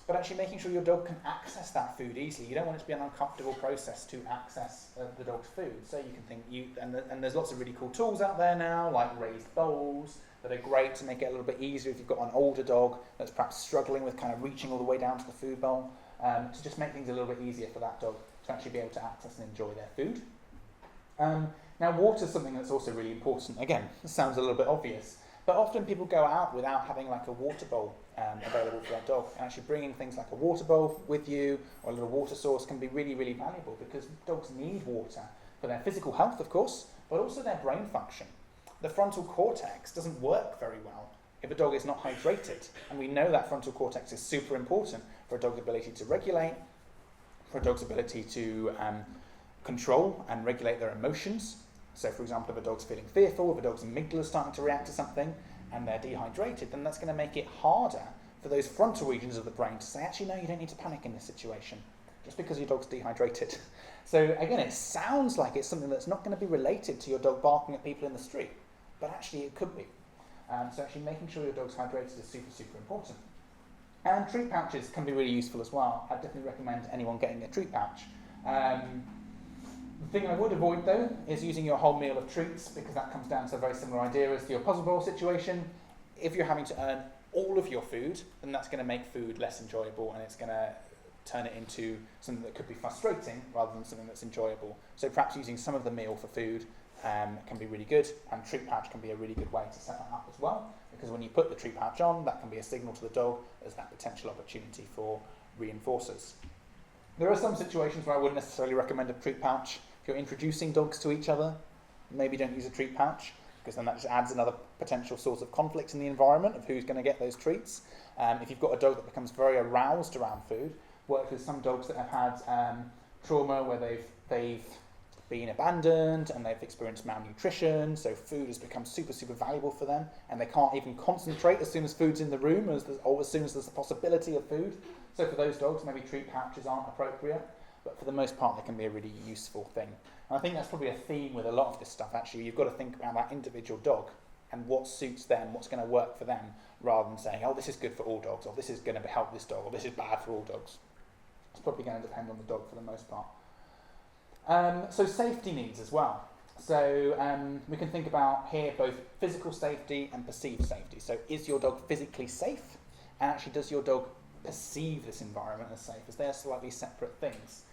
But actually making sure your dog can access that food easily. You don't want it to be an uncomfortable process to access the dog's food. So you can think, and there's lots of really cool tools out there now, like raised bowls, that are great to make it a little bit easier if you've got an older dog that's perhaps struggling with kind of reaching all the way down to the food bowl, to just make things a little bit easier for that dog to actually be able to access and enjoy their food. Now water is something that's also really important. Again, this sounds a little bit obvious, but often people go out without having like a water bowl available for their dog. And actually bringing things like a water bowl with you or a little water source can be really, really valuable, because dogs need water for their physical health, of course, but also their brain function. The frontal cortex doesn't work very well if a dog is not hydrated. And we know that frontal cortex is super important for a dog's ability to regulate, for a dog's ability to control and regulate their emotions. So for example, if a dog's feeling fearful, if a dog's amygdala is starting to react to something and they're dehydrated, then that's going to make it harder for those frontal regions of the brain to say, actually, no, you don't need to panic in this situation, just because your dog's dehydrated. So again, it sounds like it's something that's not going to be related to your dog barking at people in the street, but actually it could be. So actually making sure your dog's hydrated is super, super important. And treat pouches can be really useful as well. I'd definitely recommend anyone getting a treat pouch. The thing I would avoid, though, is using your whole meal of treats, because that comes down to a very similar idea as to your puzzle bowl situation. If you're having to earn all of your food, then that's going to make food less enjoyable, and it's going to turn it into something that could be frustrating rather than something that's enjoyable. So perhaps using some of the meal for food can be really good, and treat pouch can be a really good way to set that up as well, because when you put the treat pouch on, that can be a signal to the dog as that potential opportunity for reinforcers. There are some situations where I wouldn't necessarily recommend a treat pouch. If you're introducing dogs to each other, maybe don't use a treat pouch, because then that just adds another potential source of conflict in the environment of who's going to get those treats. If you've got a dog that becomes very aroused around food, worked with some dogs that have had trauma where they've been abandoned and they've experienced malnutrition, so food has become super, super valuable for them, and they can't even concentrate as soon as food's in the room, or as soon as there's the possibility of food. So for those dogs, maybe treat pouches aren't appropriate, but for the most part, they can be a really useful thing. And I think that's probably a theme with a lot of this stuff, actually. You've got to think about that individual dog and what suits them, what's going to work for them, rather than saying, oh, this is good for all dogs, or this is going to help this dog, or this is bad for all dogs. It's probably going to depend on the dog for the most part. So safety needs as well. So we can think about here both physical safety and perceived safety. So is your dog physically safe? And actually, does your dog perceive this environment as safe? As they are slightly separate things.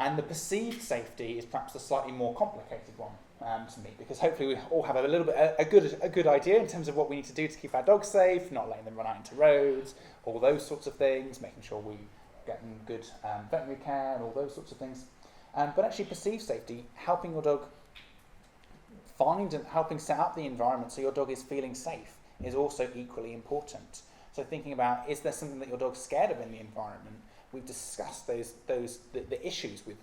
And the perceived safety is perhaps the slightly more complicated one to me, because hopefully we all have a little bit a good idea in terms of what we need to do to keep our dogs safe, not letting them run out into roads, all those sorts of things, making sure we get them good veterinary care and all those sorts of things. But actually perceived safety, helping your dog find and helping set up the environment so your dog is feeling safe, is also equally important. So thinking about, is there something that your dog's scared of in the environment? We've discussed the issues with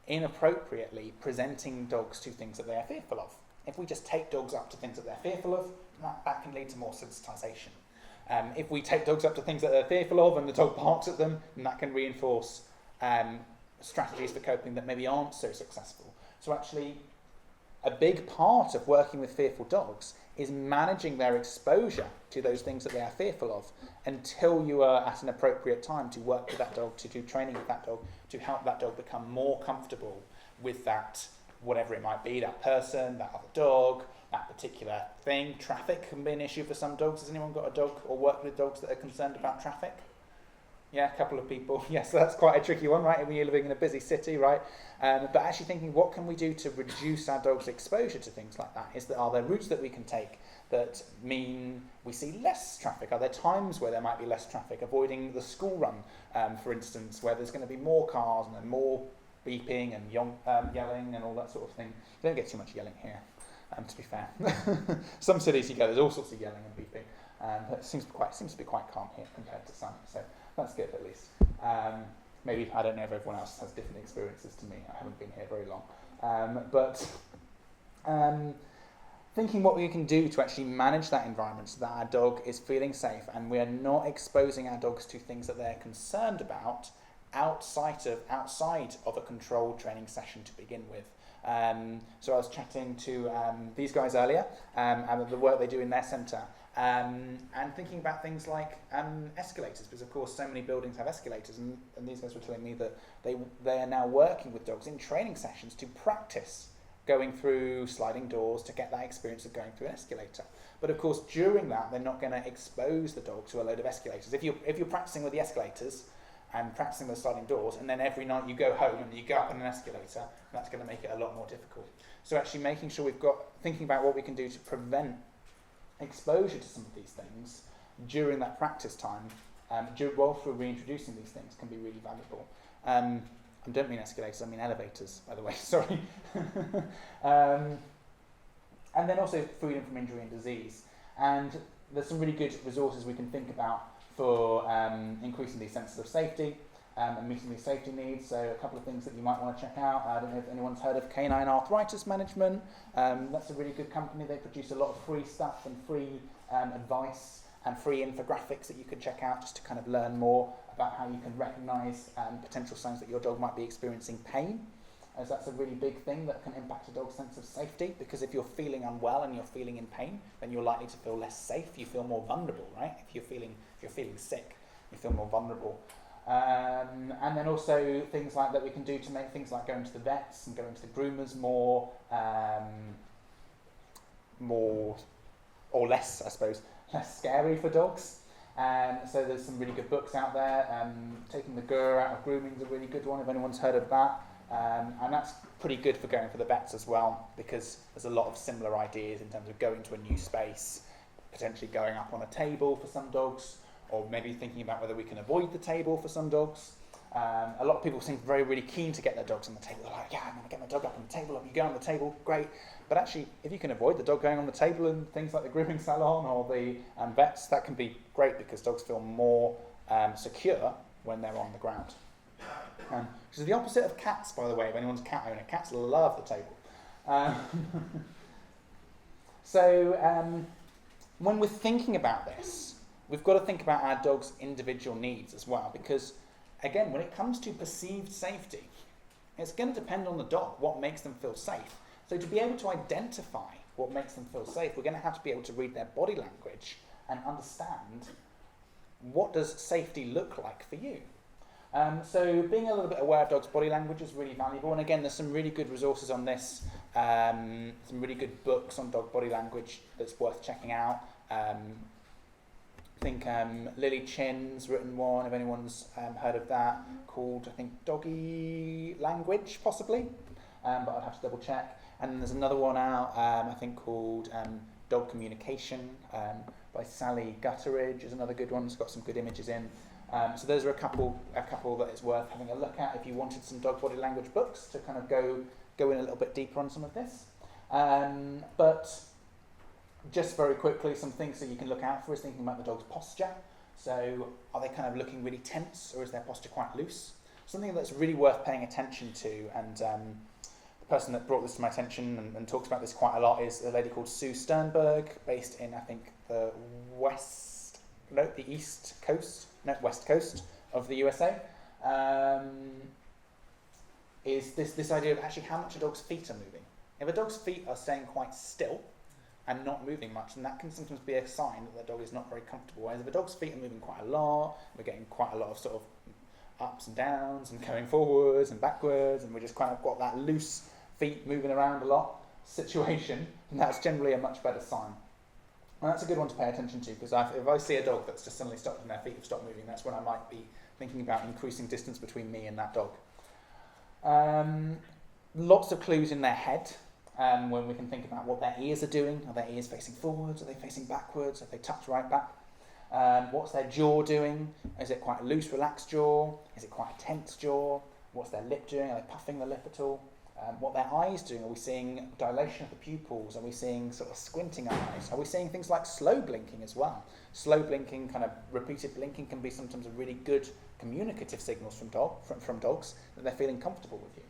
inappropriately presenting dogs to things that they are fearful of. If we just take dogs up to things that they're fearful of, that can lead to more sensitization. If we take dogs up to things that they're fearful of and the dog barks at them, then that can reinforce strategies for coping that maybe aren't so successful. So actually, a big part of working with fearful dogs is managing their exposure to those things that they are fearful of until you are at an appropriate time to work with that dog, to do training with that dog, to help that dog become more comfortable with that, whatever it might be, that person, that other dog, that particular thing. Traffic can be an issue for some dogs. Has anyone got a dog or worked with dogs that are concerned about traffic? Yeah, a couple of people. Yes, so that's quite a tricky one, right? When you're living in a busy city, right? But actually thinking, what can we do to reduce our dog's exposure to things like that? Are there routes that we can take that mean we see less traffic? Are there times where there might be less traffic? Avoiding the school run, for instance, where there's going to be more cars and then more beeping and yelling and all that sort of thing. You don't get too much yelling here, to be fair. Some cities you go, there's all sorts of yelling and beeping. But it seems to be quite calm here compared to some. So that's good, at least. Maybe, I don't know if everyone else has different experiences to me. I haven't been here very long. Thinking what we can do to actually manage that environment so that our dog is feeling safe and we are not exposing our dogs to things that they're concerned about outside of a controlled training session to begin with. So I was chatting to these guys earlier and the work they do in their centre. And thinking about things like escalators, because of course so many buildings have escalators, and these guys were telling me that they are now working with dogs in training sessions to practice going through sliding doors to get that experience of going through an escalator. But of course during that they're not going to expose the dog to a load of escalators. If you're practicing with the escalators and practicing with sliding doors, and then every night you go home and you go up on an escalator, that's going to make it a lot more difficult. So actually making sure thinking about what we can do to prevent exposure to some of these things during that practice time, whilst we're reintroducing these things, can be really valuable. I don't mean escalators, I mean elevators, by the way, sorry. And then also freedom from injury and disease. And there's some really good resources we can think about for increasing these senses of safety and meeting these safety needs. So a couple of things that you might want to check out. I don't know if anyone's heard of Canine Arthritis Management. That's a really good company. They produce a lot of free stuff and free advice and free infographics that you can check out just to kind of learn more about how you can recognise potential signs that your dog might be experiencing pain, as that's a really big thing that can impact a dog's sense of safety, because if you're feeling unwell and you're feeling in pain, then you're likely to feel less safe, you feel more vulnerable, right? If you're feeling sick, you feel more vulnerable. And then also things like that we can do to make things like going to the vets and going to the groomers more or less, I suppose, less scary for dogs. So there's some really good books out there. Taking the GUR out of grooming is a really good one, if anyone's heard of that. And that's pretty good for going for the vets as well, because there's a lot of similar ideas in terms of going to a new space, potentially going up on a table for some dogs, or maybe thinking about whether we can avoid the table for some dogs. A lot of people seem really keen to get their dogs on the table. They're like, yeah, I'm going to get my dog up on the table. You go on the table, great. But actually, if you can avoid the dog going on the table in things like the grooming salon or the vets, that can be great, because dogs feel more secure when they're on the ground. Which is the opposite of cats, by the way, if anyone's a cat owner. Cats love the table. So when we're thinking about this, we've got to think about our dog's individual needs as well, because, again, when it comes to perceived safety, it's going to depend on the dog, what makes them feel safe. So to be able to identify what makes them feel safe, we're going to have to be able to read their body language and understand, what does safety look like for you? So being a little bit aware of dogs' body language is really valuable. And again, there's some really good resources on this, some really good books on dog body language that's worth checking out. I think Lily Chin's written one, if anyone's heard of that, called, I think, Doggy Language, possibly, but I'd have to double check. And then there's another one out, I think, called Dog Communication by Sally Gutteridge is another good one. It's got some good images in. So those are a couple that it's worth having a look at if you wanted some dog body language books to kind of go in a little bit deeper on some of this. But just very quickly, some things that you can look out for is thinking about the dog's posture. So are they kind of looking really tense, or is their posture quite loose? Something that's really worth paying attention to, and person that brought this to my attention and talks about this quite a lot is a lady called Sue Sternberg, based in, I think, the west coast of the USA. Is this idea of actually how much a dog's feet are moving. If a dog's feet are staying quite still and not moving much, then that can sometimes be a sign that the dog is not very comfortable. Whereas if a dog's feet are moving quite a lot, we're getting quite a lot of sort of ups and downs and going forwards and backwards, and we just kind of got that loose feet moving around a lot situation, and that's generally a much better sign. And that's a good one to pay attention to, because if I see a dog that's just suddenly stopped and their feet have stopped moving, that's when I might be thinking about increasing distance between me and that dog. Lots of clues in their head when we can think about what their ears are doing. Are their ears facing forwards? Are they facing backwards? Are they tucked right back? What's their jaw doing? Is it quite a loose, relaxed jaw? Is it quite a tense jaw? What's their lip doing? Are they puffing the lip at all? What their eyes doing? Are we seeing dilation of the pupils? Are we seeing sort of squinting eyes? Are we seeing things like slow blinking as well? Slow blinking, kind of repeated blinking, can be sometimes a really good communicative signals from dogs that they're feeling comfortable with you.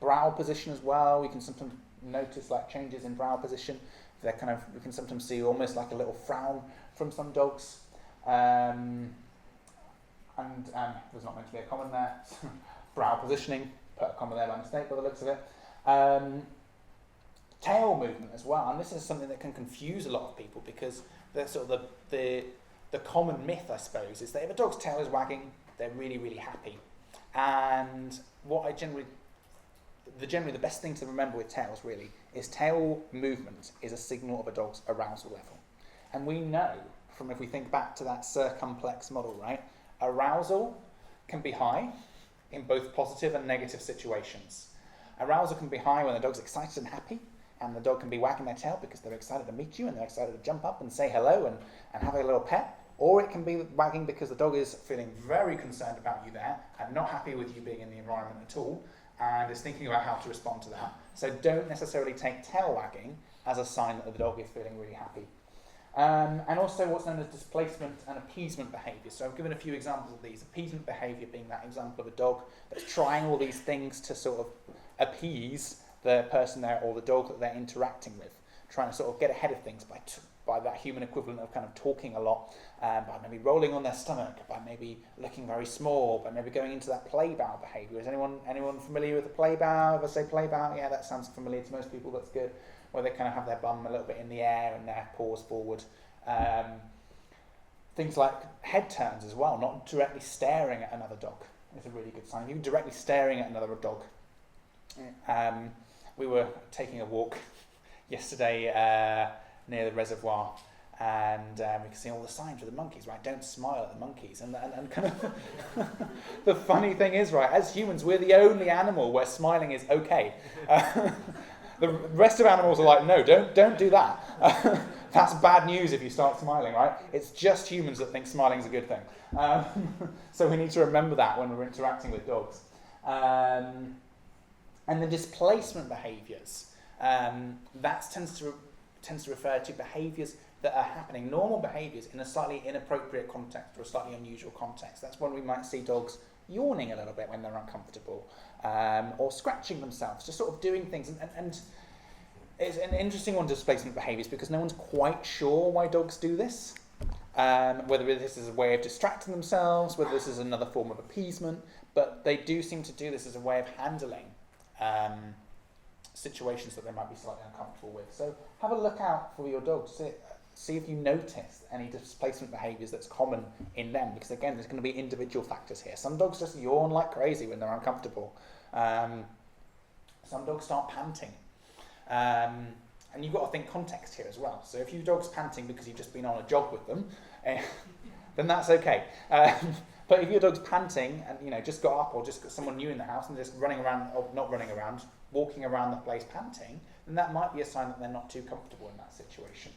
Brow position as well. We can sometimes notice like changes in brow position. They're we can sometimes see almost like a little frown from some dogs. And there's not meant to be a comment there. Brow positioning. Put a comma there by mistake by the looks of it. Tail movement as well, and this is something that can confuse a lot of people, because the sort of the common myth, I suppose, is that if a dog's tail is wagging, they're really, really happy. And what generally the best thing to remember with tails really is tail movement is a signal of a dog's arousal level. And we know from, if we think back to that circumplex model, right, arousal can be high in both positive and negative situations. Arousal can be high when the dog's excited and happy, and the dog can be wagging their tail because they're excited to meet you and they're excited to jump up and say hello and have a little pet. Or it can be wagging because the dog is feeling very concerned about you there and not happy with you being in the environment at all, and is thinking about how to respond to that. So don't necessarily take tail wagging as a sign that the dog is feeling really happy. And also what's known as displacement and appeasement behaviour. So I've given a few examples of these. Appeasement behaviour being that example of a dog that's trying all these things to sort of appease the person there or the dog that they're interacting with, trying to sort of get ahead of things by that human equivalent of kind of talking a lot, by maybe rolling on their stomach, by maybe looking very small, by maybe going into that play bow behaviour. Is anyone familiar with the play bow? If I say play bow, yeah, that sounds familiar to most people, that's good. Where they kind of have their bum a little bit in the air and their paws forward. Things like head turns as well, not directly staring at another dog is a really good sign. If you're directly staring at another dog. We were taking a walk yesterday near the reservoir, and we could see all the signs with the monkeys, right? Don't smile at the monkeys. And kind of the funny thing is, right, as humans, we're the only animal where smiling is okay. The rest of animals are like, no, don't do that. That's bad news if you start smiling, right? It's just humans that think smiling is a good thing. So we need to remember that when we're interacting with dogs. And the displacement behaviours, that tends to refer to behaviours that are happening, normal behaviours in a slightly inappropriate context or a slightly unusual context. That's when we might see dogs yawning a little bit when they're uncomfortable, or scratching themselves, just sort of doing things. And it's an interesting one, displacement behaviours, because no one's quite sure why dogs do this. Whether this is a way of distracting themselves, whether this is another form of appeasement, but they do seem to do this as a way of handling situations that they might be slightly uncomfortable with. So have a look out for your dog. See if you notice any displacement behaviours that's common in them, because again, there's going to be individual factors here. Some dogs just yawn like crazy when they're uncomfortable. Some dogs start panting. And you've got to think context here as well. So if your dog's panting because you've just been on a jog with them, then that's okay. But if your dog's panting and just got up, or just got someone new in the house and just running around, or not running around, walking around the place panting, then that might be a sign that they're not too comfortable in that situation.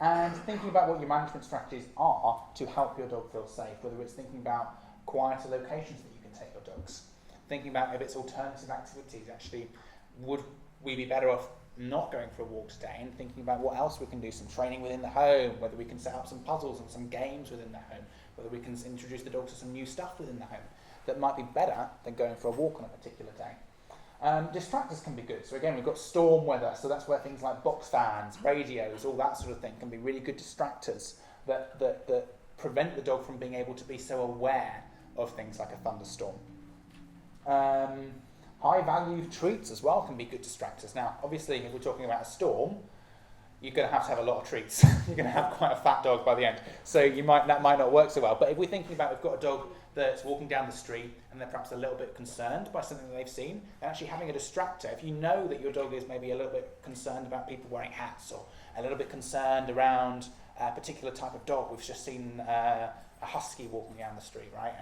And thinking about what your management strategies are to help your dog feel safe, whether it's thinking about quieter locations that you can take your dogs, thinking about if it's alternative activities, actually, would we be better off not going for a walk today, and thinking about what else we can do, some training within the home, whether we can set up some puzzles and some games within the home, whether we can introduce the dog to some new stuff within the home that might be better than going for a walk on a particular day. Distractors can be good. So again, we've got storm weather, so that's where things like box fans, radios, all that sort of thing can be really good distractors that prevent the dog from being able to be so aware of things like a thunderstorm. High value treats as well can be good distractors. Now, obviously, if we're talking about a storm, you're going to have a lot of treats. You're going to have quite a fat dog by the end. So that might not work so well. But if we're thinking about, we've got a dog that's walking down the street and they're perhaps a little bit concerned by something that they've seen, and actually having a distractor, if you know that your dog is maybe a little bit concerned about people wearing hats, or a little bit concerned around a particular type of dog. We've just seen a husky walking down the street, right?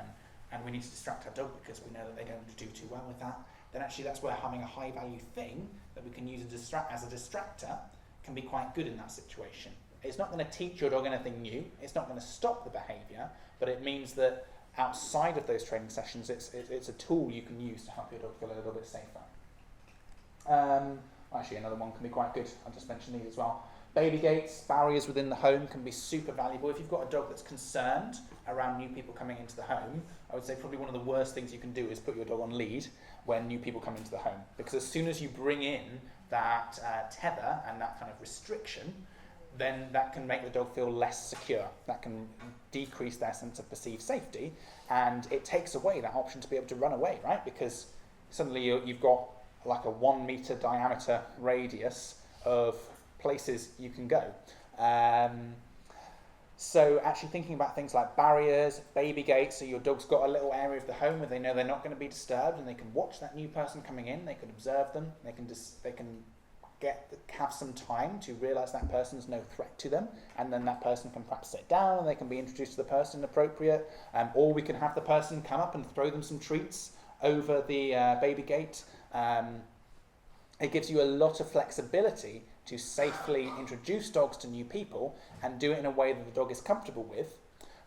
And we need to distract our dog because we know that they don't do too well with that. Then actually that's where having a high value thing that we can use as a distractor can be quite good in that situation. It's not going to teach your dog anything new. It's not going to stop the behaviour, but it means that outside of those training sessions, it's a tool you can use to help your dog feel a little bit safer. Actually, another one can be quite good. I'll just mention these as well. Baby gates, barriers within the home can be super valuable. If you've got a dog that's concerned around new people coming into the home, I would say probably one of the worst things you can do is put your dog on lead when new people come into the home. Because as soon as you bring in that tether and that kind of restriction, then that can make the dog feel less secure. That can decrease their sense of perceived safety, and it takes away that option to be able to run away, right? Because suddenly you've got like a 1 meter diameter radius of places you can go. So actually thinking about things like barriers, baby gates, so your dog's got a little area of the home where they know they're not going to be disturbed, and they can watch that new person coming in, they can observe them, they can have some time to realise that person's no threat to them, and then that person can perhaps sit down and they can be introduced to the person appropriate, or we can have the person come up and throw them some treats over the baby gate. It gives you a lot of flexibility to safely introduce dogs to new people and do it in a way that the dog is comfortable with,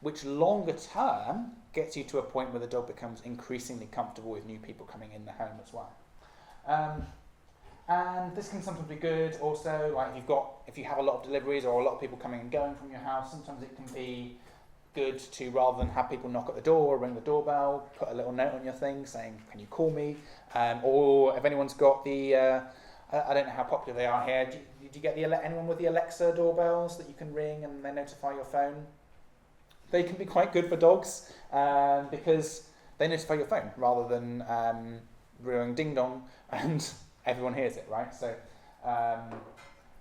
which longer term gets you to a point where the dog becomes increasingly comfortable with new people coming in the home as well. And this can sometimes be good also, like if you have a lot of deliveries or a lot of people coming and going from your house, sometimes it can be good to, rather than have people knock at the door or ring the doorbell, put a little note on your thing saying, can you call me? Or if anyone's got the, I don't know how popular they are here, did you get anyone with the Alexa doorbells that you can ring and they notify your phone? They can be quite good for dogs because they notify your phone rather than ring ding dong and everyone hears it, right? So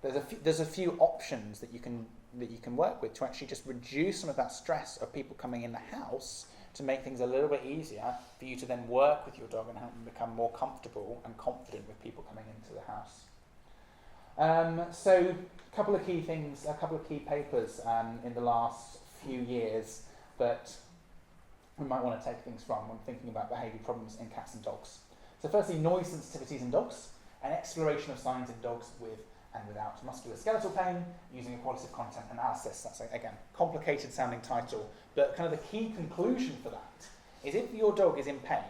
there's a few options that you can work with to actually just reduce some of that stress of people coming in the house, to make things a little bit easier for you to then work with your dog and help them become more comfortable and confident with people coming into the house. So a couple of key things, a couple of key papers in the last few years that we might want to take things from when thinking about behaviour problems in cats and dogs. So firstly, noise sensitivities in dogs, an exploration of signs in dogs with and without musculoskeletal pain using a qualitative content analysis. That's, again, complicated sounding title, but kind of the key conclusion for that is if your dog is in pain,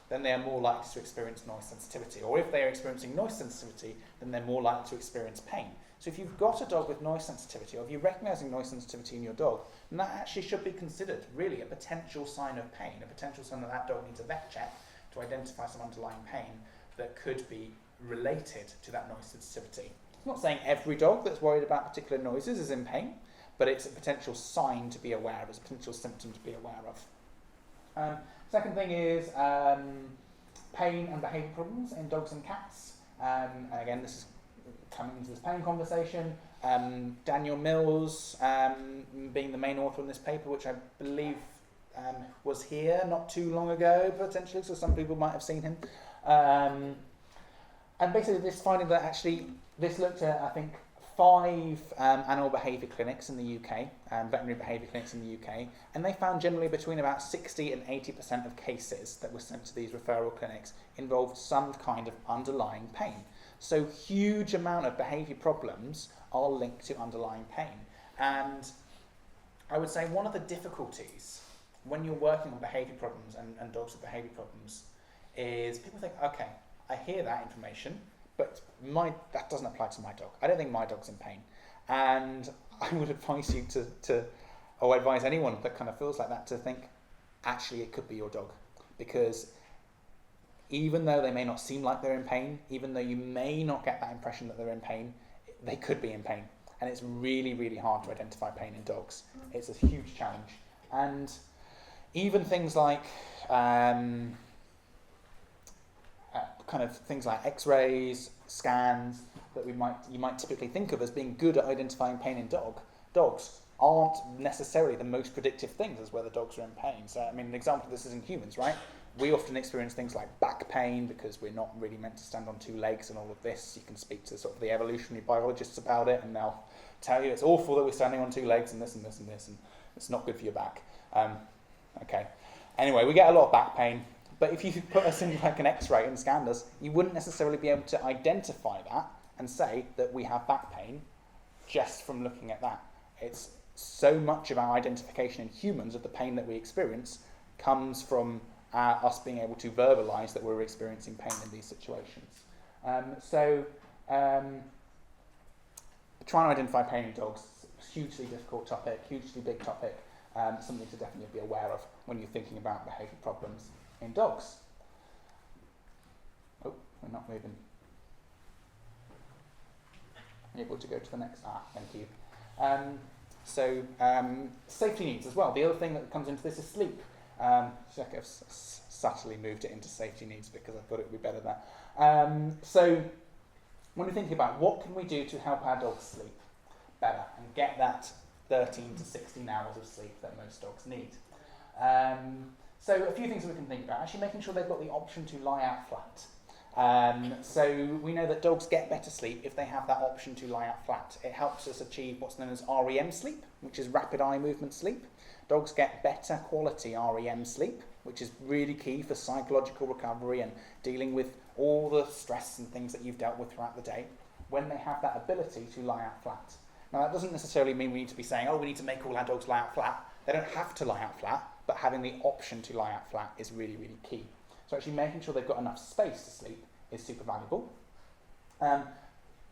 then they are more likely to experience noise sensitivity, or if they are experiencing noise sensitivity, then they're more likely to experience pain. So if you've got a dog with noise sensitivity, or if you're recognising noise sensitivity in your dog, then that actually should be considered really a potential sign of pain, a potential sign that dog needs a vet check to identify some underlying pain that could be related to that noise sensitivity. I'm not saying every dog that's worried about particular noises is in pain, but it's a potential sign to be aware of, it's a potential symptom to be aware of. Second thing is pain and behaviour problems in dogs and cats. And again, this is coming into this pain conversation. Daniel Mills being the main author in this paper, which I believe was here not too long ago, potentially, so some people might have seen him. And basically this finding that actually, this looked at, I think, 5 animal behaviour clinics in the UK, veterinary behaviour clinics in the UK, and they found generally between about 60 and 80% of cases that were sent to these referral clinics involved some kind of underlying pain. So huge amount of behaviour problems are linked to underlying pain. And I would say one of the difficulties when you're working on behaviour problems and dogs with behaviour problems is people think, okay, I hear that information, but that doesn't apply to my dog. I don't think my dog's in pain. And I would advise you or advise anyone that kind of feels like that to think, actually it could be your dog. Because even though they may not seem like they're in pain, even though you may not get that impression that they're in pain, they could be in pain. And it's really, really hard to identify pain in dogs. It's a huge challenge. And even things like kind of things like X-rays, scans that you might typically think of as being good at identifying pain in dogs aren't necessarily the most predictive things as whether dogs are in pain. So, I mean, an example of this is in humans, right? We often experience things like back pain because we're not really meant to stand on two legs and all of this. You can speak to sort of the evolutionary biologists about it, and they'll tell you it's awful that we're standing on two legs and this and this and this, and it's not good for your back. Okay. Anyway, we get a lot of back pain, but if you put us in like an X-ray and scanned us, you wouldn't necessarily be able to identify that and say that we have back pain just from looking at that. It's so much of our identification in humans of the pain that we experience comes from us being able to verbalise that we're experiencing pain in these situations. Trying to identify pain in dogs is a hugely difficult topic, hugely big topic, something to definitely be aware of when you're thinking about behaviour problems in dogs. Oh, we're not moving. Able to go to the next. Thank you. Safety needs as well. The other thing that comes into this is sleep. So I've subtly moved it into safety needs because I thought it would be better there. So when we're thinking about what can we do to help our dogs sleep better and get that 13 to 16 hours of sleep that most dogs need. So a few things that we can think about. Actually making sure they've got the option to lie out flat. So we know that dogs get better sleep if they have that option to lie out flat. It helps us achieve what's known as REM sleep, which is rapid eye movement sleep. Dogs get better quality REM sleep, which is really key for psychological recovery and dealing with all the stress and things that you've dealt with throughout the day when they have that ability to lie out flat. Now that doesn't necessarily mean we need to be saying, oh, we need to make all our dogs lie out flat. They don't have to lie out flat, but having the option to lie out flat is really, really key. So actually making sure they've got enough space to sleep is super valuable.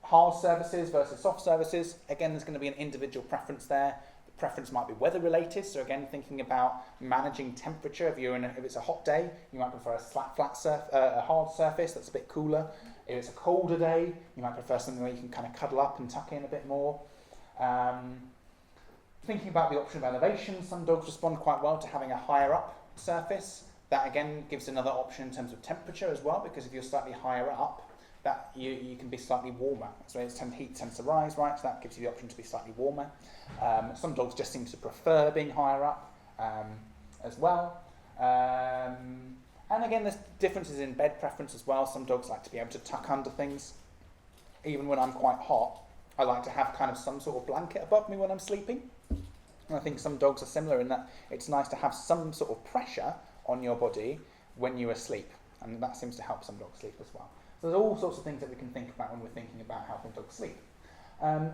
Hard surfaces versus soft surfaces. Again, there's going to be an individual preference there. The preference might be weather related. So again, thinking about managing temperature. If it's a hot day, you might prefer a hard surface that's a bit cooler. If it's a colder day, you might prefer something where you can kind of cuddle up and tuck in a bit more. Thinking about the option of elevation, some dogs respond quite well to having a higher up surface. That again gives another option in terms of temperature as well, because if you're slightly higher up, that you can be slightly warmer. So heat tends to rise, right? So that gives you the option to be slightly warmer. Some dogs just seem to prefer being higher up as well. And again, there's differences in bed preference as well. Some dogs like to be able to tuck under things. Even when I'm quite hot, I like to have kind of some sort of blanket above me when I'm sleeping. And I think some dogs are similar in that it's nice to have some sort of pressure on your body when you're asleep, and that seems to help some dogs sleep as well. So there's all sorts of things that we can think about when we're thinking about helping dogs sleep.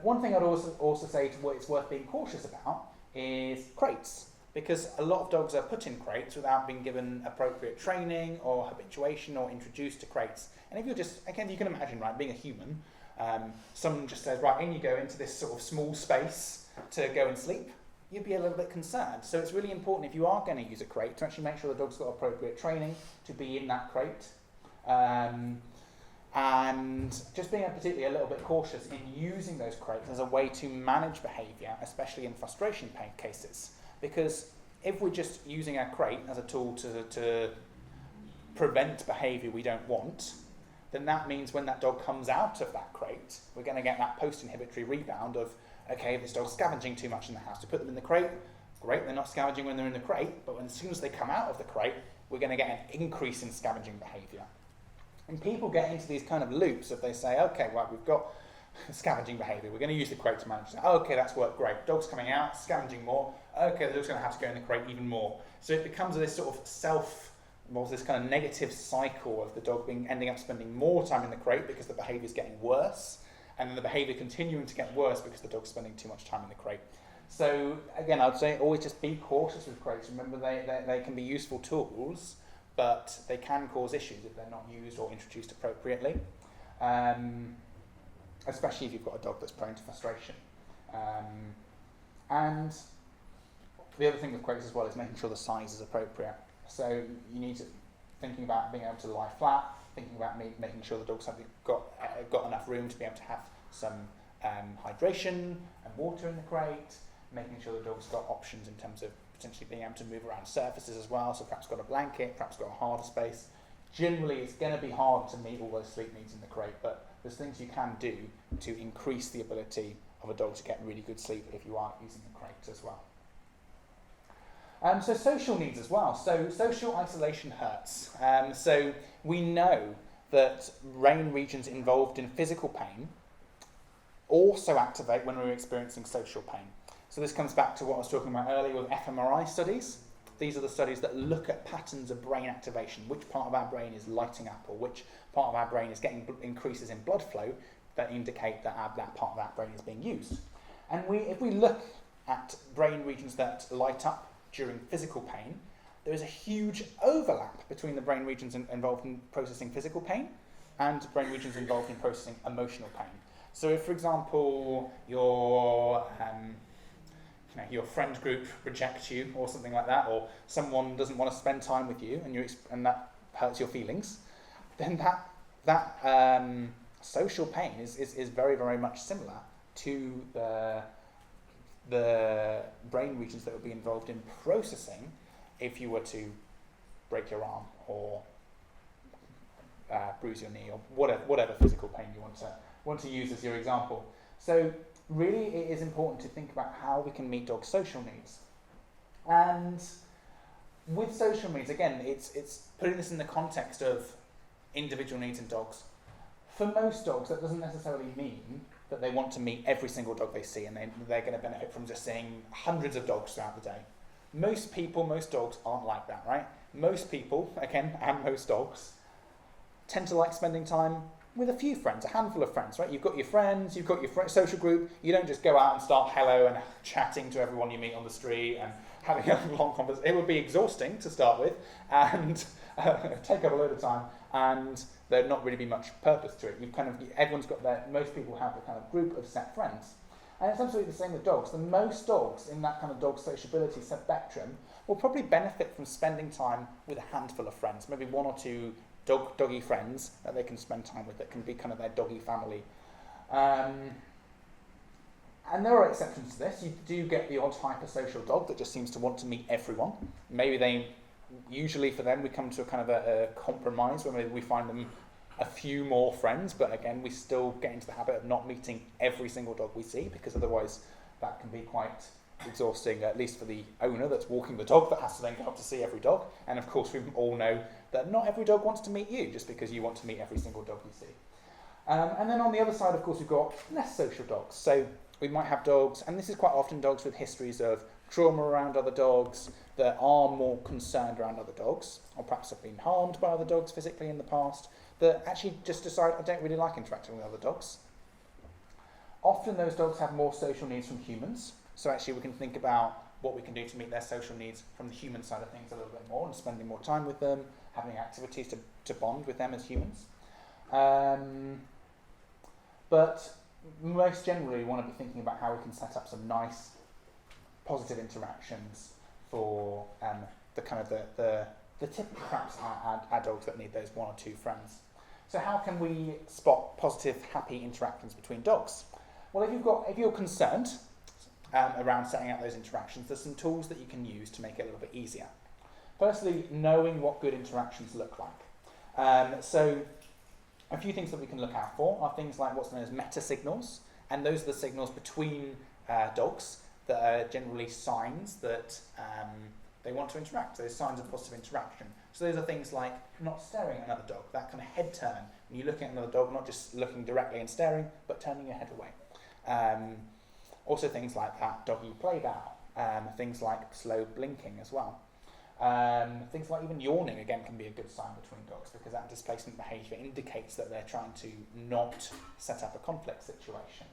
One thing I'd also say to what it's worth being cautious about is crates, because a lot of dogs are put in crates without being given appropriate training or habituation or introduced to crates. And if you're just, again, you can imagine, right, being a human, someone just says, right, in you go into this sort of small space to go and sleep, you'd be a little bit concerned. So it's really important if you are going to use a crate to actually make sure the dog's got appropriate training to be in that crate. And just being particularly a little bit cautious in using those crates as a way to manage behaviour, especially in frustration cases. Because if we're just using our crate as a tool to prevent behaviour we don't want, then that means when that dog comes out of that crate, we're going to get that post-inhibitory rebound of, okay, this dog's scavenging too much in the house. We put them in the crate, great, they're not scavenging when they're in the crate, but as soon as they come out of the crate, we're going to get an increase in scavenging behaviour. And people get into these kind of loops if they say, okay, well, we've got scavenging behaviour, we're going to use the crate to manage that. Oh, okay, that's worked great. Dog's coming out, scavenging more. Okay, the dog's going to have to go in the crate even more. So it becomes this sort of this kind of negative cycle of the dog ending up spending more time in the crate because the behaviour is getting worse, and then the behaviour continuing to get worse because the dog's spending too much time in the crate. So again, I'd say always just be cautious with crates. Remember, they can be useful tools, but they can cause issues if they're not used or introduced appropriately, especially if you've got a dog that's prone to frustration. And the other thing with crates as well is making sure the size is appropriate. So you need to thinking about being able to lie flat, thinking about making sure the dogs have got enough room to be able to have some hydration and water in the crate, making sure the dog's got options in terms of potentially being able to move around surfaces as well, so perhaps got a blanket, perhaps got a harder space. Generally, it's going to be hard to meet all those sleep needs in the crate, but there's things you can do to increase the ability of a dog to get really good sleep if you are using the crate as well. So social needs as well. So social isolation hurts. So we know that brain regions involved in physical pain also activate when we're experiencing social pain. So this comes back to what I was talking about earlier with fMRI studies. These are the studies that look at patterns of brain activation, which part of our brain is lighting up, or which part of our brain is getting increases in blood flow that indicate that that part of our brain is being used. And if we look at brain regions that light up during physical pain, there is a huge overlap between the brain regions involved in processing physical pain and brain regions involved in processing emotional pain. So if, for example, your friend group rejects you or something like that, or someone doesn't want to spend time with you and that hurts your feelings, then that social pain is very, very much similar to the brain regions that would be involved in processing if you were to break your arm or bruise your knee or whatever physical pain you want to use as your example. So really it is important to think about how we can meet dogs' social needs. And with social needs, again, it's putting this in the context of individual needs in dogs. For most dogs, that doesn't necessarily mean that they want to meet every single dog they see and they're going to benefit from just seeing hundreds of dogs throughout the day. Most dogs aren't like that, right? Most people, again, and most dogs, tend to like spending time with a few friends, a handful of friends, right? You've got your friends, you've got your social group. You don't just go out and start hello and chatting to everyone you meet on the street and having a long conversation. It would be exhausting to start with and take up a load of time, and there'd not really be much purpose to it. Everyone's got most people have a kind of group of set friends. And it's absolutely the same with dogs. The most dogs in that kind of dog sociability spectrum will probably benefit from spending time with a handful of friends, maybe one or two doggy friends that they can spend time with that can be kind of their doggy family. And there are exceptions to this. You do get the odd hypersocial dog that just seems to want to meet everyone. Usually for them we come to a kind of a compromise where maybe we find them a few more friends, but again we still get into the habit of not meeting every single dog we see, because otherwise that can be quite exhausting, at least for the owner that's walking the dog that has to then go up to see every dog. And of course we all know that not every dog wants to meet you just because you want to meet every single dog you see. And then on the other side, of course, we've got less social dogs. So we might have dogs, and this is quite often dogs with histories of trauma around other dogs, that are more concerned around other dogs, or perhaps have been harmed by other dogs physically in the past, that actually just decide, I don't really like interacting with other dogs. Often those dogs have more social needs from humans, so actually we can think about what we can do to meet their social needs from the human side of things a little bit more, and spending more time with them, having activities to bond with them as humans. But most generally we want to be thinking about how we can set up some nice positive interactions for the typical perhaps our dogs that need those one or two friends. So how can we spot positive, happy interactions between dogs? Well, if you're concerned around setting up those interactions, there's some tools that you can use to make it a little bit easier. Firstly, knowing what good interactions look like. So a few things that we can look out for are things like what's known as meta signals, and those are the signals between dogs that are generally signs that they want to interact, those signs of positive interaction. So those are things like not staring at another dog, that kind of head turn. When you're looking at another dog, not just looking directly and staring, but turning your head away. Also things like that doggy play bow, things like slow blinking as well. Things like even yawning, again, can be a good sign between dogs, because that displacement behaviour indicates that they're trying to not set up a conflict situation.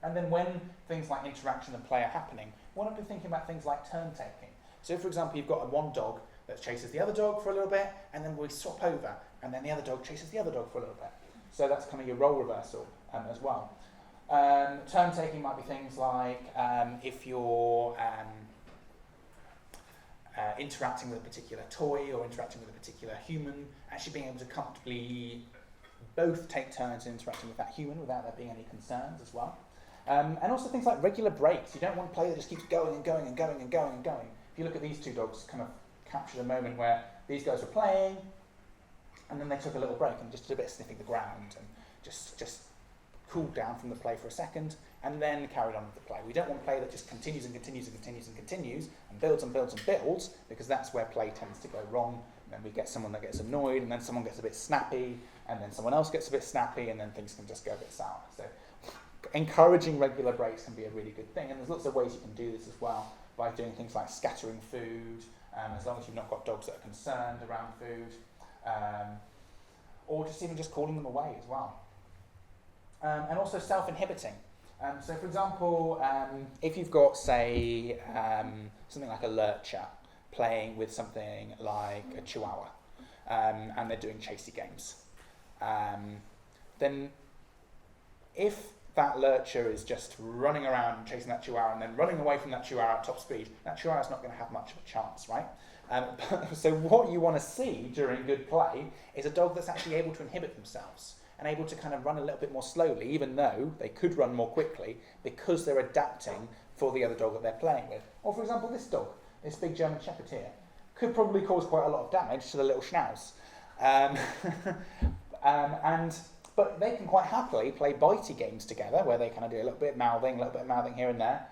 And then when things like interaction and play are happening, we want to be thinking about things like turn taking. So for example, you've got one dog that chases the other dog for a little bit, and then we swap over, and then the other dog chases the other dog for a little bit. So that's kind of your role reversal as well. Turn taking might be things like if you're interacting with a particular toy or interacting with a particular human, actually being able to comfortably both take turns in interacting with that human without there being any concerns as well. And also things like regular breaks. You don't want play that just keeps going and going and going and going and going. If you look at these two dogs, kind of capture the moment where these guys were playing and then they took a little break and just did a bit of sniffing the ground and just cooled down from the play for a second and then carried on with the play. We don't want play that just continues and continues and continues and continues and builds and builds and builds, because that's where play tends to go wrong. And then we get someone that gets annoyed, and then someone gets a bit snappy, and then someone else gets a bit snappy, and then things can just go a bit sour. So encouraging regular breaks can be a really good thing, and there's lots of ways you can do this as well, by doing things like scattering food, as long as you've not got dogs that are concerned around food, or just even just calling them away as well. And also self-inhibiting. So for example, if you've got, say, something like a lurcher playing with something like a chihuahua, and they're doing chasey games, then if that lurcher is just running around and chasing that chihuahua and then running away from that chihuahua at top speed, that chihuahua is not going to have much of a chance, right? So what you want to see during good play is a dog that's actually able to inhibit themselves and able to kind of run a little bit more slowly, even though they could run more quickly, because they're adapting for the other dog that they're playing with. Or for example, this dog, this big German Shepherd here, could probably cause quite a lot of damage to the little schnauz. But they can quite happily play bitey games together, where they kind of do a little bit of mouthing here and there,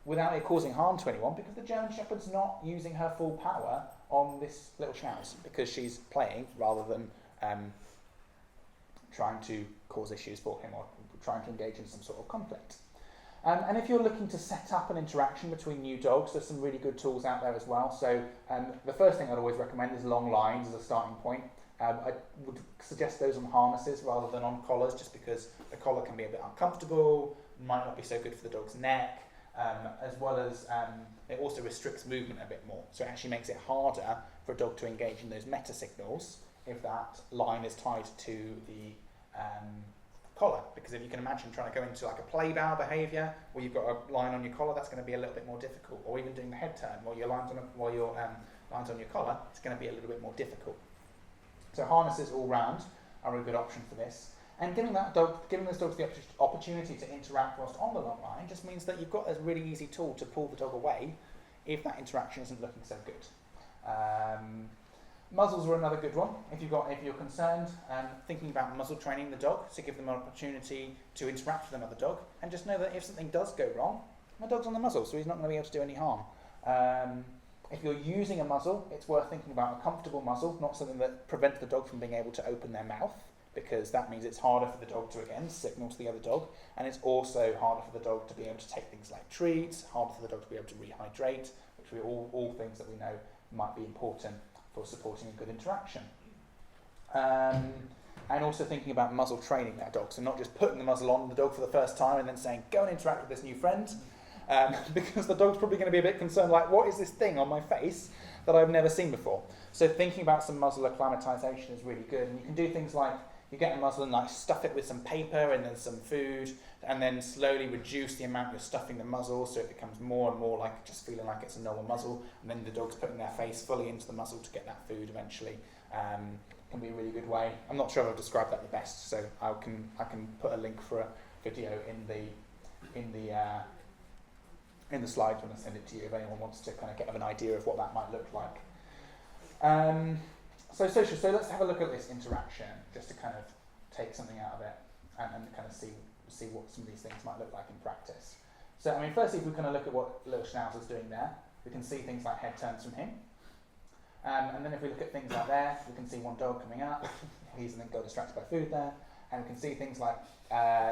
without it causing harm to anyone, because the German Shepherd's not using her full power on this little schnauz, because she's playing rather than trying to cause issues for him or trying to engage in some sort of conflict. And if you're looking to set up an interaction between new dogs, there's some really good tools out there as well. So the first thing I'd always recommend is long lines as a starting point. I would suggest those on harnesses rather than on collars, just because the collar can be a bit uncomfortable, might not be so good for the dog's neck, as well as it also restricts movement a bit more. So it actually makes it harder for a dog to engage in those meta signals if that line is tied to the collar. Because if you can imagine trying to go into like a play bow behaviour where you've got a line on your collar, that's going to be a little bit more difficult. Or even doing the head turn while your lines on your collar, it's going to be a little bit more difficult. So harnesses all round are a good option for this. And giving those dogs the opportunity to interact whilst on the long line just means that you've got a really easy tool to pull the dog away if that interaction isn't looking so good. Muzzles are another good one. If you're concerned, thinking about muzzle training the dog, so give them an opportunity to interact with another dog, and just know that if something does go wrong, my dog's on the muzzle, so he's not going to be able to do any harm. If you're using a muzzle, it's worth thinking about a comfortable muzzle, not something that prevents the dog from being able to open their mouth, because that means it's harder for the dog to, again, signal to the other dog, and it's also harder for the dog to be able to take things like treats, harder for the dog to be able to rehydrate, which are all things that we know might be important for supporting a good interaction. And also thinking about muzzle training their dog, so not just putting the muzzle on the dog for the first time and then saying, go and interact with this new friend, because the dog's probably going to be a bit concerned, like, what is this thing on my face that I've never seen before? So thinking about some muzzle acclimatization is really good, and you can do things like, you get a muzzle and like stuff it with some paper and then some food, and then slowly reduce the amount you're stuffing the muzzle so it becomes more and more like just feeling like it's a normal muzzle, and then the dog's putting their face fully into the muzzle to get that food eventually. Can be a really good way. I'm not sure if I've described that the best, so I can put a link for a video in the slides when I send it to you if anyone wants to kind of get an idea of what that might look like. So social. So let's have a look at this interaction, just to kind of take something out of it and kind of see what some of these things might look like in practice. So I mean, firstly, if we kind of look at what little Schnauzer's doing there, we can see things like head turns from him. And then if we look at things like there, we can see one dog coming up. He's then got distracted by food there. And we can see things like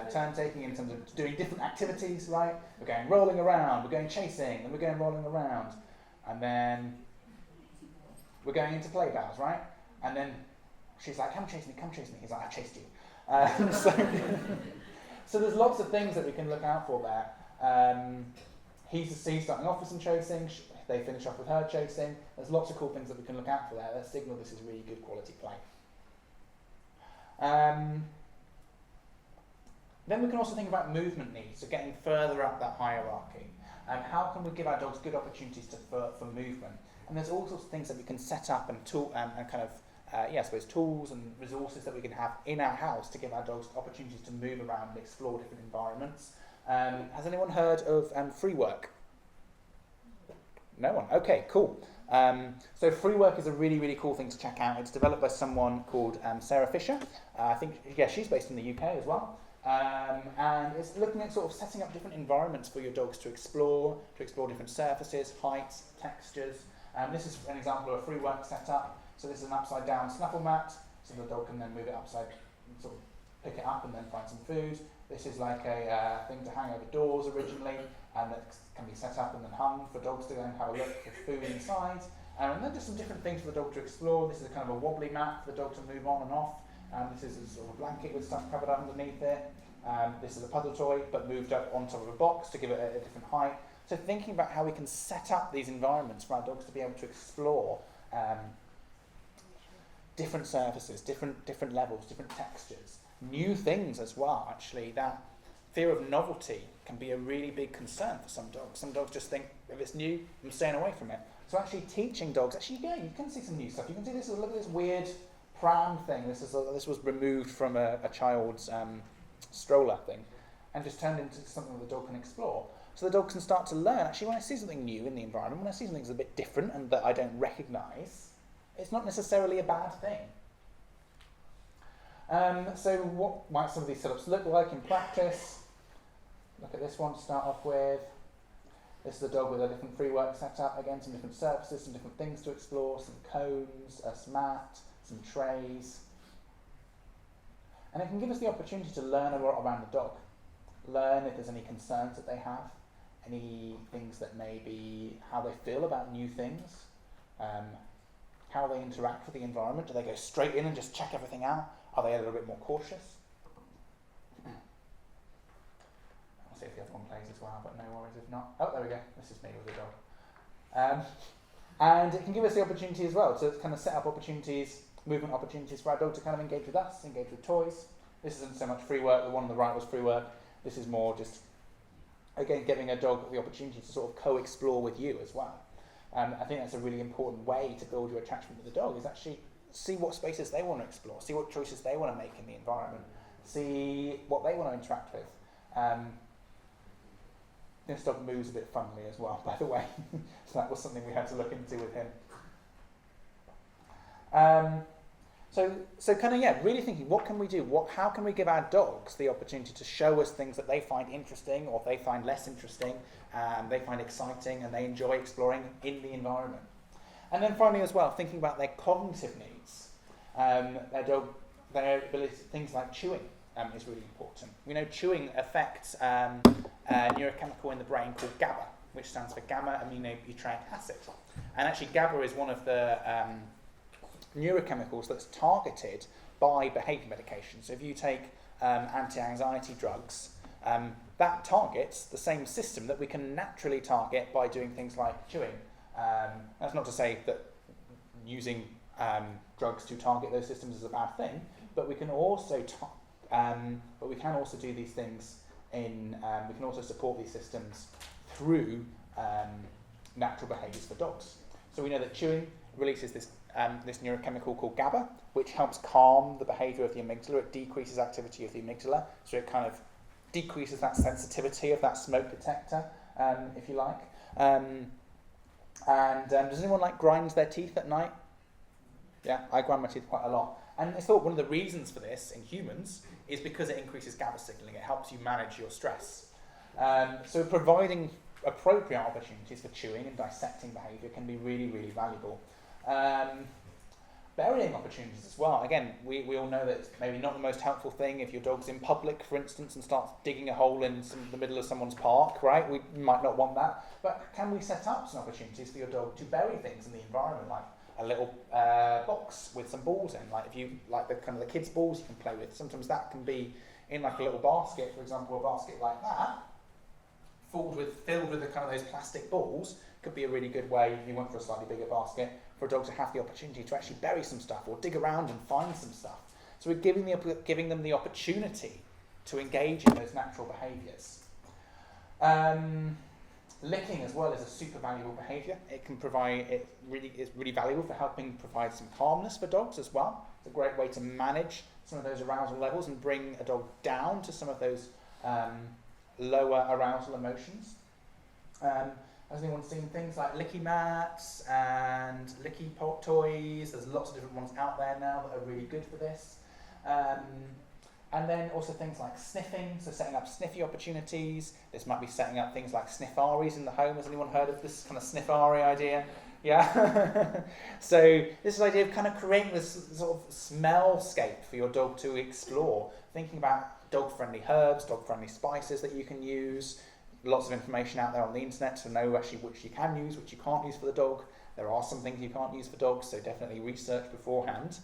turn taking in terms of doing different activities, right? We're going rolling around, we're going chasing, and we're going rolling around. And then we're going into play bows, right? And then she's like, come chase me. He's like, I chased you. So there's lots of things that we can look out for there. He's starting off with some chasing. They finish off with her chasing. There's lots of cool things that we can look out for there that signal this is really good quality play. Then we can also think about movement needs, so getting further up that hierarchy. How can we give our dogs good opportunities for movement? And there's all sorts of things that we can set up and kind of I suppose tools and resources that we can have in our house to give our dogs opportunities to move around and explore different environments. Has anyone heard of free work? No one? Okay, cool. So free work is a really, really cool thing to check out. It's developed by someone called Sarah Fisher. I think, she's based in the UK as well. And it's looking at sort of setting up different environments for your dogs to explore different surfaces, heights, textures. This is an example of a free work setup. So this is an upside down snaffle mat, so the dog can then move it upside, sort of pick it up and then find some food. This is like a thing to hang over doors originally, and that can be set up and then hung for dogs to go and have a look for food inside. And then just some different things for the dog to explore. This is a kind of a wobbly mat for the dog to move on and off. This is a sort of blanket with stuff covered underneath it. This is a puzzle toy, but moved up on top of a box to give it a different height. So thinking about how we can set up these environments for our dogs to be able to explore different surfaces, different levels, different textures, new things as well. Actually, that fear of novelty can be a really big concern for some dogs. Some dogs just think, if it's new, I'm staying away from it. So actually teaching dogs, you can see some new stuff. You can see this, look at this weird pram thing. This was removed from a child's stroller thing and just turned into something that the dog can explore. So the dog can start to learn, actually, when I see something new in the environment, when I see something that's a bit different and that I don't recognise, it's not necessarily a bad thing. So what might some of these setups look like in practice? Look at this one to start off with. This is a dog with a different free work setup. Again, some different surfaces, some different things to explore, some cones, a mat, some trays. And it can give us the opportunity to learn a lot around the dog. Learn if there's any concerns that they have, any things that maybe how they feel about new things, how they interact with the environment. Do they go straight in and just check everything out? Are they a little bit more cautious? I'll see if the other one plays as well, but no worries if not. Oh, there we go. This is me with the dog. And it can give us the opportunity as well to kind of set up opportunities, movement opportunities for our dog to kind of engage with us, engage with toys. This isn't so much free work. The one on the right was free work. This is more just, again, giving a dog the opportunity to sort of co-explore with you as well. I think that's a really important way to build your attachment with the dog, is actually see what spaces they want to explore, see what choices they want to make in the environment, see what they want to interact with. This dog moves a bit funnily as well, by the way. So that was something we had to look into with him. So kind of, really thinking, what can we do? How can we give our dogs the opportunity to show us things that they find interesting or they find less interesting, they find exciting and they enjoy exploring in the environment? And then finally as well, thinking about their cognitive needs. Their ability, things like chewing is really important. We know chewing affects a neurochemical in the brain called GABA, which stands for gamma-aminobutyric acid. And actually GABA is one of the neurochemicals that's targeted by behaviour medication. So if you take anti-anxiety drugs, that targets the same system that we can naturally target by doing things like chewing. That's not to say that using drugs to target those systems is a bad thing, but we can also do these things in. We can also support these systems through natural behaviours for dogs. So we know that chewing releases this neurochemical called GABA, which helps calm the behaviour of the amygdala. It decreases activity of the amygdala, so it kind of decreases that sensitivity of that smoke detector, if you like. Does anyone grind their teeth at night? Yeah, I grind my teeth quite a lot. And I thought one of the reasons for this in humans is because it increases GABA signaling. It helps you manage your stress. So providing appropriate opportunities for chewing and dissecting behaviour can be really, really valuable. Burying opportunities as well. Again, we all know that it's maybe not the most helpful thing if your dog's in public, for instance, and starts digging a hole in the middle of someone's park, right? We might not want that. But can we set up some opportunities for your dog to bury things in the environment, like a little box with some balls in, like if you like the kind of the kids' balls you can play with. Sometimes that can be in like a little basket, for example, a basket like that, filled with the kind of those plastic balls. Could be a really good way, if you went for a slightly bigger basket, for a dog to have the opportunity to actually bury some stuff or dig around and find some stuff. So we're giving them the opportunity to engage in those natural behaviours. Licking as well is a super valuable behaviour. It can provide, it really is really valuable for helping provide some calmness for dogs as well. It's a great way to manage some of those arousal levels and bring a dog down to some of those lower arousal emotions. Has anyone seen things like licky mats and licky pop toys? There's lots of different ones out there now that are really good for this. And then also things like sniffing, so setting up sniffy opportunities. This might be setting up things like sniffaries in the home. Has anyone heard of this kind of sniffari idea? Yeah. So this is the idea of kind of creating this sort of smellscape for your dog to explore. Thinking about dog-friendly herbs, dog-friendly spices that you can use. Lots of information out there on the internet to know actually which you can use, which you can't use for the dog. There are some things you can't use for dogs, so definitely research beforehand.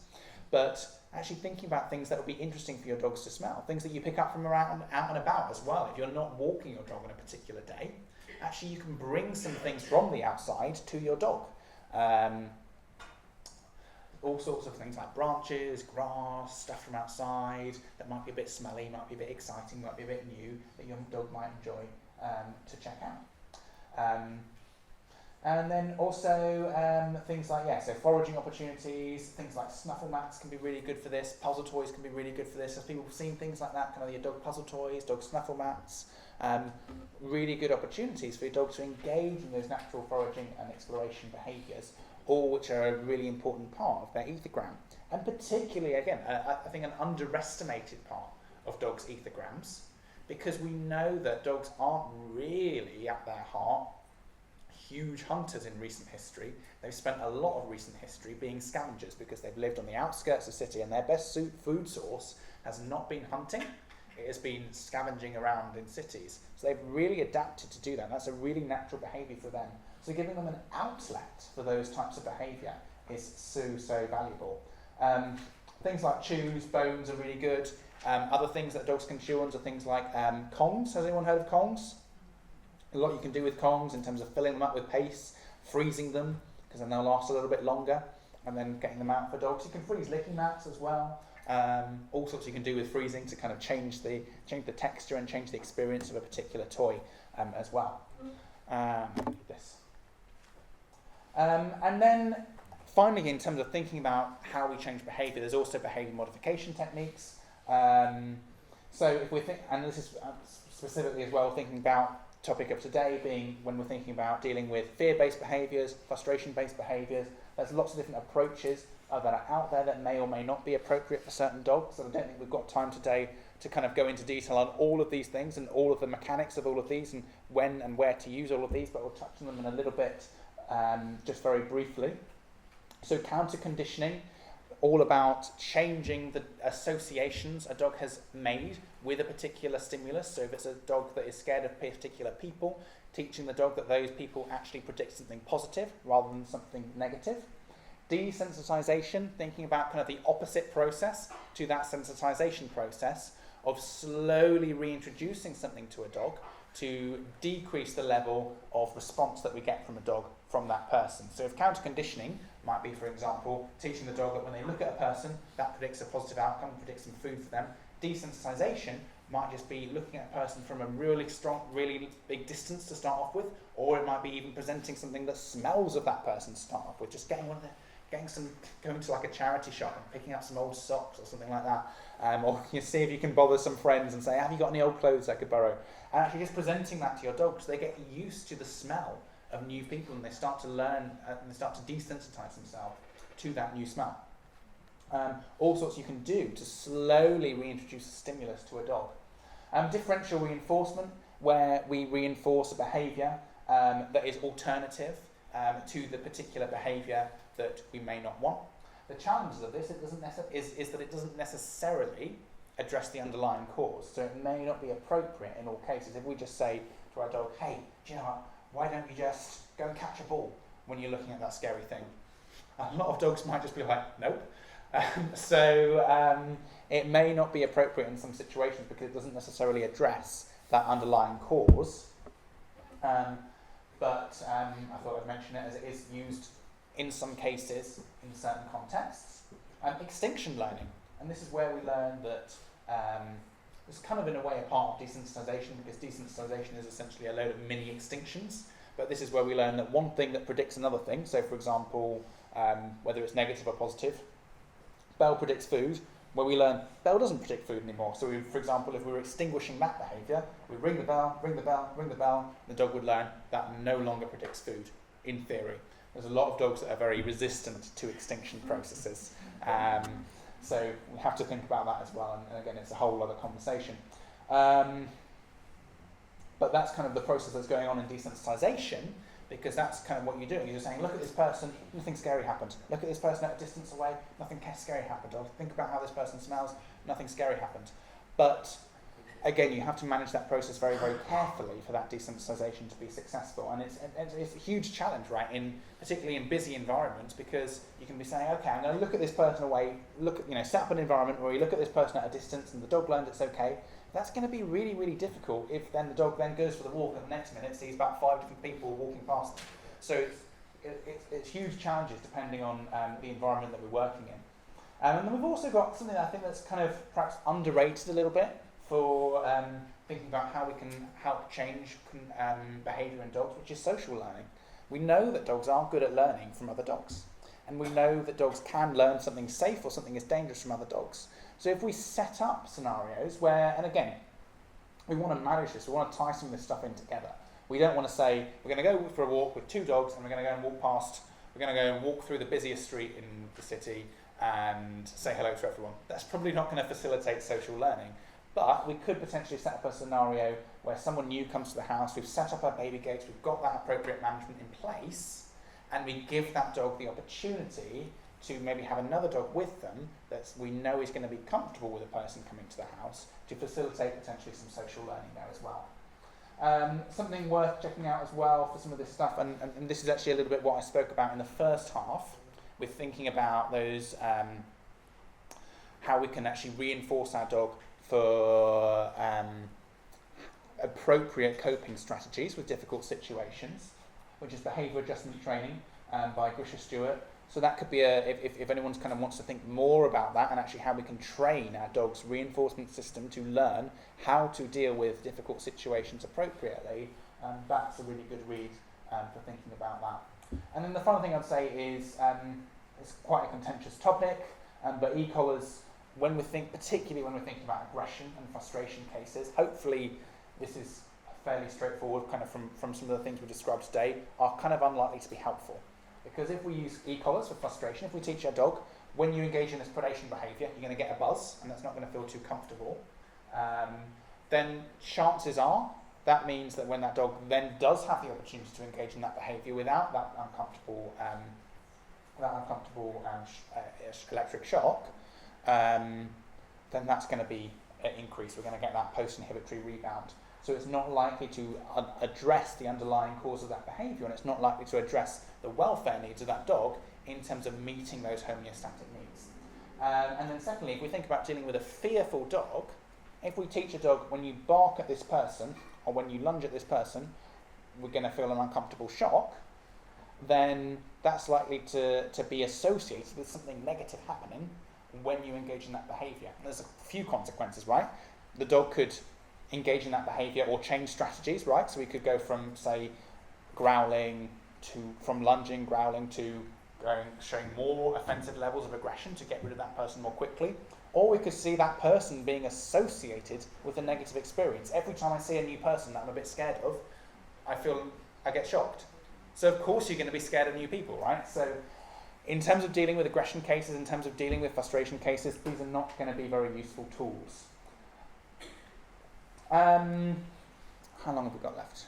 But actually thinking about things that would be interesting for your dogs to smell, things that you pick up from around out and about as well. If you're not walking your dog on a particular day, actually you can bring some things from the outside to your dog. All sorts of things like branches, grass, stuff from outside that might be a bit smelly, might be a bit exciting, might be a bit new, that your dog might enjoy to check out. And then also things like, so foraging opportunities, things like snuffle mats can be really good for this, puzzle toys can be really good for this. Have people seen things like that, kind of your dog puzzle toys, dog snuffle mats? Really good opportunities for your dog to engage in those natural foraging and exploration behaviours, all which are a really important part of their ethogram. And particularly, again, I think an underestimated part of dogs' ethograms, because we know that dogs aren't really, at their heart, huge hunters in recent history. They've spent a lot of recent history being scavengers because they've lived on the outskirts of the city, and their best food source has not been hunting, it has been scavenging around in cities. So they've really adapted to do that. That's a really natural behaviour for them. So giving them an outlet for those types of behaviour is so valuable. Things like chews, bones are really good. Other things that dogs can chew on are things like kongs. Has anyone heard of kongs? A lot you can do with kongs in terms of filling them up with paste, freezing them, because then they'll last a little bit longer, and then getting them out for dogs. You can freeze licking mats as well. All sorts you can do with freezing to kind of change the texture and change the experience of a particular toy as well. This. And then finally, in terms of thinking about how we change behaviour, there's also behaviour modification techniques. So if we think, and this is specifically as well thinking about topic of today being when we're thinking about dealing with fear-based behaviours, frustration-based behaviours, there's lots of different approaches that are out there that may or may not be appropriate for certain dogs. So I don't think we've got time today to kind of go into detail on all of these things and all of the mechanics of all of these and when and where to use all of these, but we'll touch on them in a little bit just very briefly. So counter-conditioning, all about changing the associations a dog has made with a particular stimulus. So if it's a dog that is scared of particular people, teaching the dog that those people actually predict something positive rather than something negative. Desensitization, thinking about kind of the opposite process to that sensitization process of slowly reintroducing something to a dog to decrease the level of response that we get from a dog from that person. So if counter-conditioning might be, for example, teaching the dog that when they look at a person, that predicts a positive outcome, predicts some food for them. Desensitization might just be looking at a person from a really strong, really big distance to start off with, or it might be even presenting something that smells of that person to start off with, just going to like a charity shop and picking up some old socks or something like that, or you see if you can bother some friends and say, have you got any old clothes I could borrow? And actually just presenting that to your dog so they get used to the smell of new people and they start to learn and they start to desensitize themselves to that new smell. All sorts you can do to slowly reintroduce a stimulus to a dog. Differential reinforcement, where we reinforce a behaviour that is alternative to the particular behaviour that we may not want. The challenges of this is that it doesn't necessarily address the underlying cause. So it may not be appropriate in all cases. If we just say to our dog, hey, do you know what, why don't you just go and catch a ball when you're looking at that scary thing? A lot of dogs might just be like, nope. It may not be appropriate in some situations because it doesn't necessarily address that underlying cause. But I thought I'd mention it as it is used in some cases in certain contexts. Extinction learning, and this is where we learn that It's kind of in a way a part of desensitization, because desensitization is essentially a load of mini extinctions. But this is where we learn that one thing that predicts another thing. So for example, whether it's negative or positive, Bell predicts food, where we learn Bell doesn't predict food anymore. So for example, if we were extinguishing that behaviour, we ring the bell, ring the bell, ring the bell, the dog would learn that no longer predicts food, in theory. There's a lot of dogs that are very resistant to extinction processes. So we have to think about that as well, and again, it's a whole other conversation. But that's kind of the process that's going on in desensitization, because that's kind of what you're doing. You're saying, look at this person, nothing scary happened. Look at this person at a distance away, nothing scary happened. Or think about how this person smells, nothing scary happened. But again, you have to manage that process very, very carefully for that desensitization to be successful. And it's a huge challenge, right, particularly in busy environments, because you can be saying, okay, I'm going to look at this person away, set up an environment where you look at this person at a distance and the dog learns it's okay. That's going to be really, really difficult if then the dog then goes for the walk and the next minute sees about 5 different people walking past them. So it's huge challenges depending on the environment that we're working in. And then we've also got something that I think that's kind of perhaps underrated a little bit for thinking about how we can help change behaviour in dogs, which is social learning. We know that dogs are good at learning from other dogs. And we know that dogs can learn something safe or something is dangerous from other dogs. So if we set up scenarios where, and again, we want to manage this, we want to tie some of this stuff in together. We don't want to say, we're going to go for a walk with 2 dogs and we're going to go and walk past, we're going to go and walk through the busiest street in the city and say hello to everyone. That's probably not going to facilitate social learning. But we could potentially set up a scenario where someone new comes to the house, we've set up our baby gates, we've got that appropriate management in place, and we give that dog the opportunity to maybe have another dog with them that we know is going to be comfortable with a person coming to the house to facilitate potentially some social learning there as well. Something worth checking out as well for some of this stuff, and this is actually a little bit what I spoke about in the first half, with thinking about those, how we can actually reinforce our dog for appropriate coping strategies with difficult situations, which is behaviour adjustment training by Grisha Stewart. So that could be if anyone kind of wants to think more about that and actually how we can train our dog's reinforcement system to learn how to deal with difficult situations appropriately, that's a really good read for thinking about that. And then the final thing I'd say is it's quite a contentious topic, but e-collars, particularly when we're thinking about aggression and frustration cases, hopefully this is fairly straightforward kind of from some of the things we described today, are kind of unlikely to be helpful. Because if we use e-collars for frustration, if we teach our dog, when you engage in this predation behaviour, you're going to get a buzz, and that's not going to feel too comfortable, then chances are that means that when that dog then does have the opportunity to engage in that behaviour without that uncomfortable electric shock, then that's going to be increased. We're going to get that post-inhibitory rebound. So it's not likely to address the underlying cause of that behaviour, and it's not likely to address the welfare needs of that dog in terms of meeting those homeostatic needs. And then secondly, if we think about dealing with a fearful dog, if we teach a dog, when you bark at this person, or when you lunge at this person, we're going to feel an uncomfortable shock, then that's likely to be associated with something negative happening when you engage in that behaviour. And there's a few consequences, right? The dog could engage in that behaviour or change strategies, right? So we could go from, say, from lunging, growling, to showing more offensive levels of aggression to get rid of that person more quickly. Or we could see that person being associated with a negative experience. Every time I see a new person that I'm a bit scared of, I get shocked. So of course you're going to be scared of new people, right? So in terms of dealing with aggression cases, in terms of dealing with frustration cases, these are not going to be very useful tools. How long have we got left?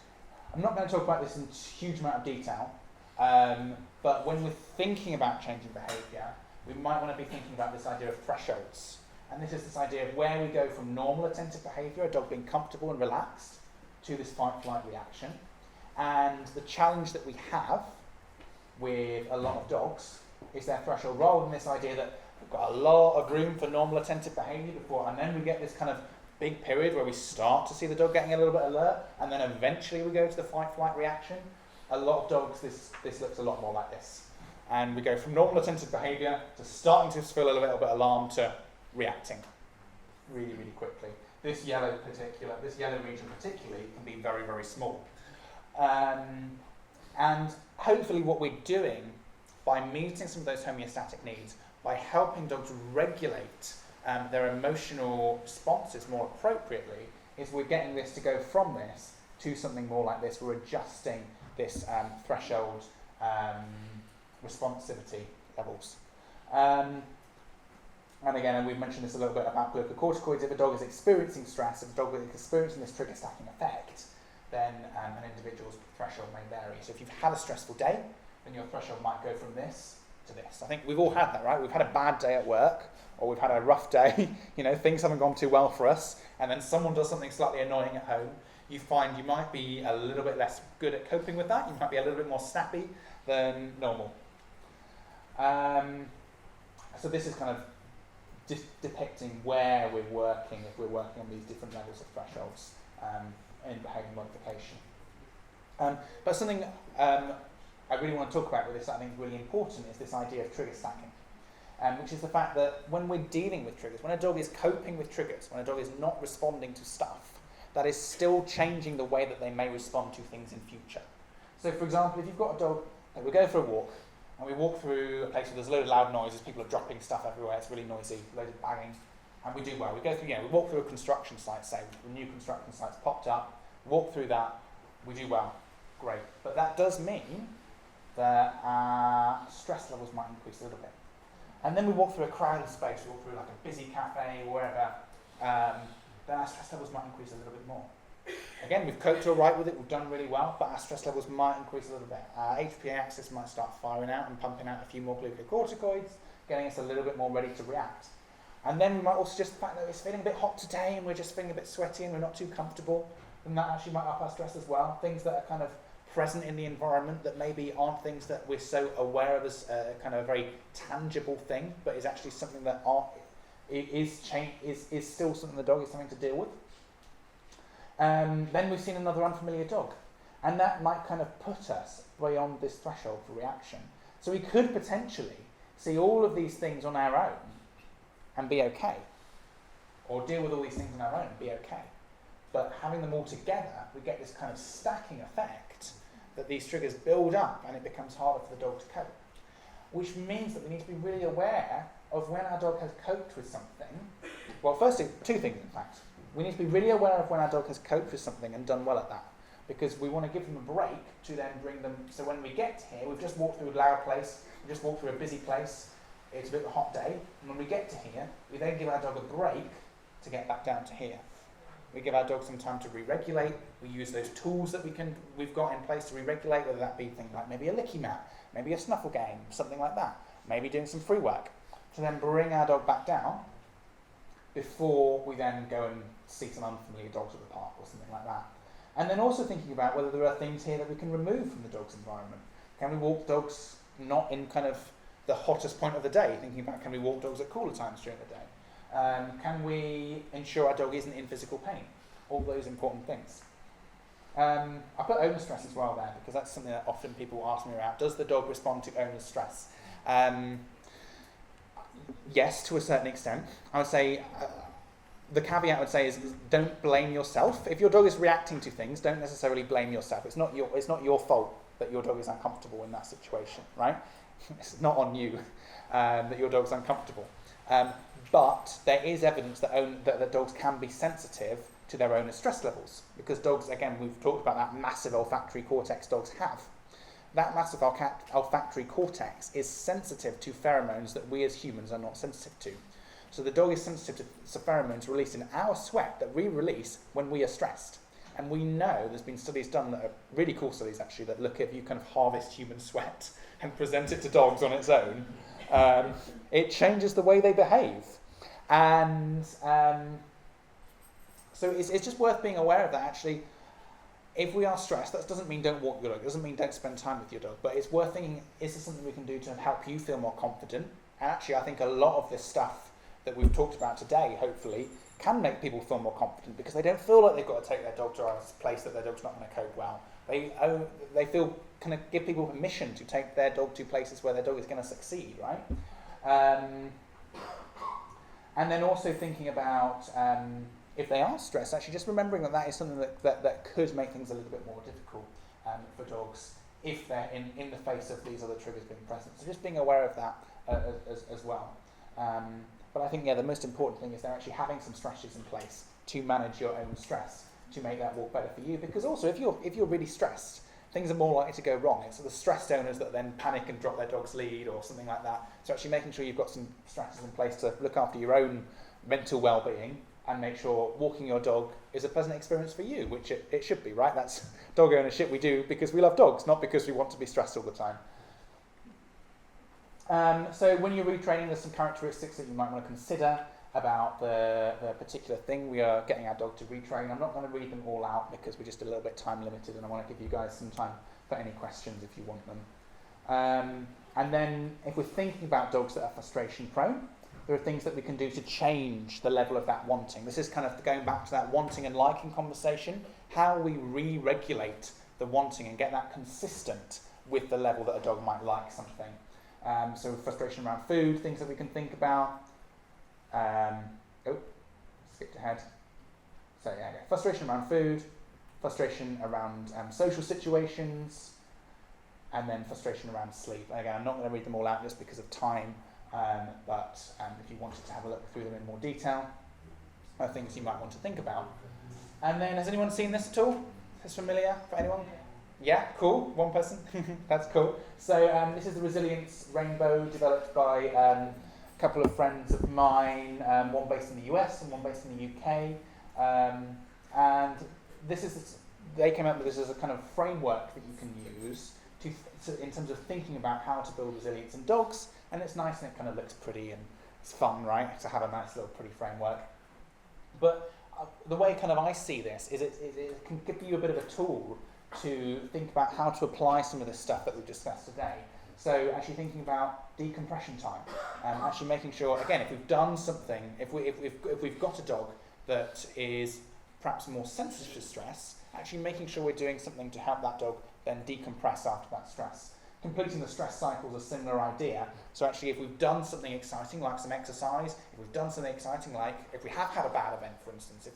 I'm not going to talk about this in a huge amount of detail, but when we're thinking about changing behaviour, we might want to be thinking about this idea of thresholds. And this is this idea of where we go from normal attentive behaviour, a dog being comfortable and relaxed, to this fight-flight reaction. And the challenge that we have with a lot of dogs is their threshold, rather than this idea that we've got a lot of room for normal attentive behaviour before, and then we get this kind of big period where we start to see the dog getting a little bit alert, and then eventually we go to the fight-flight reaction. A lot of dogs, this looks a lot more like this. And we go from normal attentive behaviour to starting to feel a little bit alarmed to reacting really, really quickly. this yellow region particularly can be very, very small. And hopefully what we're doing by meeting some of those homeostatic needs, by helping dogs regulate their emotional responses more appropriately, is we're getting this to go from this to something more like this. We're adjusting this threshold responsivity levels. And again, we've mentioned this a little bit about glucocorticoids. If a dog is experiencing stress, if a dog is experiencing this trigger stacking effect, then an individual's threshold may vary. So if you've had a stressful day, then your threshold might go from this to this. I think we've all had that, right? We've had a bad day at work, or we've had a rough day, things haven't gone too well for us, and then someone does something slightly annoying at home. You find you might be a little bit less good at coping with that. You might be a little bit more snappy than normal. So this is kind of depicting where we're working, if we're working on these different levels of thresholds in behaviour modification. But something I really want to talk about with this, I think is really important, is this idea of trigger stacking, which is the fact that when we're dealing with triggers, when a dog is coping with triggers, when a dog is not responding to stuff, that is still changing the way that they may respond to things in future. So for example, if you've got a dog, we go for a walk, and we walk through a place where there's a load of loud noises, people are dropping stuff everywhere, it's really noisy, loads of banging, and we do well. We go through, we walk through a construction site, say, a new construction site's popped up, walk through that, we do well, great. But that does mean that our stress levels might increase a little bit. And then we walk through a crowded space, we walk through like a busy cafe or wherever, then our stress levels might increase a little bit more. Again, we've coped all right with it, we've done really well, but our stress levels might increase a little bit. Our HPA axis might start firing out and pumping out a few more glucocorticoids, getting us a little bit more ready to react. And then we might also just, the fact that it's feeling a bit hot today and we're just feeling a bit sweaty and we're not too comfortable, then that actually might up our stress as well. Things that are kind of present in the environment that maybe aren't things that we're so aware of as a kind of a very tangible thing, but is actually something that is still something the dog is having to deal with. Then we've seen another unfamiliar dog, and that might kind of put us beyond this threshold for reaction. So we could potentially see all of these things on our own and be okay, or deal with all these things on our own and be okay. But having them all together, we get this kind of stacking effect that these triggers build up and it becomes harder for the dog to cope. Which means that we need to be really aware of when our dog has coped with something. Well, firstly, two things in fact. We need to be really aware of when our dog has coped with something and done well at that. Because we want to give them a break to then bring them, so when we get here, we've just walked through a loud place, we've just walked through a busy place, it's a bit of a hot day, and when we get to here, we then give our dog a break to get back down to here. We give our dog some time to re-regulate, we use those tools that we've got in place to re-regulate, whether that be things like maybe a licky mat, maybe a snuffle game, something like that, maybe doing some free work, to then bring our dog back down before we then go and see some unfamiliar dogs at the park or something like that. And then also thinking about whether there are things here that we can remove from the dog's environment. Can we walk dogs not in kind of the hottest point of the day, thinking about can we walk dogs at cooler times during the day? Can we ensure our dog isn't in physical pain? All those important things. I put owner stress as well there because that's something that often people ask me about. Does the dog respond to owner's stress? Yes, to a certain extent. I would say the caveat I would say is don't blame yourself. If your dog is reacting to things, don't necessarily blame yourself. It's not your fault that your dog is uncomfortable in that situation, right? It's not on you that your dog's uncomfortable. But there is evidence that dogs can be sensitive to their owner's stress levels because dogs, again, we've talked about that massive olfactory cortex dogs have. That massive olfactory cortex is sensitive to pheromones that we as humans are not sensitive to. So the dog is sensitive to pheromones released in our sweat that we release when we are stressed. And we know there's been studies done that are really cool studies actually that look if you kind of harvest human sweat and present it to dogs on its own, it changes the way they behave. And so it's just worth being aware of that actually. If we are stressed, that doesn't mean don't walk your dog, it doesn't mean don't spend time with your dog, but it's worth thinking, is there something we can do to help you feel more confident? And actually I think a lot of this stuff that we've talked about today, hopefully, can make people feel more confident because they don't feel like they've got to take their dog to a place that their dog's not going to cope well. They feel, kind of give people permission to take their dog to places where their dog is going to succeed, right? And then also thinking about if they are stressed, actually just remembering that that is something that could make things a little bit more difficult for dogs if they're in the face of these other triggers being present. So just being aware of that as well. But I think, yeah, the most important thing is they're actually having some strategies in place to manage your own stress, to make that walk better for you. Because also, if you're really stressed, things are more likely to go wrong. It's the stressed owners that then panic and drop their dog's lead or something like that. So actually making sure you've got some strategies in place to look after your own mental well-being and make sure walking your dog is a pleasant experience for you, which it should be, right? That's dog ownership we do because we love dogs, not because we want to be stressed all the time. So when you're retraining, there's some characteristics that you might want to consider about the particular thing we are getting our dog to retrain. I'm not going to read them all out because we're just a little bit time limited, and I want to give you guys some time for any questions if you want them. And then if we're thinking about dogs that are frustration prone, there are things that we can do to change the level of that wanting. This is kind of going back to that wanting and liking conversation, how we re-regulate the wanting and get that consistent with the level that a dog might like something. So frustration around food, things that we can think about. Skipped ahead. So yeah, frustration around food, frustration around social situations, and then frustration around sleep. And again, I'm not going to read them all out just because of time, but if you wanted to have a look through them in more detail, are things you might want to think about. And then, has anyone seen this at all? Is this familiar for anyone? Yeah, cool. One person. That's cool. So this is the Resilience Rainbow developed by a couple of friends of mine, one based in the US and one based in the UK. And this is, they came up with this as a kind of framework that you can use to in terms of thinking about how to build resilience in dogs. And it's nice and it kind of looks pretty and it's fun, right, to have a nice little pretty framework. But the way kind of I see this is it can give you a bit of a tool to think about how to apply some of this stuff that we've discussed today. So actually thinking about decompression time, actually making sure, again, if we've done something, if we've got a dog that is perhaps more sensitive to stress, actually making sure we're doing something to help that dog then decompress after that stress. Completing the stress cycle is a similar idea. So actually if we've done something exciting like some exercise, if we've done something exciting like if we have had a bad event, for instance,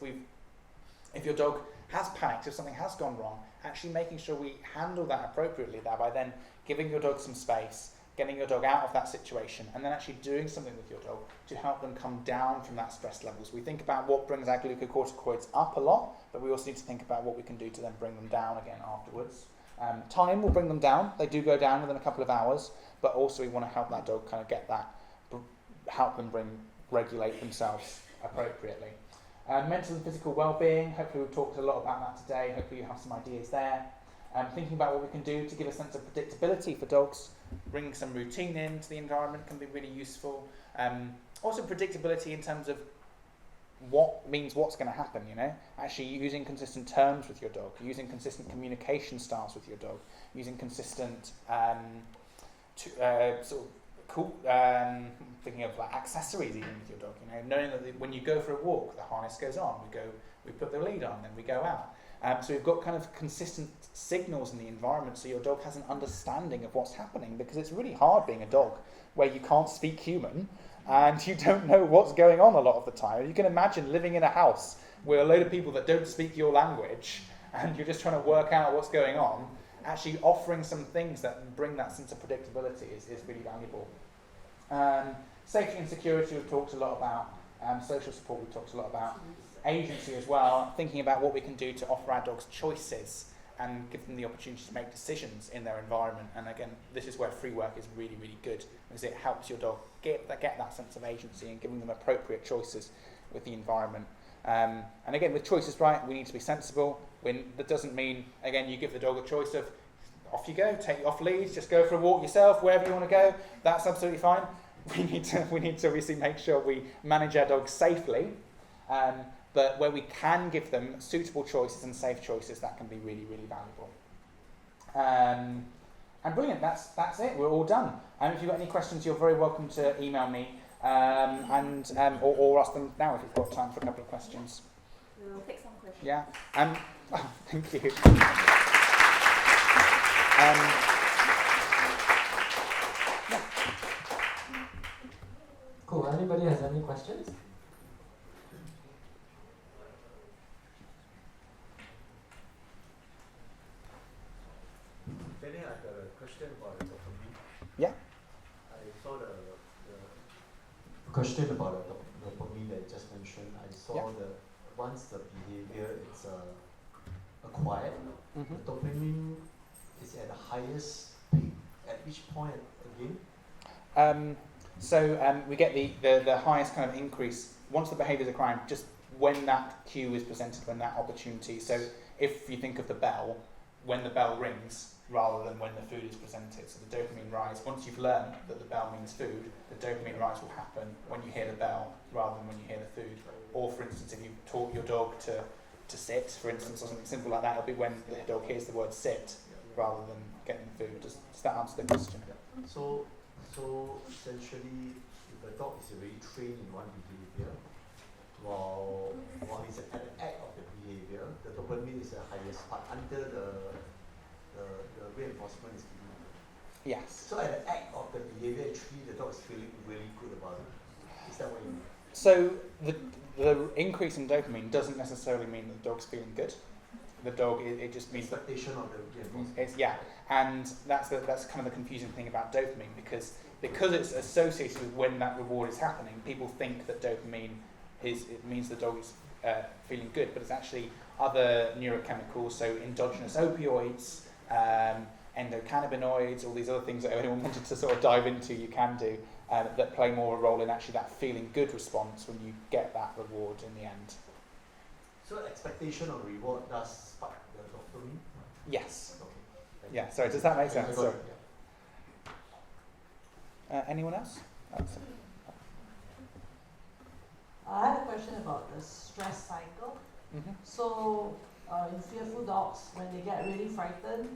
if your dog has panicked, if something has gone wrong, actually making sure we handle that appropriately there by then giving your dog some space, getting your dog out of that situation, and then actually doing something with your dog to help them come down from that stress levels. We think about what brings our glucocorticoids up a lot, but we also need to think about what we can do to then bring them down again afterwards. Time will bring them down. They do go down within a couple of hours, but also we want to help that dog kind of get that, help them regulate themselves appropriately. Mental and physical well-being, hopefully we've talked a lot about that today, hopefully you have some ideas there. Thinking about what we can do to give a sense of predictability for dogs, bringing some routine into the environment can be really useful. Also predictability in terms of what means what's going to happen, you know, actually using consistent terms with your dog, using consistent communication styles with your dog, using consistent thinking of like accessories even with your dog, you know, knowing that when you go for a walk, the harness goes on, we put the lead on, then we go out. So we've got kind of consistent signals in the environment so your dog has an understanding of what's happening, because it's really hard being a dog where you can't speak human and you don't know what's going on a lot of the time. You can imagine living in a house with a load of people that don't speak your language and you're just trying to work out what's going on. Actually offering some things that bring that sense of predictability is really valuable. Safety and security we've talked a lot about. Social support we've talked a lot about. Agency as well, thinking about what we can do to offer our dogs choices and give them the opportunity to make decisions in their environment. And again, this is where free work is really, really good, because it helps your dog get that sense of agency and giving them appropriate choices with the environment. And again, with choices, right, we need to be sensible. That doesn't mean, again, you give the dog a choice of off you go, take you off leads, just go for a walk yourself, wherever you want to go. That's absolutely fine. We need to obviously make sure we manage our dogs safely. But where we can give them suitable choices and safe choices, that can be really, really valuable. And brilliant, that's it, we're all done. And if you've got any questions, you're very welcome to email me or ask them now if you've got time for a couple of questions. We'll take some questions. Yeah, thank you. Cool, anybody has any questions? question about the dopamine. Yeah. I saw the question about the dopamine that you just mentioned. I saw that once the behavior is acquired, the dopamine is at the highest peak. At which point again? We get the highest kind of increase once the behaviour is acquired, just when that cue is presented, when that opportunity. So if you think of the bell, when the bell rings rather than when the food is presented. So the dopamine rise, once you've learned that the bell means food, the dopamine rise will happen when you hear the bell rather than when you hear the food. Or for instance, if you taught your dog to sit, for instance, or something simple like that, it'll be when the dog hears the word sit rather than getting the food. Does that answer the question? So essentially, if a dog is already trained in one behavior, while he's at the act of the behavior, the dopamine is the highest part under the reinforcement is given. Yes. So at the act of the behavior, actually the dog is feeling really good about it. Is that what you mean? So the increase in dopamine doesn't necessarily mean that the dog's feeling good. The dog, it just means that expectation of the reinforcement. it's, and that's kind of the confusing thing about dopamine because it's associated with when that reward is happening. People think that dopamine means the dog is feeling good, but it's actually other neurochemicals, so endogenous opioids, endocannabinoids, all these other things that anyone wanted to sort of dive into, you can do, that play more a role in actually that feeling good response when you get that reward in the end. So expectation of reward does spark the dopamine? Yes. Okay. Yeah, sorry, does that make sense? I got Sorry. it, yeah. Anyone else? I had a question about the stress cycle. So in fearful dogs, when they get really frightened,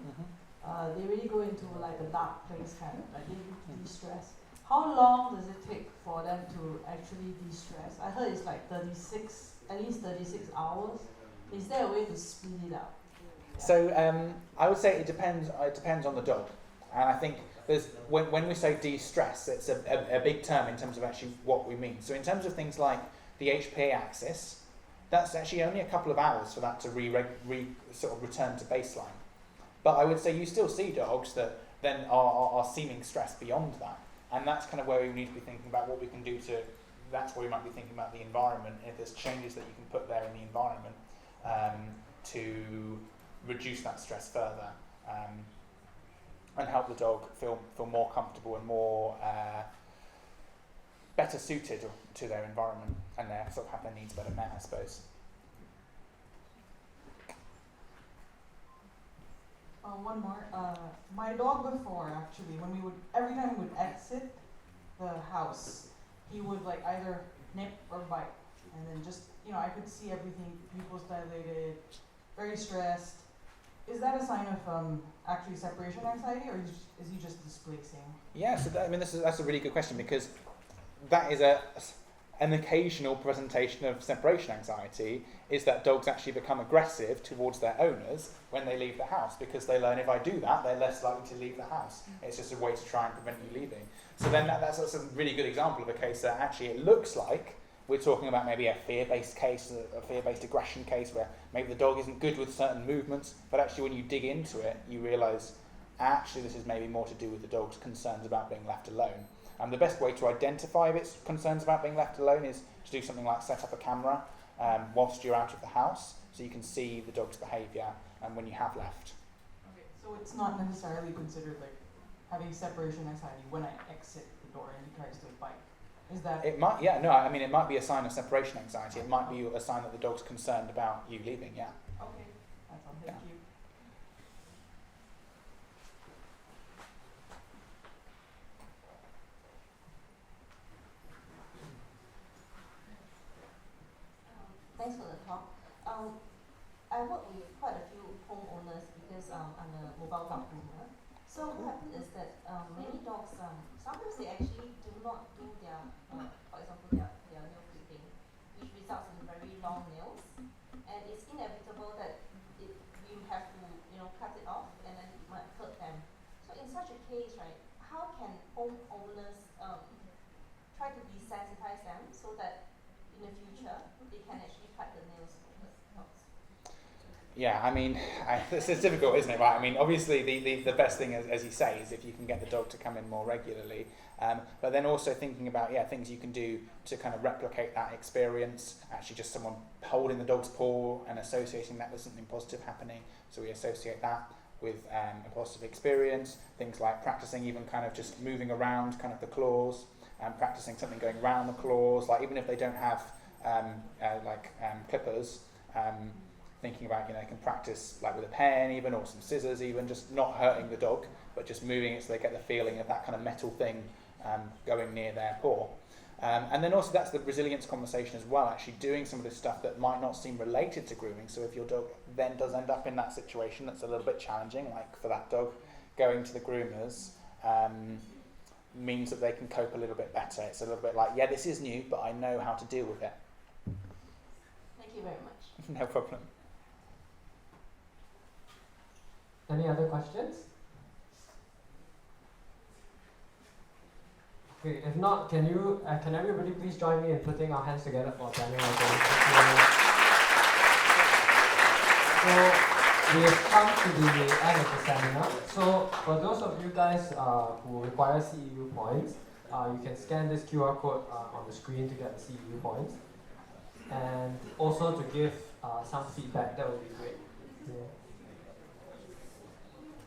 they really go into like a dark place kind of, like they de-stress. How long does it take for them to actually de-stress? I heard it's like at least 36 hours. Is there a way to speed it up? So I would say it depends on the dog. And I think when we say de-stress, it's a big term in terms of actually what we mean. So in terms of things like the HPA axis, that's actually only a couple of hours for that to sort of return to baseline. But I would say you still see dogs that then are seeming stressed beyond that. And that's kind of where we need to be thinking about what we can do that's where we might be thinking about the environment, if there's changes that you can put there in the environment to reduce that stress further and help the dog feel more comfortable and more better suited to their environment and sort of have their needs better met, I suppose. One more. My dog before, actually, every time we would exit the house, he would like either nip or bite. And then just, I could see everything, pupils dilated, very stressed. Is that a sign of actually separation anxiety, or is he just displacing? Yeah, so that's a really good question because that is an occasional presentation of separation anxiety is that dogs actually become aggressive towards their owners when they leave the house because they learn if I do that, they're less likely to leave the house. It's just a way to try and prevent you leaving. So then that's a really good example of a case that actually it looks like we're talking about maybe a fear-based case, a fear-based aggression case where maybe the dog isn't good with certain movements, but actually when you dig into it, you realise actually this is maybe more to do with the dog's concerns about being left alone. And the best way to identify if it's concerns about being left alone is to do something like set up a camera whilst you're out of the house so you can see the dog's behaviour and when you have left. Okay, so it's not necessarily considered like having separation anxiety when I exit the door and he tries to bite. Is that? It might, yeah, no, I mean it might be a sign of separation anxiety. It might be a sign that the dog's concerned about you leaving, yeah. Okay, that's all. Thank you. Thanks for the talk. I work with quite a few homeowners because I'm a mobile dog groomer. So what happens is that many dogs, sometimes they actually do not do their, for example, their nail clipping, which results in very long nails. And it's inevitable that you have to, cut it off and then it might hurt them. So in such a case, right, how can homeowners try to desensitize them so that in the future they can actually cut the nails of the dogs? Yeah, I mean, it's difficult, isn't it? Right. I mean, obviously, the best thing, as you say, is if you can get the dog to come in more regularly. But then also thinking about things you can do to kind of replicate that experience. Actually, just someone holding the dog's paw and associating that with something positive happening. So we associate that with a positive experience. Things like practicing even kind of just moving around kind of the claws, and practicing something going around the claws. Like even if they don't have clippers. Thinking about, they can practice like with a pen even, or some scissors even, just not hurting the dog, but just moving it so they get the feeling of that kind of metal thing going near their paw. And then also that's the resilience conversation as well, actually doing some of this stuff that might not seem related to grooming. So if your dog then does end up in that situation that's a little bit challenging, like for that dog, going to the groomers means that they can cope a little bit better. It's a little bit like, this is new, but I know how to deal with it. Thank you very much. No problem. Any other questions? Okay, if not, can everybody please join me in putting our hands together for Daniel again? So we've come to the end of the seminar. So for those of you guys who require CEU points, you can scan this QR code on the screen to get the CEU points. And also to give some feedback, that would be great.